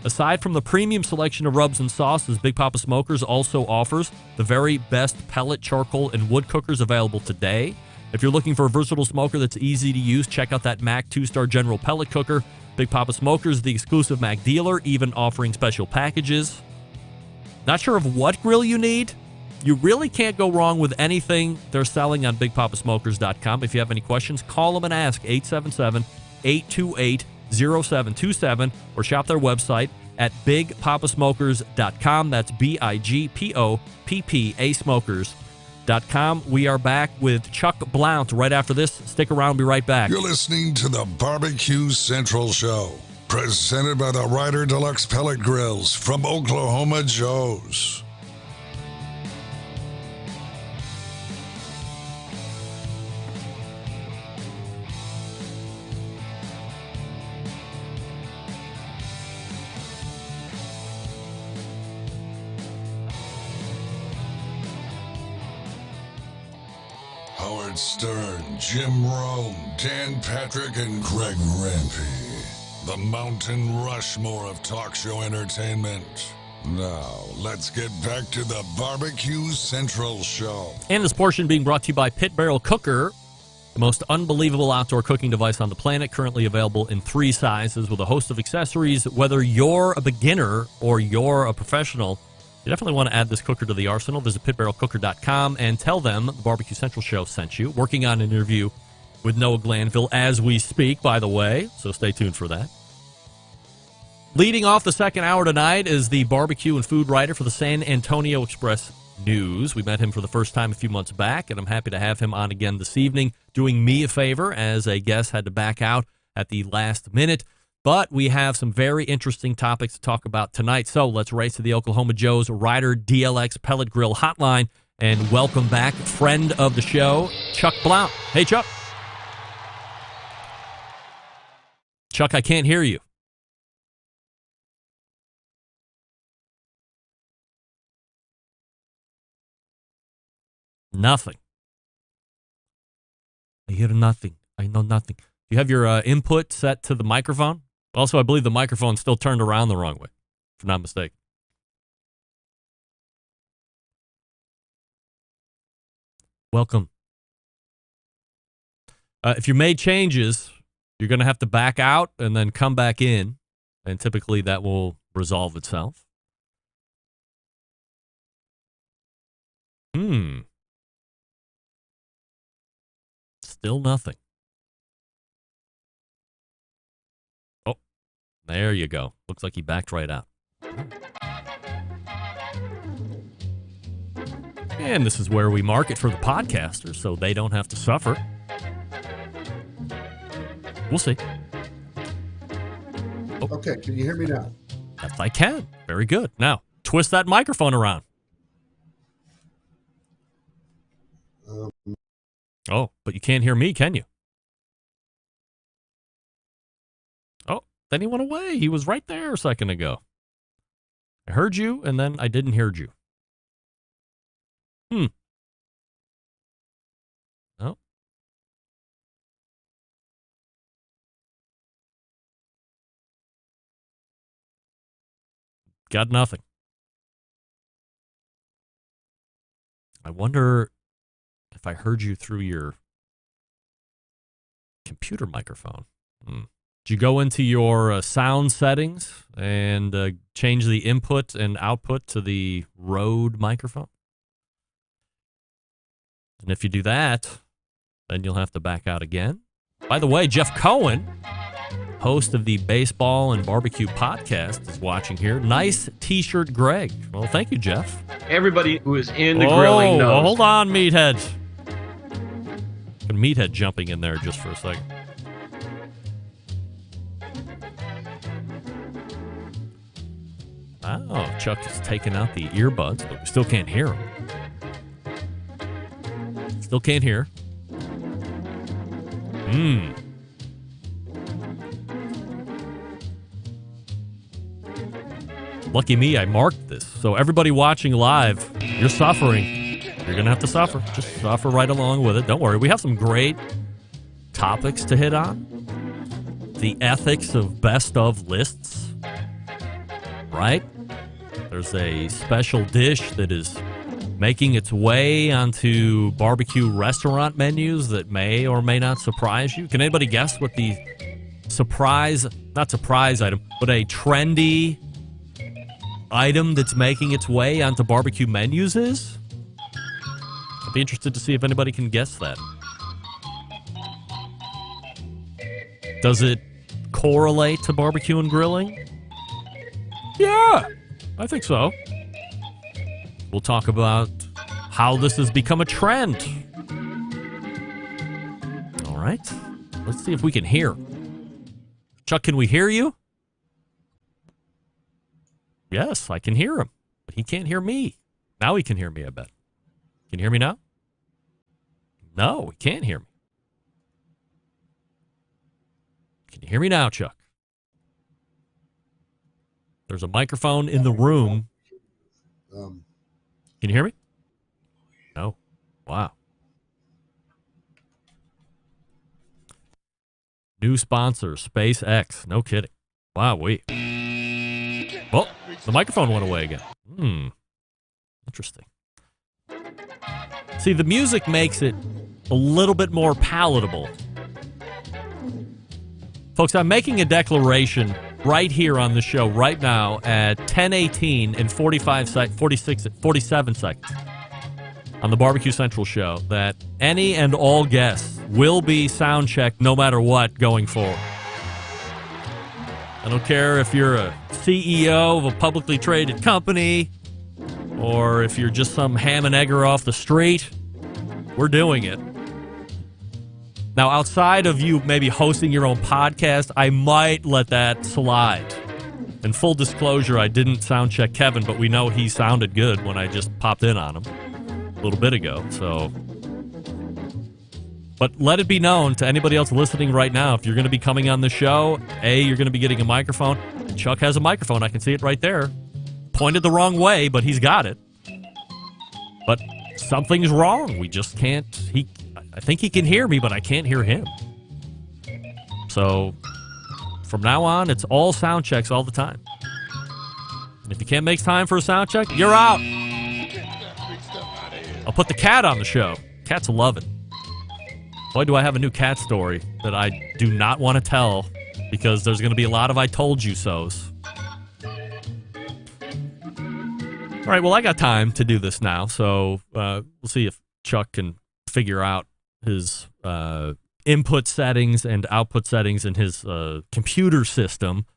[SPEAKER 6] Aside from the premium selection of rubs and sauces, Big Papa Smokers also offers the very best pellet, charcoal, and wood cookers available today. If you're looking for a versatile smoker that's easy to use, check out that Mac 2-star General Pellet Cooker. Big Papa Smokers, the exclusive Mac dealer, even offering special packages. Not sure of what grill you need? You really can't go wrong with anything they're selling on BigPapaSmokers.com. If you have any questions, call them and ask 877-828-0727 or shop their website at BigPapaSmokers.com. That's BIGPOPPA Smokers.com. We are back with Chuck Blount right after this. Stick around, be right back.
[SPEAKER 7] You're listening to the Barbecue Central Show, presented by the Ryder Deluxe Pellet Grills from Oklahoma Joe's. Howard Stern, Jim Rome, Dan Patrick, and Greg Rampey. The Mountain Rushmore of talk show entertainment. Now, let's get back to the Barbecue Central Show.
[SPEAKER 6] And this portion being brought to you by Pit Barrel Cooker, the most unbelievable outdoor cooking device on the planet, currently available in 3 sizes with a host of accessories. Whether you're a beginner or you're a professional, you definitely want to add this cooker to the arsenal. Visit pitbarrelcooker.com and tell them the Barbecue Central Show sent you. Working on an interview with Noah Glanville as we speak, by the way, so stay tuned for that. Leading off the second hour tonight is the barbecue and food writer for the San Antonio Express News. We met him for the first time a few months back, and I'm happy to have him on again this evening, doing me a favor as a guest had to back out at the last minute. But we have some very interesting topics to talk about tonight. So let's race to the Oklahoma Joe's Ryder DLX Pellet Grill Hotline and welcome back friend of the show, Chuck Blount. Hey, Chuck. Chuck, I can't hear you. Nothing. I hear nothing. I know nothing. Do you have your input set to the microphone? Also, I believe the microphone's still turned around the wrong way, if I'm not mistaken. Welcome. If you made changes, you're going to have to back out and then come back in, and typically that will resolve itself. Still nothing. Oh, there you go. Looks like he backed right out. And this is where we market for the podcasters so they don't have to suffer. We'll see. Oh.
[SPEAKER 12] Okay, can you hear me now?
[SPEAKER 6] Yes, I can. Very good. Now, twist that microphone around. Oh, but you can't hear me, can you? Oh, then he went away. He was right there a second ago. I heard you, and then I didn't hear you. Oh. Got nothing. I wonder if I heard you through your computer microphone. Did you go into your sound settings and change the input and output to the Rode microphone? And if you do that, then you'll have to back out again. By the way, Jeff Cohen, host of the Baseball and Barbecue podcast, is watching here. Nice T-shirt, Greg. Well, thank you, Jeff.
[SPEAKER 18] Everybody who is in the grilling knows.
[SPEAKER 6] Hold on, Meathead. Meathead jumping in there just for a second. Wow, Chuck is taking out the earbuds, but we still can't hear him. Still can't hear. Lucky me, I marked this. So everybody watching live, you're suffering. You're going to have to suffer. Just suffer right along with it. Don't worry. We have some great topics to hit on. The ethics of best of lists. Right? There's a special dish that is making its way onto barbecue restaurant menus that may or may not surprise you. Can anybody guess what the not surprise item, but a trendy item that's making its way onto barbecue menus is? I'd be interested to see if anybody can guess that. Does it correlate to barbecue and grilling? Yeah, I think so. We'll talk about how this has become a trend. All right. Let's see if we can hear. Chuck, can we hear you? Yes, I can hear him, but he can't hear me. Now he can hear me, I bet. Can you hear me now? No, he can't hear me. Can you hear me now, Chuck? There's a microphone in the room. Can you hear me? No. Wow. New sponsor, SpaceX. No kidding. Wow, well, the microphone went away again. Interesting. See, the music makes it a little bit more palatable. Folks, I'm making a declaration right here on the show right now at 10:18 and 47 seconds on the Barbecue Central show that any and all guests will be sound checked no matter what going forward. I don't care if you're a CEO of a publicly traded company or if you're just some ham and egger off the street. We're doing it. Now, outside of you maybe hosting your own podcast, I might let that slide. In full disclosure, I didn't sound check Kevin, but we know he sounded good when I just popped in on him a little bit ago. But let it be known to anybody else listening right now, if you're going to be coming on the show, you're going to be getting a microphone. Chuck has a microphone. I can see it right there. Pointed the wrong way, but he's got it. But something's wrong. We just can't. I think he can hear me, but I can't hear him. So from now on, it's all sound checks all the time. And if you can't make time for a sound check, you're out. I'll put the cat on the show. Cats love it. Boy, do I have a new cat story that I do not want to tell because there's going to be a lot of I told you so's. All right, well, I got time to do this now, so we'll see if Chuck can figure out his input settings and output settings in his computer system.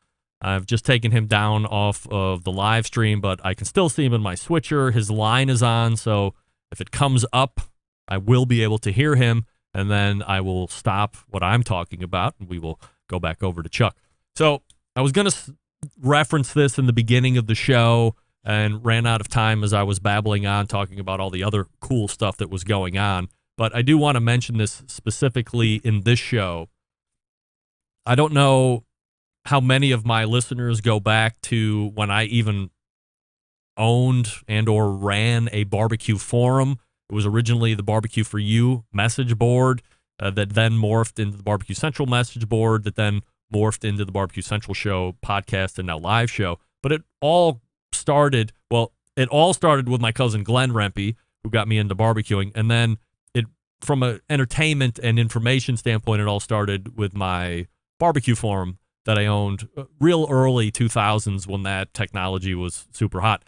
[SPEAKER 6] I've just taken him down off of the live stream, but I can still see him in my switcher. His line is on, so if it comes up, I will be able to hear him, and then I will stop what I'm talking about, and we will go back over to Chuck. So I was going to reference this in the beginning of the show and ran out of time as I was babbling on, talking about all the other cool stuff that was going on. But I do want to mention this specifically in this show. I don't know how many of my listeners go back to when I even owned and or ran a barbecue forum. It was originally the Barbecue for You message board that then morphed into the Barbecue Central message board that then morphed into the Barbecue Central show podcast and now live show. But it all started with my cousin Glenn Rempe, who got me into barbecuing, and then from an entertainment and information standpoint, it all started with my barbecue forum that I owned real early 2000s when that technology was super hot.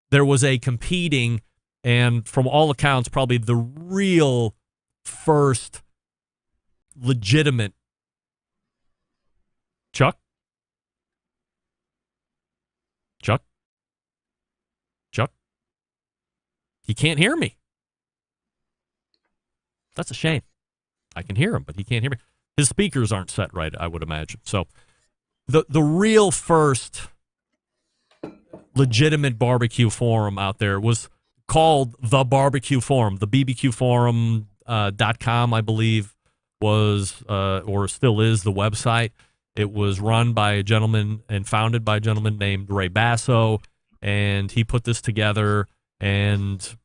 [SPEAKER 6] There was a competing, and from all accounts, probably the real first legitimate Chuck? He can't hear me. That's a shame. I can hear him, but he can't hear me. His speakers aren't set right, I would imagine. So the real first legitimate barbecue forum out there was called The Barbecue Forum. The BBQforum.com, I believe, was or still is the website. It was run by a gentleman and founded by a gentleman named Ray Basso, and he put this together, and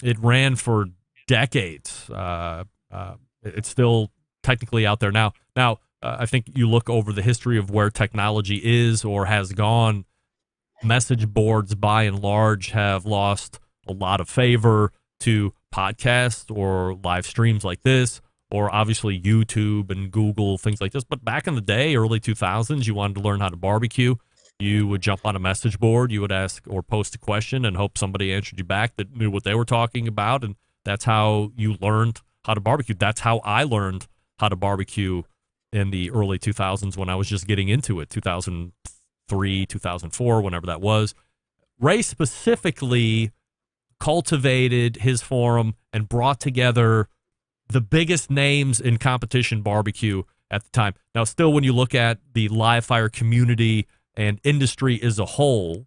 [SPEAKER 6] it ran for decades. It's still technically out there now. Now, I think you look over the history of where technology is or has gone, message boards by and large have lost a lot of favor to podcasts or live streams like this, or obviously YouTube and Google, things like this. But back in the day, early 2000s, you wanted to learn how to barbecue. You would jump on a message board, you would ask or post a question and hope somebody answered you back that knew what they were talking about, and that's how you learned how to barbecue. That's how I learned how to barbecue in the early 2000s when I was just getting into it, 2003, 2004, whenever that was. Ray specifically cultivated his forum and brought together the biggest names in competition barbecue at the time. Now, still, when you look at the live fire community and industry as a whole,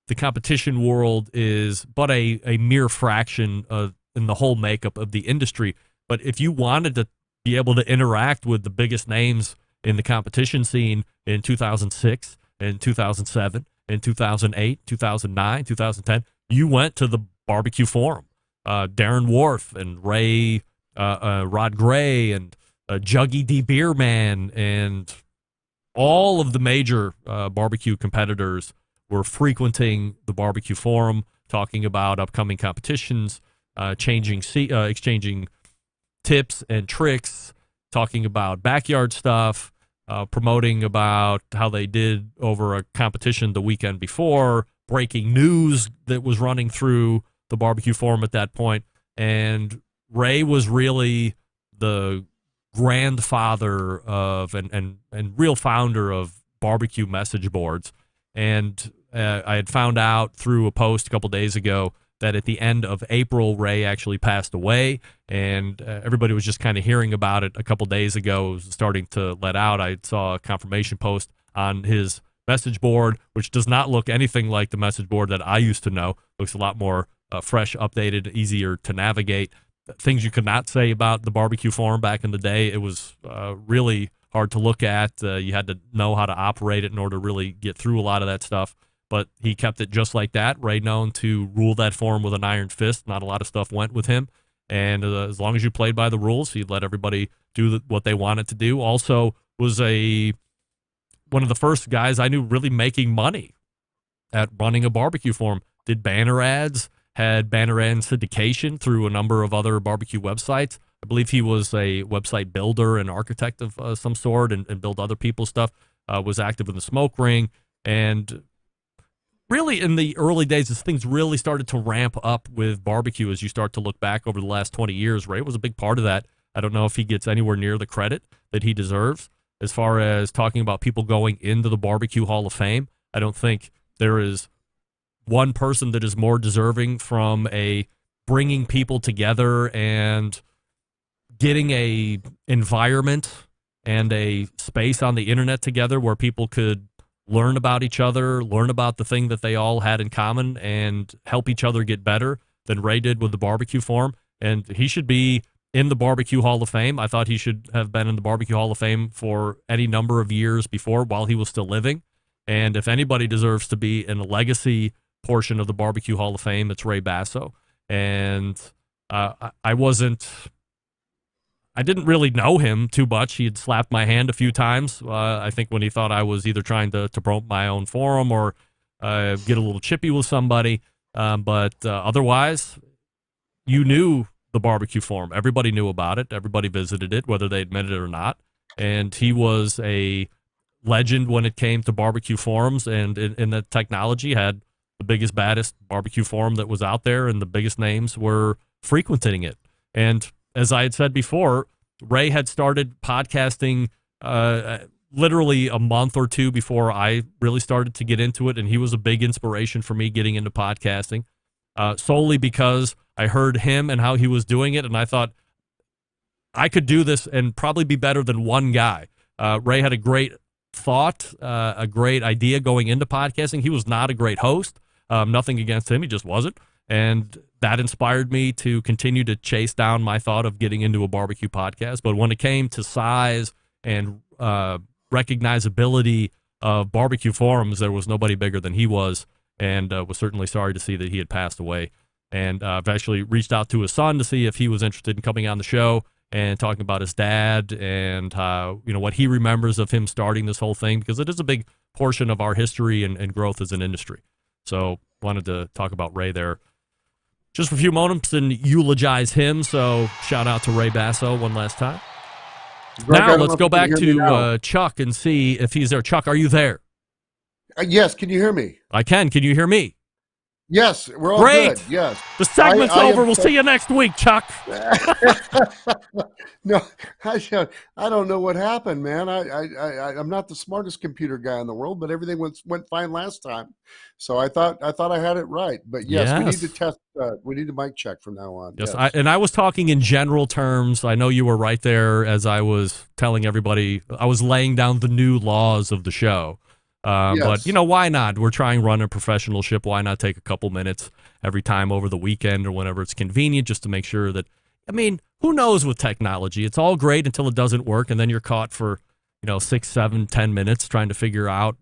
[SPEAKER 6] the competition world is but a mere fraction of in the whole makeup of the industry. But if you wanted to be able to interact with the biggest names in the competition scene in 2006, in 2007, in 2008, 2009, 2010, you went to the barbecue forum. Darren Wharf and Ray, Rod Gray, and Juggy D Beer Man, and all of the major barbecue competitors were frequenting the barbecue forum, talking about upcoming competitions, exchanging tips and tricks, talking about backyard stuff, promoting about how they did over a competition the weekend before, breaking news that was running through the barbecue forum at that point. And Ray was really the grandfather of and real founder of barbecue message boards. And I had found out through a post a couple days ago that at the end of April, Ray actually passed away, and everybody was just kind of hearing about it a couple days ago. It was starting to let out. I saw a confirmation post on his message board, which does not look anything like the message board that I used to know. Looks a lot more fresh, updated, easier to navigate. Things you could not say about the barbecue forum back in the day. It was really hard to look at. You had to know how to operate it in order to really get through a lot of that stuff. But he kept it just like that. Ray known to rule that forum with an iron fist. Not a lot of stuff went with him. And as long as you played by the rules, he'd let everybody do what they wanted to do. Also was one of the first guys I knew really making money at running a barbecue forum. Did banner ads, had banner ad syndication through a number of other barbecue websites. I believe he was a website builder and architect of some sort and built other people's stuff. Was active in the smoke ring. And really, in the early days, as things really started to ramp up with barbecue, as you start to look back over the last 20 years, Ray was a big part of that. I don't know if he gets anywhere near the credit that he deserves. As far as talking about people going into the Barbecue Hall of Fame, I don't think there is one person that is more deserving from bringing people together and getting a environment and a space on the internet together where people could learn about each other, learn about the thing that they all had in common, and help each other get better than Ray did with the barbecue forum. And he should be in the Barbecue Hall of Fame. I thought he should have been in the Barbecue Hall of Fame for any number of years before while he was still living. And if anybody deserves to be in a legacy portion of the Barbecue Hall of Fame, it's Ray Basso. And I didn't really know him too much. He had slapped my hand a few times, I think when he thought I was either trying to promote my own forum or get a little chippy with somebody. But otherwise, you knew the barbecue forum. Everybody knew about it. Everybody visited it, whether they admitted it or not. And he was a legend when it came to barbecue forums, and in the technology had the biggest, baddest barbecue forum that was out there, and the biggest names were frequenting it. And as I had said before, Ray had started podcasting literally a month or two before I really started to get into it, and he was a big inspiration for me getting into podcasting, solely because I heard him and how he was doing it, and I thought I could do this and probably be better than one guy. Ray had a great thought, a great idea going into podcasting. He was not a great host. Nothing against him. He just wasn't. And that inspired me to continue to chase down my thought of getting into a barbecue podcast. But when it came to size and recognizability of barbecue forums, there was nobody bigger than he was, and was certainly sorry to see that he had passed away. And I've actually reached out to his son to see if he was interested in coming on the show and talking about his dad and what he remembers of him starting this whole thing, because it is a big portion of our history and growth as an industry. So wanted to talk about Ray there just for a few moments and eulogize him. So shout out to Ray Basso one last time.
[SPEAKER 12] Greg,
[SPEAKER 6] now let's go back to Chuck and see if he's there. Chuck, are you there?
[SPEAKER 12] Yes. Can you hear me?
[SPEAKER 6] I can. Can you hear me?
[SPEAKER 12] Yes, we're all
[SPEAKER 6] Great.
[SPEAKER 12] good. Yes.
[SPEAKER 6] The segment's over. We'll see you next week, Chuck.
[SPEAKER 12] No, I don't know what happened, man. I'm not the smartest computer guy in the world, but everything went fine last time. So I thought I had it right. But yes. We need to test. We need a mic check from now on.
[SPEAKER 6] Yes. I was talking in general terms. I know you were right there as I was telling everybody. I was laying down the new laws of the show. But, why not? We're trying to run a professional ship. Why not take a couple minutes every time over the weekend or whenever it's convenient just to make sure that, who knows with technology? It's all great until it doesn't work, and then you're caught for, 6, 7, 10 minutes trying to figure out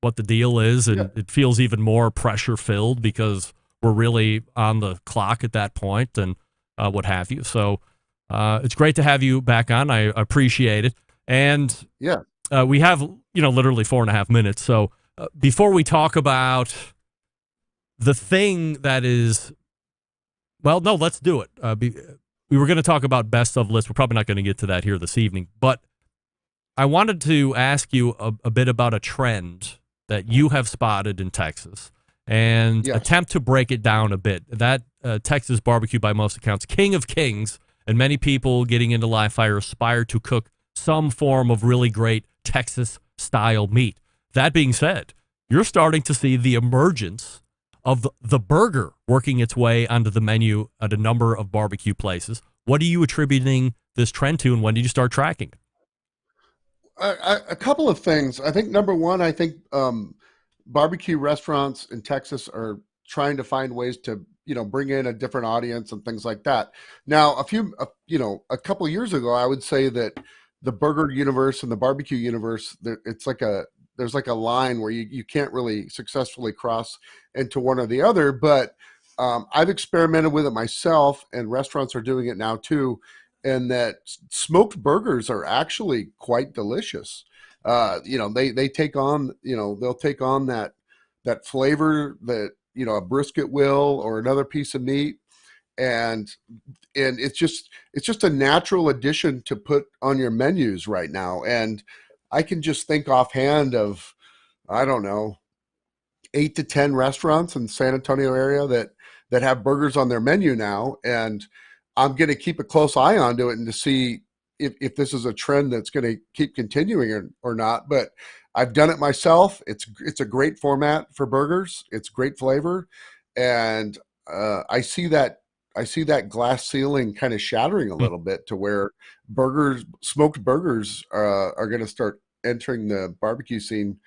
[SPEAKER 6] what the deal is, and it feels even more pressure-filled because we're really on the clock at that point and what have you. So It's great to have you back on. I appreciate it. And we have, literally 4.5 minutes. So before we talk about the thing that is, well, no, let's do it. We were going to talk about best of lists. We're probably not going to get to that here this evening, but I wanted to ask you a bit about a trend that you have spotted in Texas and attempt to break it down a bit. That Texas barbecue, by most accounts, king of kings, and many people getting into live fire aspire to cook some form of really great Texas-style meat. That being said, you're starting to see the emergence of the burger working its way onto the menu at a number of barbecue places. What are you attributing this trend to, and when did you start tracking it?
[SPEAKER 12] A couple of things. I think number one, I think barbecue restaurants in Texas are trying to find ways to, bring in a different audience and things like that. Now, a couple of years ago, I would say that the burger universe and the barbecue universe, there's like a line where you can't really successfully cross into one or the other, but I've experimented with it myself, and restaurants are doing it now too, and that smoked burgers are actually quite delicious. They take on, they'll take on that flavor that, a brisket will, or another piece of meat. And it's just a natural addition to put on your menus right now. And I can just think offhand of, I don't know, 8 to 10 restaurants in the San Antonio area that have burgers on their menu now. And I'm going to keep a close eye onto it and to see if this is a trend that's going to keep continuing or not. But I've done it myself. It's a great format for burgers. It's great flavor. And I see that glass ceiling kind of shattering a little bit to where smoked burgers are going to start entering the barbecue scene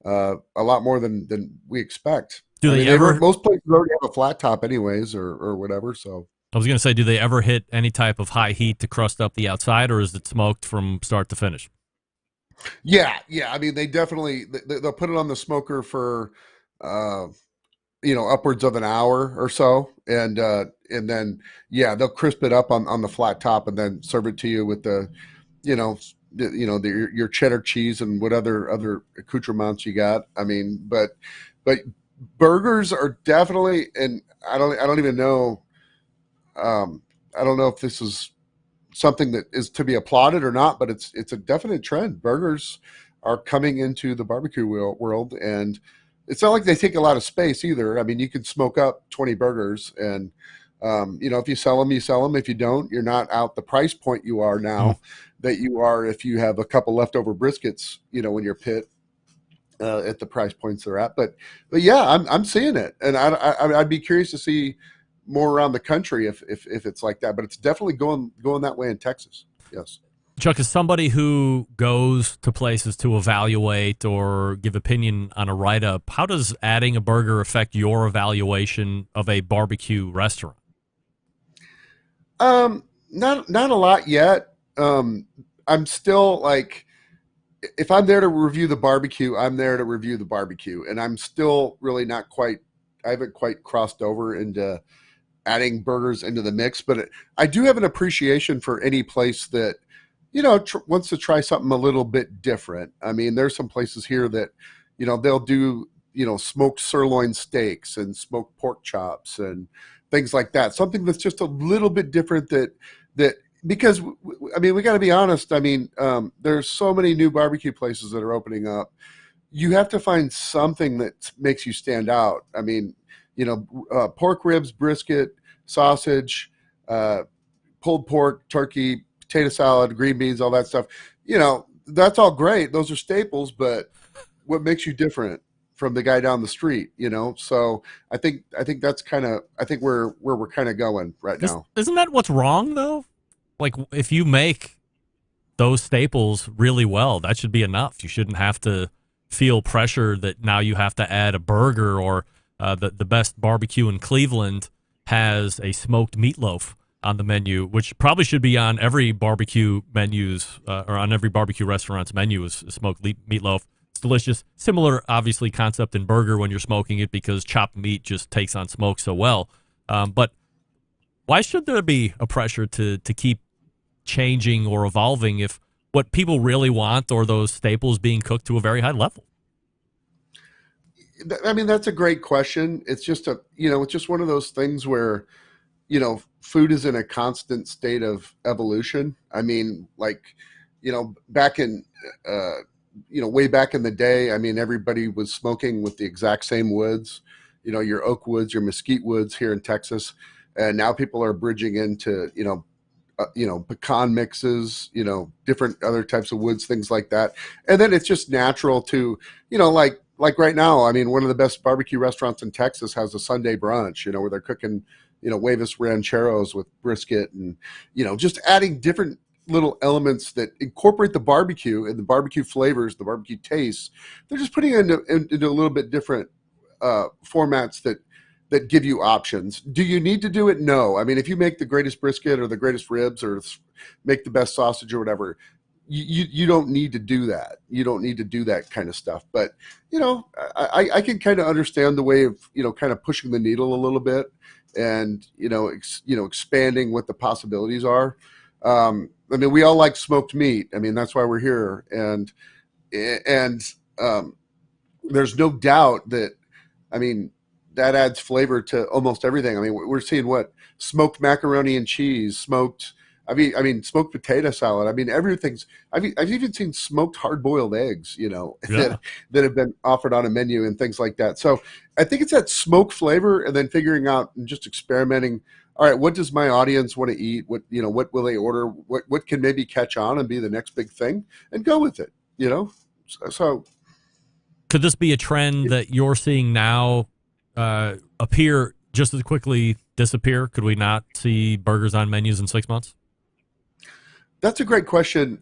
[SPEAKER 12] a lot more than we expect. Most places already have a flat top anyways, or whatever. So
[SPEAKER 6] I was going to say, do they ever hit any type of high heat to crust up the outside, or is it smoked from start to finish?
[SPEAKER 12] Yeah. I mean, they definitely they'll put it on the smoker for upwards of an hour or so, and then they'll crisp it up on the flat top and then serve it to you with your cheddar cheese and what other accoutrements you got. I mean, but burgers are definitely, and I don't even know. I don't know if this is something that is to be applauded or not, but it's a definite trend. Burgers are coming into the barbecue world, and it's not like they take a lot of space either. I mean, you can smoke up 20 burgers, and if you sell them, you sell them. If you don't, you're not out the price point you are now that you are if you have a couple leftover briskets, in your pit at the price points they're at. But yeah, I'm seeing it, and I'd be curious to see more around the country if it's like that. But it's definitely going that way in Texas. Yes.
[SPEAKER 6] Chuck, as somebody who goes to places to evaluate or give opinion on a write-up, how does adding a burger affect your evaluation of a barbecue restaurant?
[SPEAKER 12] Not a lot yet. I'm still like, if I'm there to review the barbecue, I'm there to review the barbecue, and I'm still really I haven't quite crossed over into adding burgers into the mix, but I do have an appreciation for any place that, wants to try something a little bit different. I mean, there's some places here that, they'll do, smoked sirloin steaks and smoked pork chops and things like that. Something that's just a little bit different that because, I mean, we got to be honest. I mean, there's so many new barbecue places that are opening up. You have to find something that makes you stand out. I mean, pork ribs, brisket, sausage, pulled pork, turkey, potato salad, green beans, all that stuff. That's all great. Those are staples, but what makes you different from the guy down the street, So I think that's where we're kind of going right now.
[SPEAKER 6] Isn't that what's wrong though? Like, if you make those staples really well, that should be enough. You shouldn't have to feel pressure that now you have to add a burger, or the best barbecue in Cleveland has a smoked meatloaf on the menu, which probably should be on every barbecue menus or on every barbecue restaurant's menu is smoked meatloaf. It's delicious. Similar, obviously, concept in burger when you're smoking it, because chopped meat just takes on smoke so well. But why should there be a pressure to keep changing or evolving if what people really want are those staples being cooked to a very high level?
[SPEAKER 12] I mean, that's a great question. It's just it's just one of those things where, food is in a constant state of evolution. I mean, like, back in, way back in the day, I mean, everybody was smoking with the exact same woods, your oak woods, your mesquite woods here in Texas. And now people are bridging into, pecan mixes, different other types of woods, things like that. And then it's just natural to, like right now, I mean, one of the best barbecue restaurants in Texas has a Sunday brunch, where they're cooking, Huevos rancheros with brisket and, just adding different little elements that incorporate the barbecue and the barbecue flavors, the barbecue tastes. They're just putting it into a little bit different formats that give you options. Do you need to do it? No. I mean, if you make the greatest brisket or the greatest ribs or make the best sausage or whatever, you don't need to do that. You don't need to do that kind of stuff. But, I can kind of understand the way of, kind of pushing the needle a little bit and, expanding what the possibilities are. I mean, we all like smoked meat. I mean, that's why we're here. And there's no doubt that, I mean, that adds flavor to almost everything. I mean, we're seeing smoked macaroni and cheese, smoked potato salad. I mean, everything's. I've even seen smoked hard-boiled eggs, that have been offered on a menu and things like that. So I think it's that smoke flavor, and then figuring out and just experimenting. All right, what does my audience want to eat? What will they order? What can maybe catch on and be the next big thing, and go with it. So
[SPEAKER 6] could this be a trend that you're seeing now appear just as quickly disappear? Could we not see burgers on menus in 6 months?
[SPEAKER 12] That's a great question.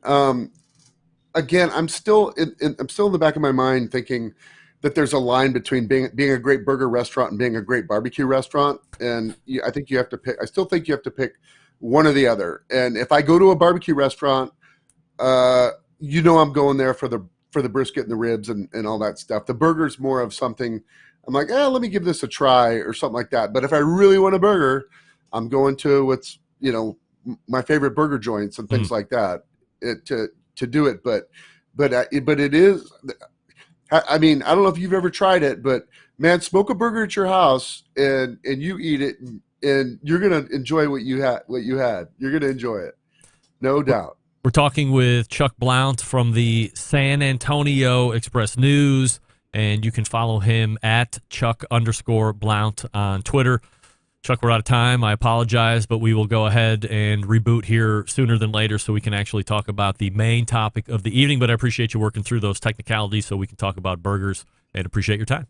[SPEAKER 12] Again, I'm still in the back of my mind thinking that there's a line between being a great burger restaurant and being a great barbecue restaurant. And I think you have to pick. I still think you have to pick one or the other. And if I go to a barbecue restaurant, I'm going there for the brisket and the ribs and all that stuff. The burger's more of something. I'm like, let me give this a try or something like that. But if I really want a burger, I'm going to what's, my favorite burger joints and things like that to do it. But it is, I mean, I don't know if you've ever tried it, but man, smoke a burger at your house and you eat it and you're going to enjoy what you had. You're going to enjoy it. No doubt.
[SPEAKER 6] We're talking with Chuck Blount from the San Antonio Express News, and you can follow him at Chuck_Blount on Twitter. Chuck, we're out of time. I apologize, but we will go ahead and reboot here sooner than later so we can actually talk about the main topic of the evening. But I appreciate you working through those technicalities so we can talk about burgers, and appreciate your time.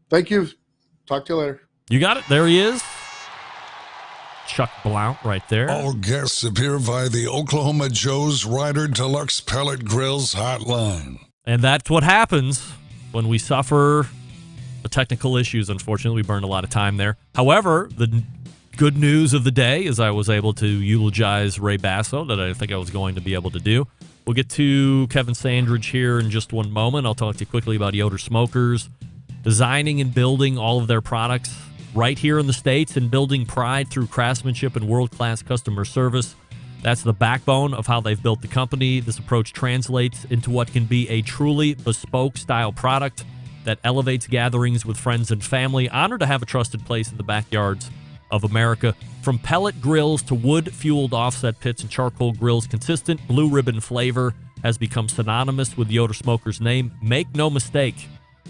[SPEAKER 12] Thank you. Talk to you later.
[SPEAKER 6] You got it. There he is. Chuck Blount right there.
[SPEAKER 7] All guests appear via the Oklahoma Joe's Rider Deluxe Pellet Grills hotline.
[SPEAKER 6] And that's what happens when we suffer the technical issues. Unfortunately, we burned a lot of time there. However, the good news of the day is I was able to eulogize Ray Basso that I think I was going to be able to do. We'll get to Kevin Sandridge here in just one moment. I'll talk to you quickly about Yoder Smokers, designing and building all of their products right here in the States and building pride through craftsmanship and world-class customer service. That's the backbone of how they've built the company. This approach translates into what can be a truly bespoke style product that elevates gatherings with friends and family. Honored to have a trusted place in the backyards of America. From pellet grills to wood-fueled offset pits and charcoal grills, consistent blue ribbon flavor has become synonymous with Yoder Smokers' name. Make no mistake,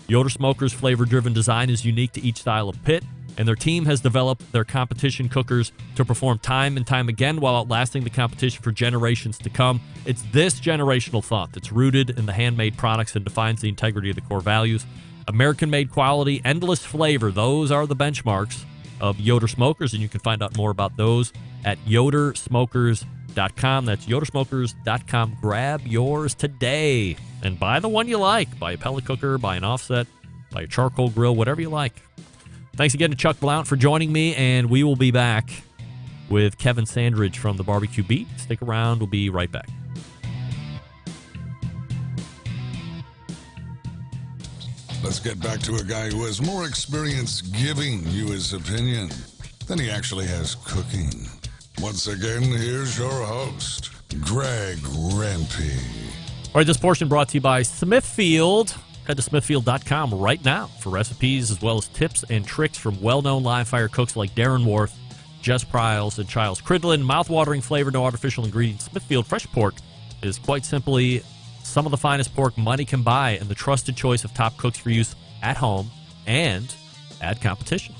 [SPEAKER 6] Yoder Smokers' flavor-driven design is unique to each style of pit, and their team has developed their competition cookers to perform time and time again while outlasting the competition for generations to come. It's this generational thought that's rooted in the handmade products and defines the integrity of the core values. American-made quality, endless flavor, those are the benchmarks of Yoder Smokers, and you can find out more about those at yodersmokers.com. That's yodersmokers.com. Grab yours today and buy the one you like. Buy a pellet cooker, buy an offset, buy a charcoal grill, whatever you like. Thanks again to Chuck Blount for joining me, and we will be back with Kevin Sandridge from the Barbecue Beat. Stick around. We'll be right back.
[SPEAKER 7] Let's get back to a guy who has more experience giving you his opinion than he actually has cooking. Once again, here's your host, Greg Rempe.
[SPEAKER 6] All right, this portion brought to you by Smithfield. Head to smithfield.com right now for recipes as well as tips and tricks from well-known live-fire cooks like Darren Worth, Jess Pryles, and Charles Cridlin. Mouth-watering flavor, no artificial ingredients. Smithfield Fresh Pork is quite simply some of the finest pork money can buy and the trusted choice of top cooks for use at home and at competitions.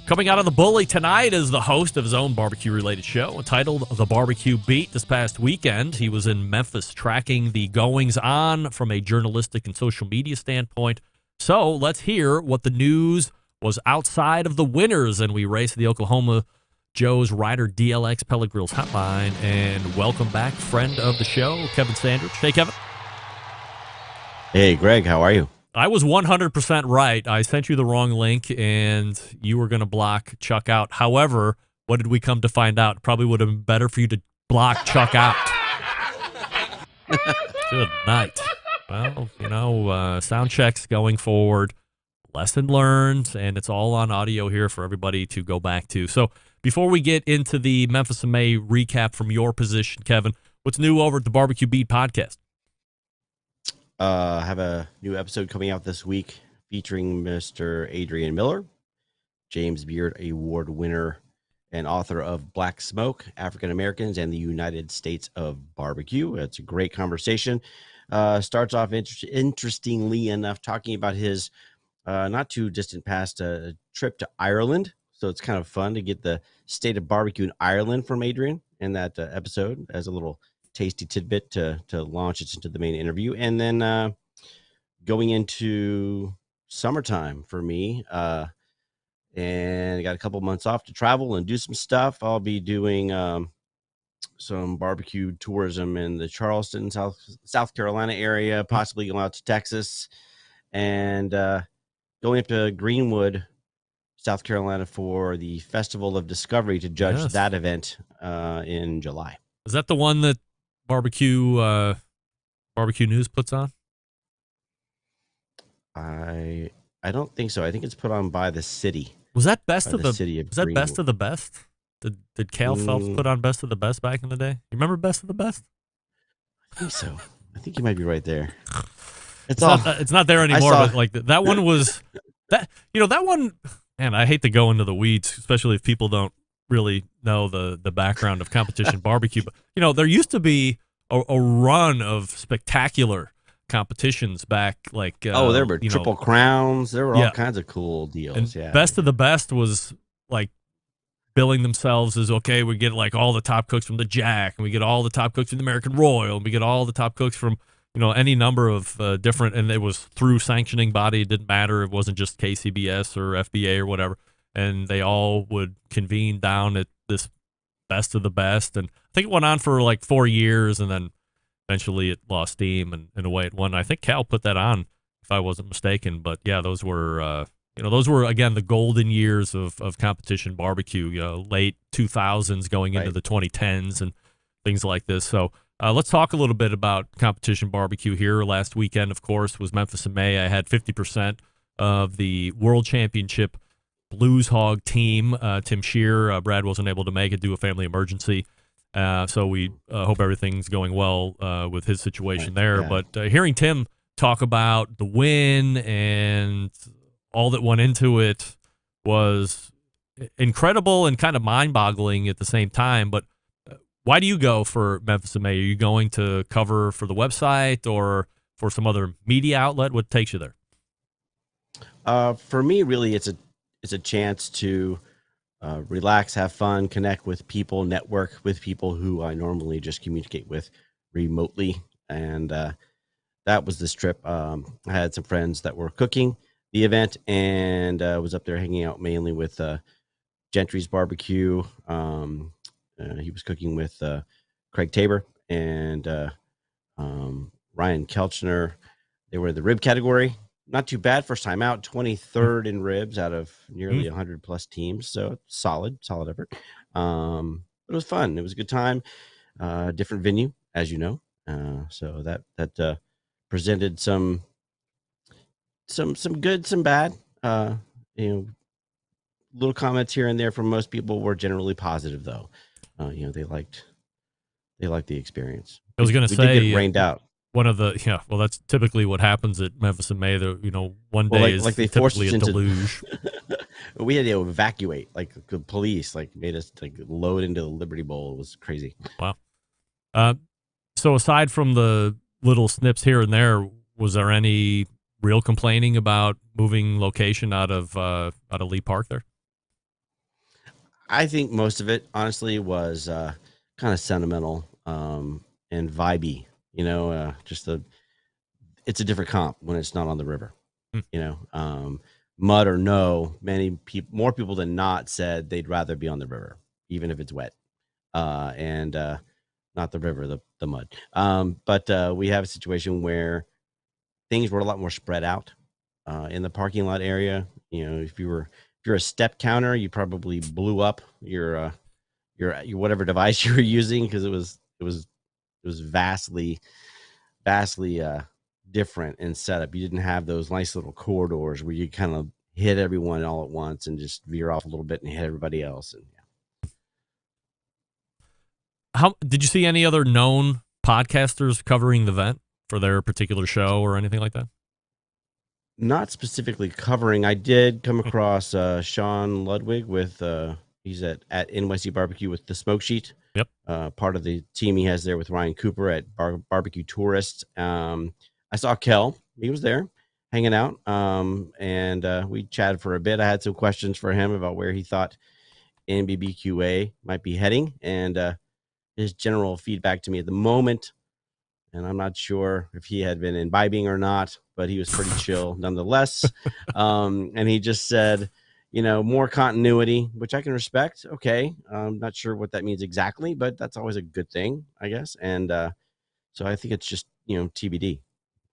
[SPEAKER 6] Coming out of the Bully tonight is the host of his own barbecue-related show entitled The Barbecue Beat. This past weekend, he was in Memphis tracking the goings-on from a journalistic and social media standpoint. So let's hear what the news was outside of the winners, and we race the Oklahoma Joe's Ryder DLX Pellet Grills hotline. And welcome back, friend of the show, Kevin Sandrich. Hey, Kevin.
[SPEAKER 17] Hey, Greg, how are you?
[SPEAKER 6] I was 100% right. I sent you the wrong link, and you were going to block Chuck out. However, what did we come to find out? It probably would have been better for you to block Chuck out. Good night. Well, sound checks going forward. Lesson learned, and it's all on audio here for everybody to go back to. So before we get into the Memphis and May recap from your position, Kevin, what's new over at the Barbecue Beat podcast?
[SPEAKER 17] I have a new episode coming out this week featuring Mr. Adrian Miller, James Beard Award winner and author of Black Smoke, African Americans and the United States of Barbecue. It's a great conversation. Starts off interestingly enough talking about his not too distant past trip to Ireland. So it's kind of fun to get the state of barbecue in Ireland from Adrian in that episode as a little tasty tidbit to launch it into the main interview. And then going into summertime for me, and I got a couple months off to travel and do some stuff. I'll be doing some barbecue tourism in the Charleston, South Carolina area, possibly going out to Texas, and going up to Greenwood, South Carolina for the Festival of Discovery to judge that event in July.
[SPEAKER 6] Is that the one that Barbecue News puts on?
[SPEAKER 17] I don't think so. I think it's put on by the city.
[SPEAKER 6] Was that Best of the
[SPEAKER 17] City of
[SPEAKER 6] Was that
[SPEAKER 17] Greenwood.
[SPEAKER 6] Best of the Best? Did Cal Phelps put on Best of the Best back in the day? You remember Best of the Best?
[SPEAKER 17] I think so. I think you might be right there.
[SPEAKER 6] It's not there anymore. But like that one was that one. Man, I hate to go into the weeds, especially if people don't really know the background of competition barbecue. But there used to be a run of spectacular competitions back, like
[SPEAKER 17] there were Triple Crowns. There were all kinds of cool deals.
[SPEAKER 6] And Best of the Best was like billing themselves as, okay, we get like all the top cooks from the Jack, and we get all the top cooks from the American Royal, and we get all the top cooks from any number of different, and it was through sanctioning body. It didn't matter. It wasn't just KCBS or FBA or whatever. And they all would convene down at this Best of the Best. And I think it went on for like 4 years, and then eventually it lost steam, and in a way it won. I think Cal put that on, if I wasn't mistaken. But yeah, those were again the golden years of competition barbecue. Late 2000s going into the 2010s and things like this. So let's talk a little bit about competition barbecue here. Last weekend, of course, was Memphis in May. I had 50% of the World Championship Blues Hog team. Tim Scheer, Brad wasn't able to make it due to a family emergency. So we hope everything's going well with his situation there. Yeah. But hearing Tim talk about the win and all that went into it was incredible and kind of mind-boggling at the same time. But why do you go for Memphis in May? Are you going to cover for the website or for some other media outlet? What takes you there?
[SPEAKER 17] For me, really, it's a chance to relax, have fun, connect with people, network with people who I normally just communicate with remotely. And that was this trip. I had some friends that were cooking the event, and was up there hanging out mainly with Gentry's Barbecue. He was cooking with Craig Tabor and Ryan Kelchner. They were in the rib category. Not too bad. First time out, 23rd in ribs out of nearly 100 plus teams. So solid effort. It was fun. It was a good time. Different venue, as you know. So that presented some good, some bad. Little comments here and there from most people were generally positive, though. They liked the experience.
[SPEAKER 6] I was going to
[SPEAKER 17] we
[SPEAKER 6] say
[SPEAKER 17] did get rained out.
[SPEAKER 6] One of the well, that's typically what happens at Memphis in May. One day is
[SPEAKER 17] they forced
[SPEAKER 6] typically
[SPEAKER 17] us
[SPEAKER 6] a
[SPEAKER 17] into
[SPEAKER 6] deluge.
[SPEAKER 17] We had to evacuate. Like the police made us load into the Liberty Bowl. It was crazy.
[SPEAKER 6] Wow. So aside from the little snips here and there, was there any real complaining about moving location out of Lee Park there?
[SPEAKER 17] I think most of it, honestly, was kind of sentimental and vibey. It's a different comp when it's not on the river. Mud or no, more people than not said they'd rather be on the river, even if it's wet, and not the river, the mud. But we have a situation where things were a lot more spread out in the parking lot area. If you're a step counter, you probably blew up your whatever device you were using, because it was vastly different in setup. You didn't have those nice little corridors where you kind of hit everyone all at once and just veer off a little bit and hit everybody else. And
[SPEAKER 6] How did you see any other known podcasters covering the event for their particular show or anything like that?
[SPEAKER 17] Not specifically covering. I did come across Sean Ludwig with he's at NYC Barbecue with the Smoke Sheet.
[SPEAKER 6] Yep.
[SPEAKER 17] Part of the team he has there with Ryan Cooper at Barbecue Tourist. I saw Kel. He was there hanging out. And we chatted for a bit. I had some questions for him about where he thought NBBQA might be heading, and his general feedback to me at the moment, and I'm not sure if he had been imbibing or not, but he was pretty chill nonetheless. And he just said, more continuity, which I can respect. Okay. I'm not sure what that means exactly, but that's always a good thing, I guess. And so I think it's just, TBD a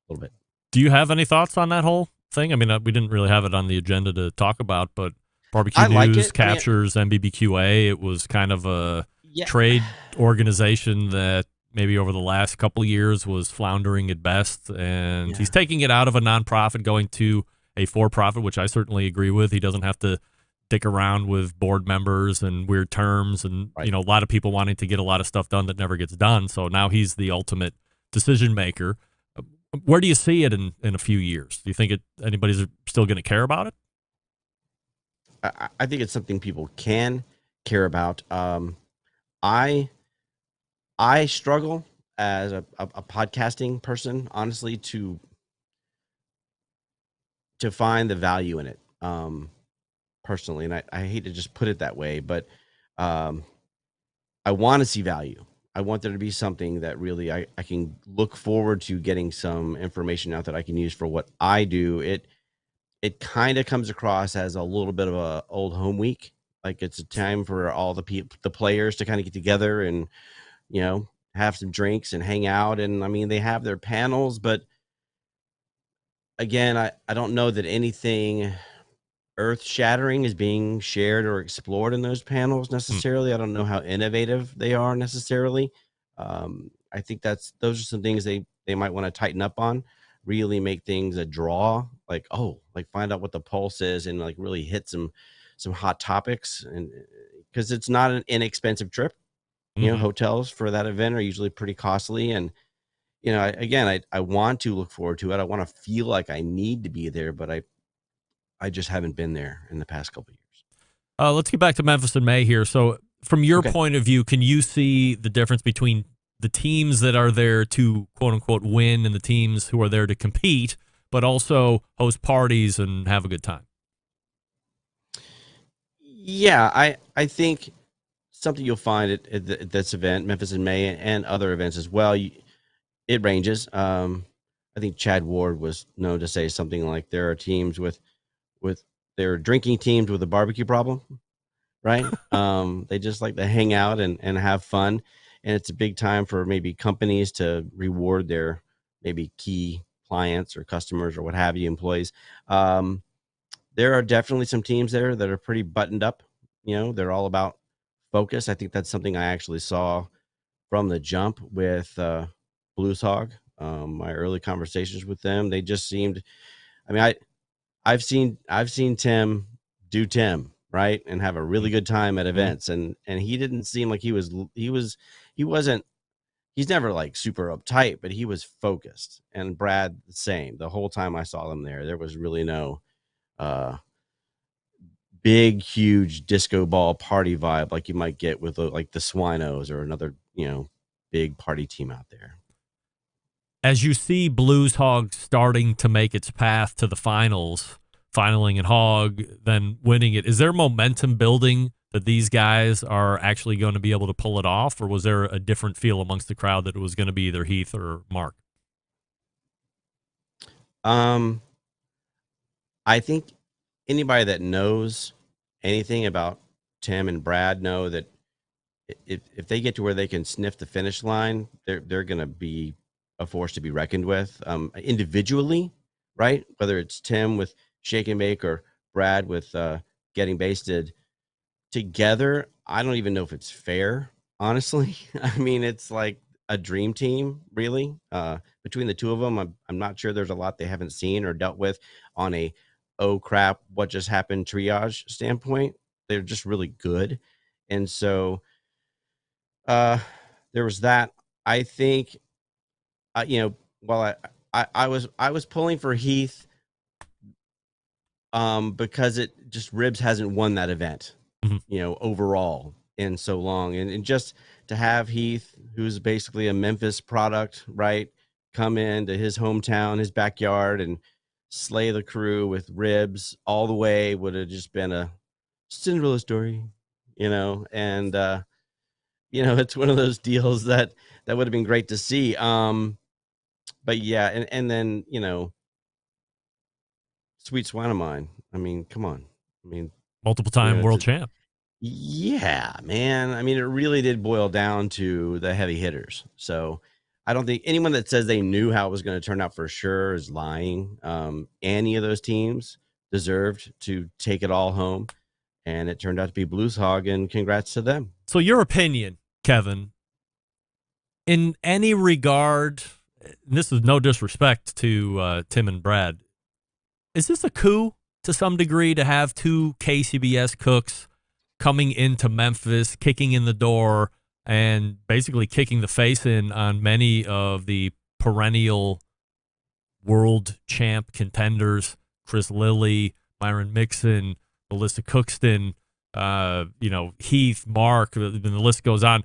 [SPEAKER 17] little bit.
[SPEAKER 6] Do you have any thoughts on that whole thing? I mean, we didn't really have it on the agenda to talk about, but Barbecue News captures NBBQA. It was kind of a trade organization that maybe over the last couple of years was floundering at best, and he's taking it out of a nonprofit, going to a for-profit, which I certainly agree with. He doesn't have to dick around with board members and weird terms and a lot of people wanting to get a lot of stuff done that never gets done. So now he's the ultimate decision maker. Where do you see it in a few years? Do you think anybody's still going to care about it?
[SPEAKER 17] I think it's something people can care about. I struggle as a podcasting person, honestly, to find the value in it, personally. And I hate to just put it that way, but I want to see value. I want there to be something that really I can look forward to getting some information out that I can use for what I do. It kind of comes across as a little bit of a old home week. Like it's a time for all the players to kind of get together and, have some drinks and hang out. And I mean, they have their panels, but again, I don't know that anything earth shattering is being shared or explored in those panels necessarily. I don't know how innovative they are necessarily. I think those are some things they might want to tighten up on, really make things a draw, like find out what the pulse is and really hit some hot topics. And because it's not an inexpensive trip, hotels for that event are usually pretty costly. And, I want to look forward to it. I want to feel like I need to be there, but I just haven't been there in the past couple of years.
[SPEAKER 6] Let's get back to Memphis in May here. So from your point of view, can you see the difference between the teams that are there to quote unquote win and the teams who are there to compete, but also host parties and have a good time?
[SPEAKER 17] Yeah, I think something you'll find at this event, Memphis in May, and other events as well, it ranges. I think Chad Ward was known to say something like there are teams with their drinking teams with a barbecue problem, right? They just like to hang out and have fun. And it's a big time for maybe companies to reward their maybe key clients or customers or what have you, employees. There are definitely some teams there that are pretty buttoned up. They're all about focus. I think that's something I actually saw from the jump with Blues Hog. My early conversations with them, they just seemed, I've seen Tim do Tim, right, and have a really good time at events. And he didn't seem like he wasn't. He's never like super uptight, but he was focused. And Brad, the same. The whole time I saw them there was really no big, huge disco ball party vibe like you might get with like the Swinos or another, big party team out there.
[SPEAKER 6] As you see Blues Hog starting to make its path to the finals, finaling at Hog, then winning it, is there momentum building that these guys are actually going to be able to pull it off, or was there a different feel amongst the crowd that it was going to be either Heath or Mark?
[SPEAKER 17] I think anybody that knows anything about Tim and Brad know that if they get to where they can sniff the finish line, they're going to be a force to be reckoned with, individually, right? Whether it's Tim with Shake and Bake or Brad with Getting Basted. Together, I don't even know if it's fair, honestly. I mean, it's like a dream team, really. Between the two of them, I'm not sure there's a lot they haven't seen or dealt with on a, oh crap, what just happened triage standpoint. They're just really good. And so there was that. I think, while I was pulling for Heath because it just Ribs hasn't won that event. Overall in so long. And just to have Heath, who's basically a Memphis product, right, come into his hometown, his backyard, and slay the crew with Ribs all the way would have just been a Cinderella story, and, it's one of those deals that would have been great to see. But yeah, and then, Sweet Swine of Mine. I mean, come on. I mean,
[SPEAKER 6] multiple time world champ.
[SPEAKER 17] Yeah, man. I mean, it really did boil down to the heavy hitters. So I don't think anyone that says they knew how it was going to turn out for sure is lying. Any of those teams deserved to take it all home, and it turned out to be Blues Hog, and congrats to them.
[SPEAKER 6] So your opinion, Kevin, in any regard, this is no disrespect to Tim and Brad, is this a coup to some degree to have two KCBS cooks coming into Memphis, kicking in the door, and basically kicking the face in on many of the perennial world champ contenders, Chris Lilly, Myron Mixon, Melissa Cookston, Heath, Mark, the list goes on.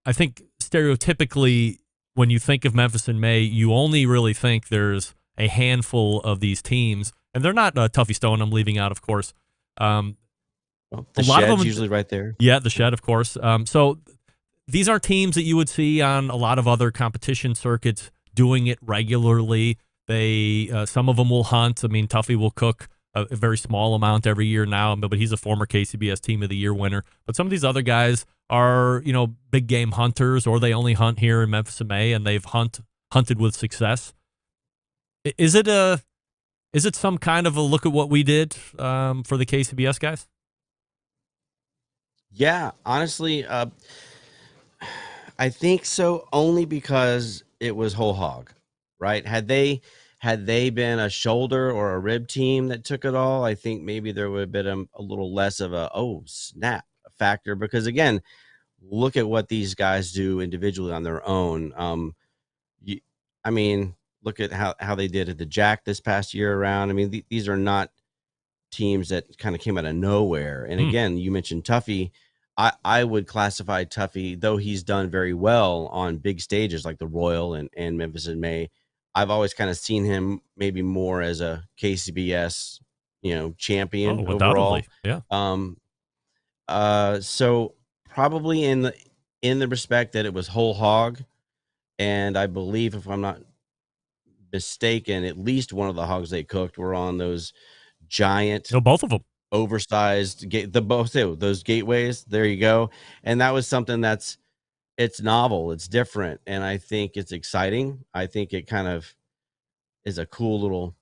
[SPEAKER 6] I think stereotypically, when you think of Memphis in May, you only really think there's a handful of these teams, and they're not Tuffy Stone, I'm leaving out, of course.
[SPEAKER 17] The
[SPEAKER 6] a lot
[SPEAKER 17] Shed's
[SPEAKER 6] of them
[SPEAKER 17] usually right there.
[SPEAKER 6] Yeah, the Shed, of course. So these are teams that you would see on a lot of other competition circuits doing it regularly. Some of them will hunt. I mean, Tuffy will cook a very small amount every year now, but he's a former KCBS Team of the Year winner. But some of these other guys are, big game hunters, or they only hunt here in Memphis in May, and they've hunted with success. Is it some kind of a look at what we did for the KCBS guys?
[SPEAKER 17] Yeah, honestly, I think so, only because it was whole hog, right? Had they been a shoulder or a rib team that took it all, I think maybe there would have been a little less of a snap factor, because again, look at what these guys do individually on their own. Look at how they did at the Jack this past year around. I mean, these are not teams that kind of came out of nowhere. And again, you mentioned Tuffy. I would classify Tuffy, though he's done very well on big stages like the Royal and Memphis in May. I've always kind of seen him maybe more as a KCBS, champion overall.
[SPEAKER 6] Yeah.
[SPEAKER 17] So probably in the respect that it was whole hog, and I believe, if I'm not mistaken, at least one of the hogs they cooked were on those giant,
[SPEAKER 6] both of them,
[SPEAKER 17] oversized those gateways. There you go. And that was something it's novel, it's different, and I think it's exciting. I think it kind of is a cool little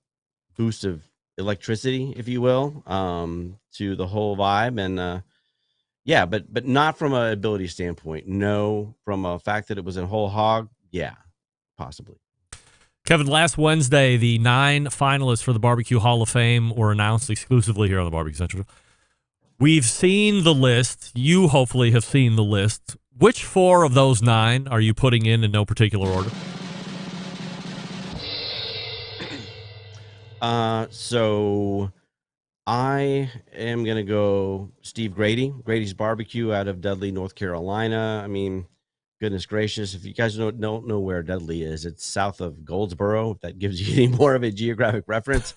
[SPEAKER 17] boost of electricity, if you will, to the whole vibe. And but not from an ability standpoint. No, from a fact that it was a whole hog. Yeah, possibly.
[SPEAKER 6] Kevin, last Wednesday, the 9 finalists for the Barbecue Hall of Fame were announced exclusively here on the Barbecue Central. We've seen the list. You hopefully have seen the list. Which 4 of those 9 are you putting in no particular order?
[SPEAKER 17] So I am going to go Steve Grady. Grady's Barbecue out of Dudley, North Carolina. I mean, goodness gracious. If you guys don't know where Dudley is, it's south of Goldsboro. If that gives you any more of a geographic reference.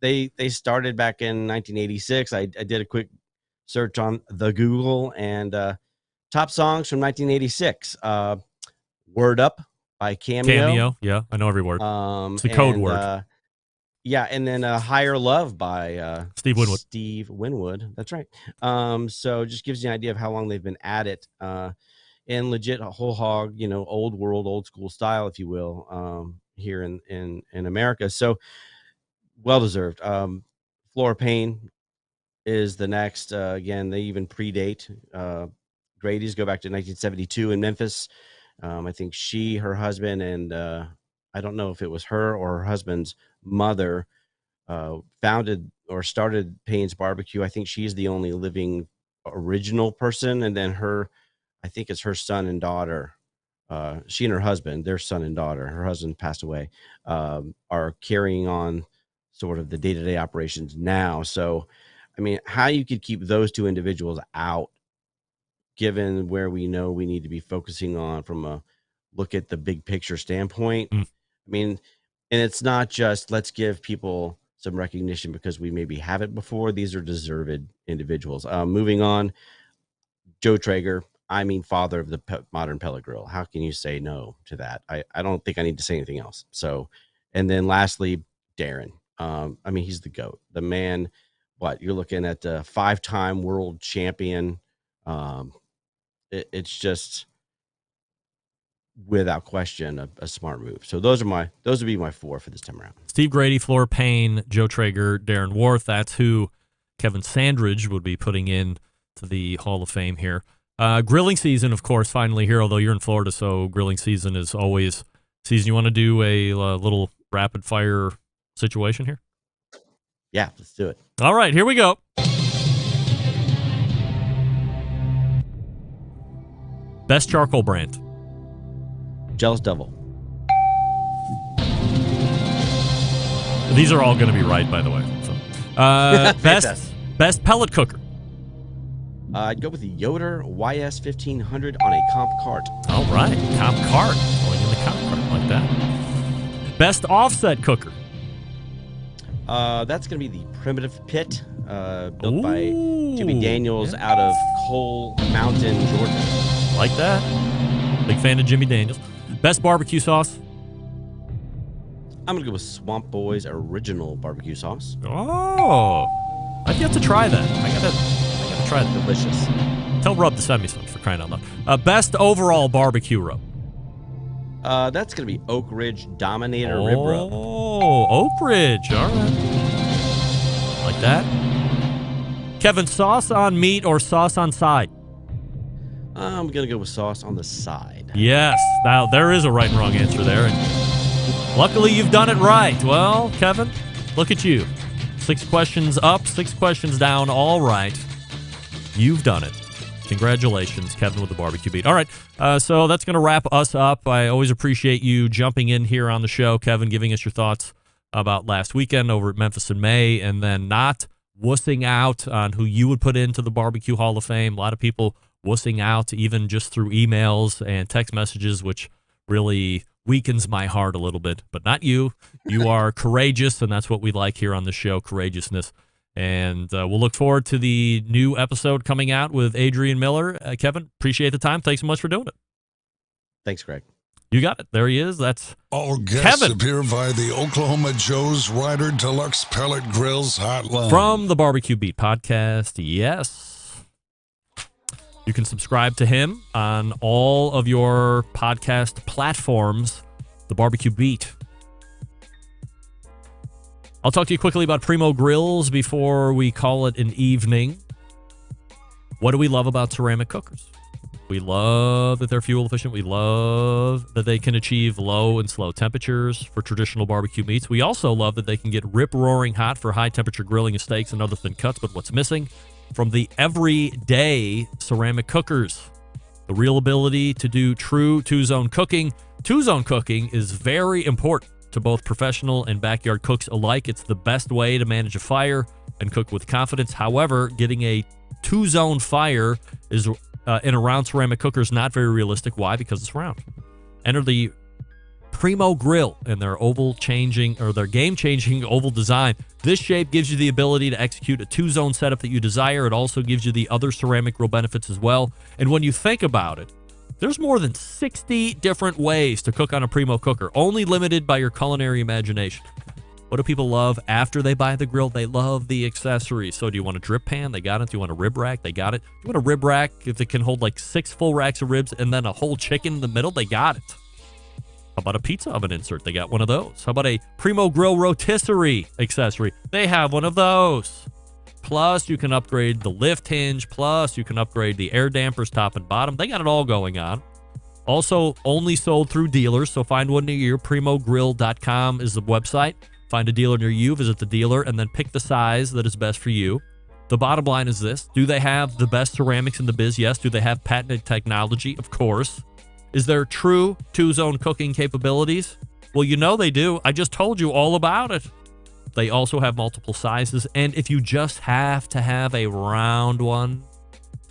[SPEAKER 17] They started back in 1986. I did a quick search on the Google and top songs from 1986. Word Up by Cameo.
[SPEAKER 6] Yeah, I know every word. It's a code word.
[SPEAKER 17] Yeah, and then Higher Love by
[SPEAKER 6] Steve Winwood.
[SPEAKER 17] Steve Winwood. That's right. So just gives you an idea of how long they've been at it. And legit whole hog, old world, old school style, if you will, here in America. So well deserved. Flora Payne is the next. Again, they even predate Grady's, go back to 1972 in Memphis. I think her husband, and I don't know if it was her or her husband's mother, founded or started Payne's Barbecue. I think she's the only living original person, and then I think it's her son and daughter. She and her husband, their son and daughter, her husband passed away, are carrying on sort of the day-to-day operations now. So, I mean, how you could keep those 2 individuals out, given where we know we need to be focusing on from a look at the big picture standpoint. I mean, and it's not just let's give people some recognition because we maybe haven't before. These are deserved individuals. Moving on, Joe Traeger, father of the modern pellet grill. How can you say no to that? I don't think I need to say anything else. So, and then lastly, Darren. He's the GOAT, the man. What you're looking at, a 5-time world champion. It's just without question a smart move. So those would be my 4 for this time around.
[SPEAKER 6] Steve Grady, Flora Payne, Joe Traeger, Darren Worth. That's who Kevin Sandridge would be putting in to the Hall of Fame here. Grilling season, of course, finally here, although you're in Florida, so grilling season is always season. You want to do a little rapid fire situation here?
[SPEAKER 17] Yeah, let's do it.
[SPEAKER 6] All right, here we go. Best charcoal brand.
[SPEAKER 17] Jealous Devil.
[SPEAKER 6] These are all going to be right, by the way. So, best pellet cooker.
[SPEAKER 17] I'd go with the Yoder YS 1500 on a comp cart.
[SPEAKER 6] All right, comp cart. Going in the comp cart like that. Best offset cooker.
[SPEAKER 17] That's going to be the Primitive Pit, built by Jimmy Daniels out of Coal Mountain, Georgia.
[SPEAKER 6] Like that. Big fan of Jimmy Daniels. Best barbecue sauce.
[SPEAKER 17] I'm going to go with Swamp Boy's original barbecue sauce.
[SPEAKER 6] Oh, I've yet to try that. I gotta try that.
[SPEAKER 17] Delicious.
[SPEAKER 6] Tell Rub to send me some, for crying out loud. Best overall barbecue rub.
[SPEAKER 17] That's going to be Oak Ridge Dominator Rib Rub.
[SPEAKER 6] Oh, Oak Ridge. All right. Like that. Kevin, sauce on meat or sauce on side?
[SPEAKER 17] I'm going to go with sauce on the side.
[SPEAKER 6] Yes. Now, there is a right and wrong answer there. And luckily, you've done it right. Well, Kevin, look at you. 6 questions up, 6 questions down. All right. You've done it. Congratulations, Kevin, with the barbecue beat. All right, so that's going to wrap us up. I always appreciate you jumping in here on the show, Kevin, giving us your thoughts about last weekend over at Memphis in May, and then not wussing out on who you would put into the Barbecue Hall of Fame. A lot of people wussing out even just through emails and text messages, which really weakens my heart a little bit, but not you. You are courageous, and that's what we like here on the show, courageousness. And we'll look forward to the new episode coming out with Adrian Miller. Kevin, appreciate the time. Thanks so much for doing it.
[SPEAKER 17] Thanks, Greg.
[SPEAKER 6] You got it. There he is. That's
[SPEAKER 7] all guests
[SPEAKER 6] Kevin.
[SPEAKER 7] Appear via the Oklahoma Joe's Rider Deluxe Pellet Grills hotline.
[SPEAKER 6] From the Barbecue Beat podcast, yes. You can subscribe to him on all of your podcast platforms, the Barbecue Beat. I'll talk to you quickly about Primo Grills before we call it an evening. What do we love about ceramic cookers? We love that they're fuel efficient. We love that they can achieve low and slow temperatures for traditional barbecue meats. We also love that they can get rip-roaring hot for high-temperature grilling of steaks and other thin cuts. But what's missing? from the everyday ceramic cookers. The real ability to do true two-zone cooking. Two-zone cooking is very important to both professional and backyard cooks alike. It's the best way to manage a fire and cook with confidence. However, getting a two-zone fire is in a round ceramic cooker is not very realistic. Why? Because it's round. Enter the Primo Grill and their game-changing oval design. This shape gives you the ability to execute a two-zone setup that you desire. It also gives you the other ceramic grill benefits as well. And when you think about it, there's more than 60 different ways to cook on a Primo cooker, only limited by your culinary imagination. What do people love after they buy the grill? They love the accessories. So do you want a drip pan? They got it. Do you want a rib rack? They got it. Do you want a rib rack if it can hold like 6 full racks of ribs and then a whole chicken in the middle? They got it. How about a pizza oven insert? They got one of those. How about a Primo Grill rotisserie accessory? They have one of those. Plus, you can upgrade the lift hinge. Plus, you can upgrade the air dampers top and bottom. They got it all going on. Also, only sold through dealers, so find one near you. PrimoGrill.com is the website. Find a dealer near you, visit the dealer, and then pick the size that is best for you. The bottom line is this. Do they have the best ceramics in the biz? Yes. Do they have patented technology? Of course. Is there true two-zone cooking capabilities? Well, you know they do. I just told you all about it. They also have multiple sizes, and if you just have to have a round one,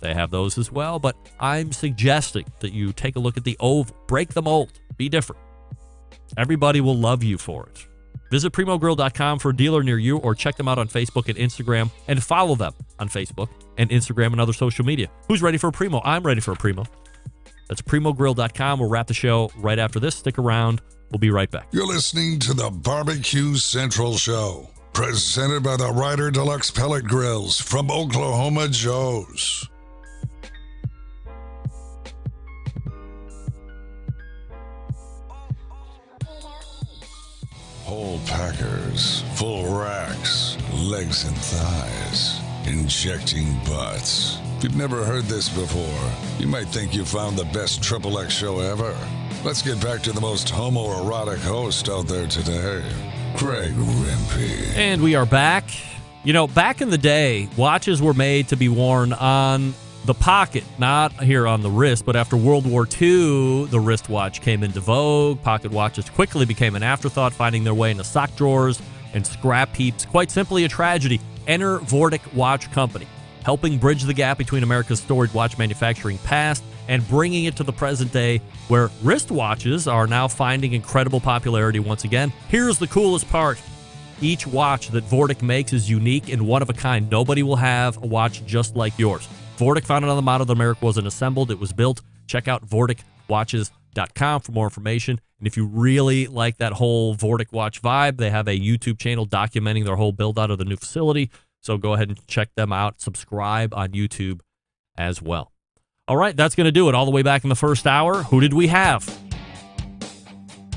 [SPEAKER 6] they have those as well. But I'm suggesting that you take a look at the oval. Break the mold. Be different. Everybody will love you for it. Visit PrimoGrill.com for a dealer near you, or check them out on Facebook and Instagram, and follow them on Facebook and Instagram and other social media. Who's ready for a Primo? I'm ready for a Primo. That's PrimoGrill.com. We'll wrap the show right after this. Stick around. We'll be right back.
[SPEAKER 7] You're listening to the Barbecue Central Show, presented by the Ryder Deluxe Pellet Grills from Oklahoma Joe's. Whole packers, full racks, legs and thighs, injecting butts. If you've never heard this before, you might think you found the best XXX show ever. Let's get back to the most homoerotic host out there today, Craig Rimpey.
[SPEAKER 6] And we are back. You know, back in the day, watches were made to be worn on the pocket, not here on the wrist, but after World War II, the wristwatch came into vogue. Pocket watches quickly became an afterthought, finding their way into sock drawers and scrap heaps. Quite simply a tragedy. Enter Vortic Watch Company, helping bridge the gap between America's storied watch manufacturing past and bringing it to the present day, where wristwatches are now finding incredible popularity once again. Here's the coolest part. Each watch that Vortic makes is unique and one of a kind. Nobody will have a watch just like yours. Vortic founded on the motto that America wasn't assembled, it was built. Check out VorticWatches.com for more information. And if you really like that whole Vortic watch vibe, they have a YouTube channel documenting their whole build out of the new facility. So go ahead and check them out. Subscribe on YouTube as well. All right, that's going to do it. All the way back in the first hour, who did we have?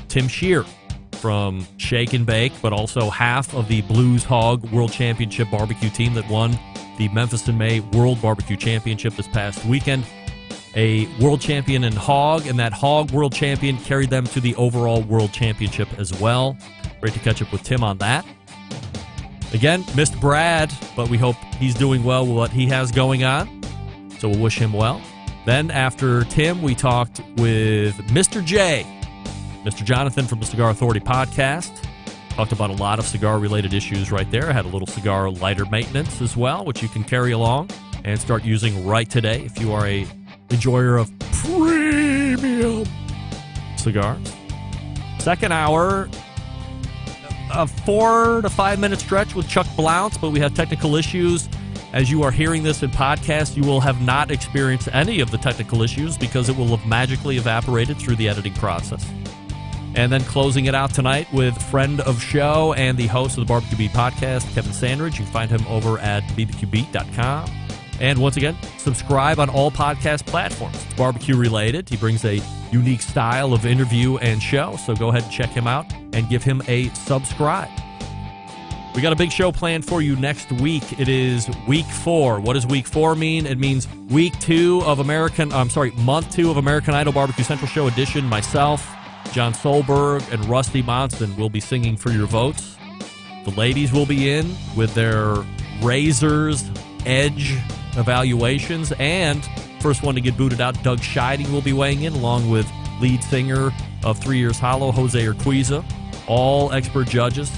[SPEAKER 6] Tim Scheer from Shake and Bake, but also half of the Blues Hog World Championship barbecue team that won the Memphis in May World Barbecue Championship this past weekend. A world champion in hog, and that hog world champion carried them to the overall world championship as well. Great to catch up with Tim on that. Again, missed Brad, but we hope he's doing well with what he has going on. So we'll wish him well. Then after Tim, we talked with Mr. J, Mr. Johnathan from the Cigar Authority podcast. Talked about a lot of cigar-related issues right there. I had a little cigar lighter maintenance as well, which you can carry along and start using right today if you are a enjoyer of premium cigars. Second hour, a 4 to 5 minute stretch with Chuck Blountz, but we have technical issues. As you are hearing this in podcast, you will have not experienced any of the technical issues because it will have magically evaporated through the editing process. And then closing it out tonight with friend of show and the host of the Barbecue Beat podcast, Kevin Sandridge. You can find him over at bbqbeat.com. And once again, subscribe on all podcast platforms. It's barbecue related. He brings a unique style of interview and show, so go ahead and check him out and give him a subscribe. We got a big show planned for you next week. It is week 4. What does week 4 mean? It means month 2 of American Idol Barbecue Central Show edition. Myself, John Solberg, and Rusty Monson will be singing for your votes. The ladies will be in with their razors edge evaluations. And first one to get booted out, Doug Scheiding will be weighing in, along with lead singer of 3 Years Hollow, Jose Urquiza. All expert judges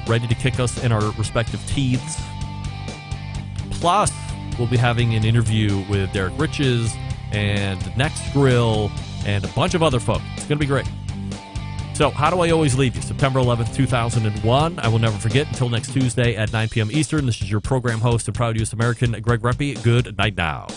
[SPEAKER 6] ready to kick us in our respective teeths. Plus, we'll be having an interview with Derek Riches and Next Grill and a bunch of other folks. It's going to be great. So, how do I always leave you? September 11th, 2001. I will never forget. Until next Tuesday at 9 p.m. Eastern, this is your program host and proud U.S. American, Greg Rempe. Good night now.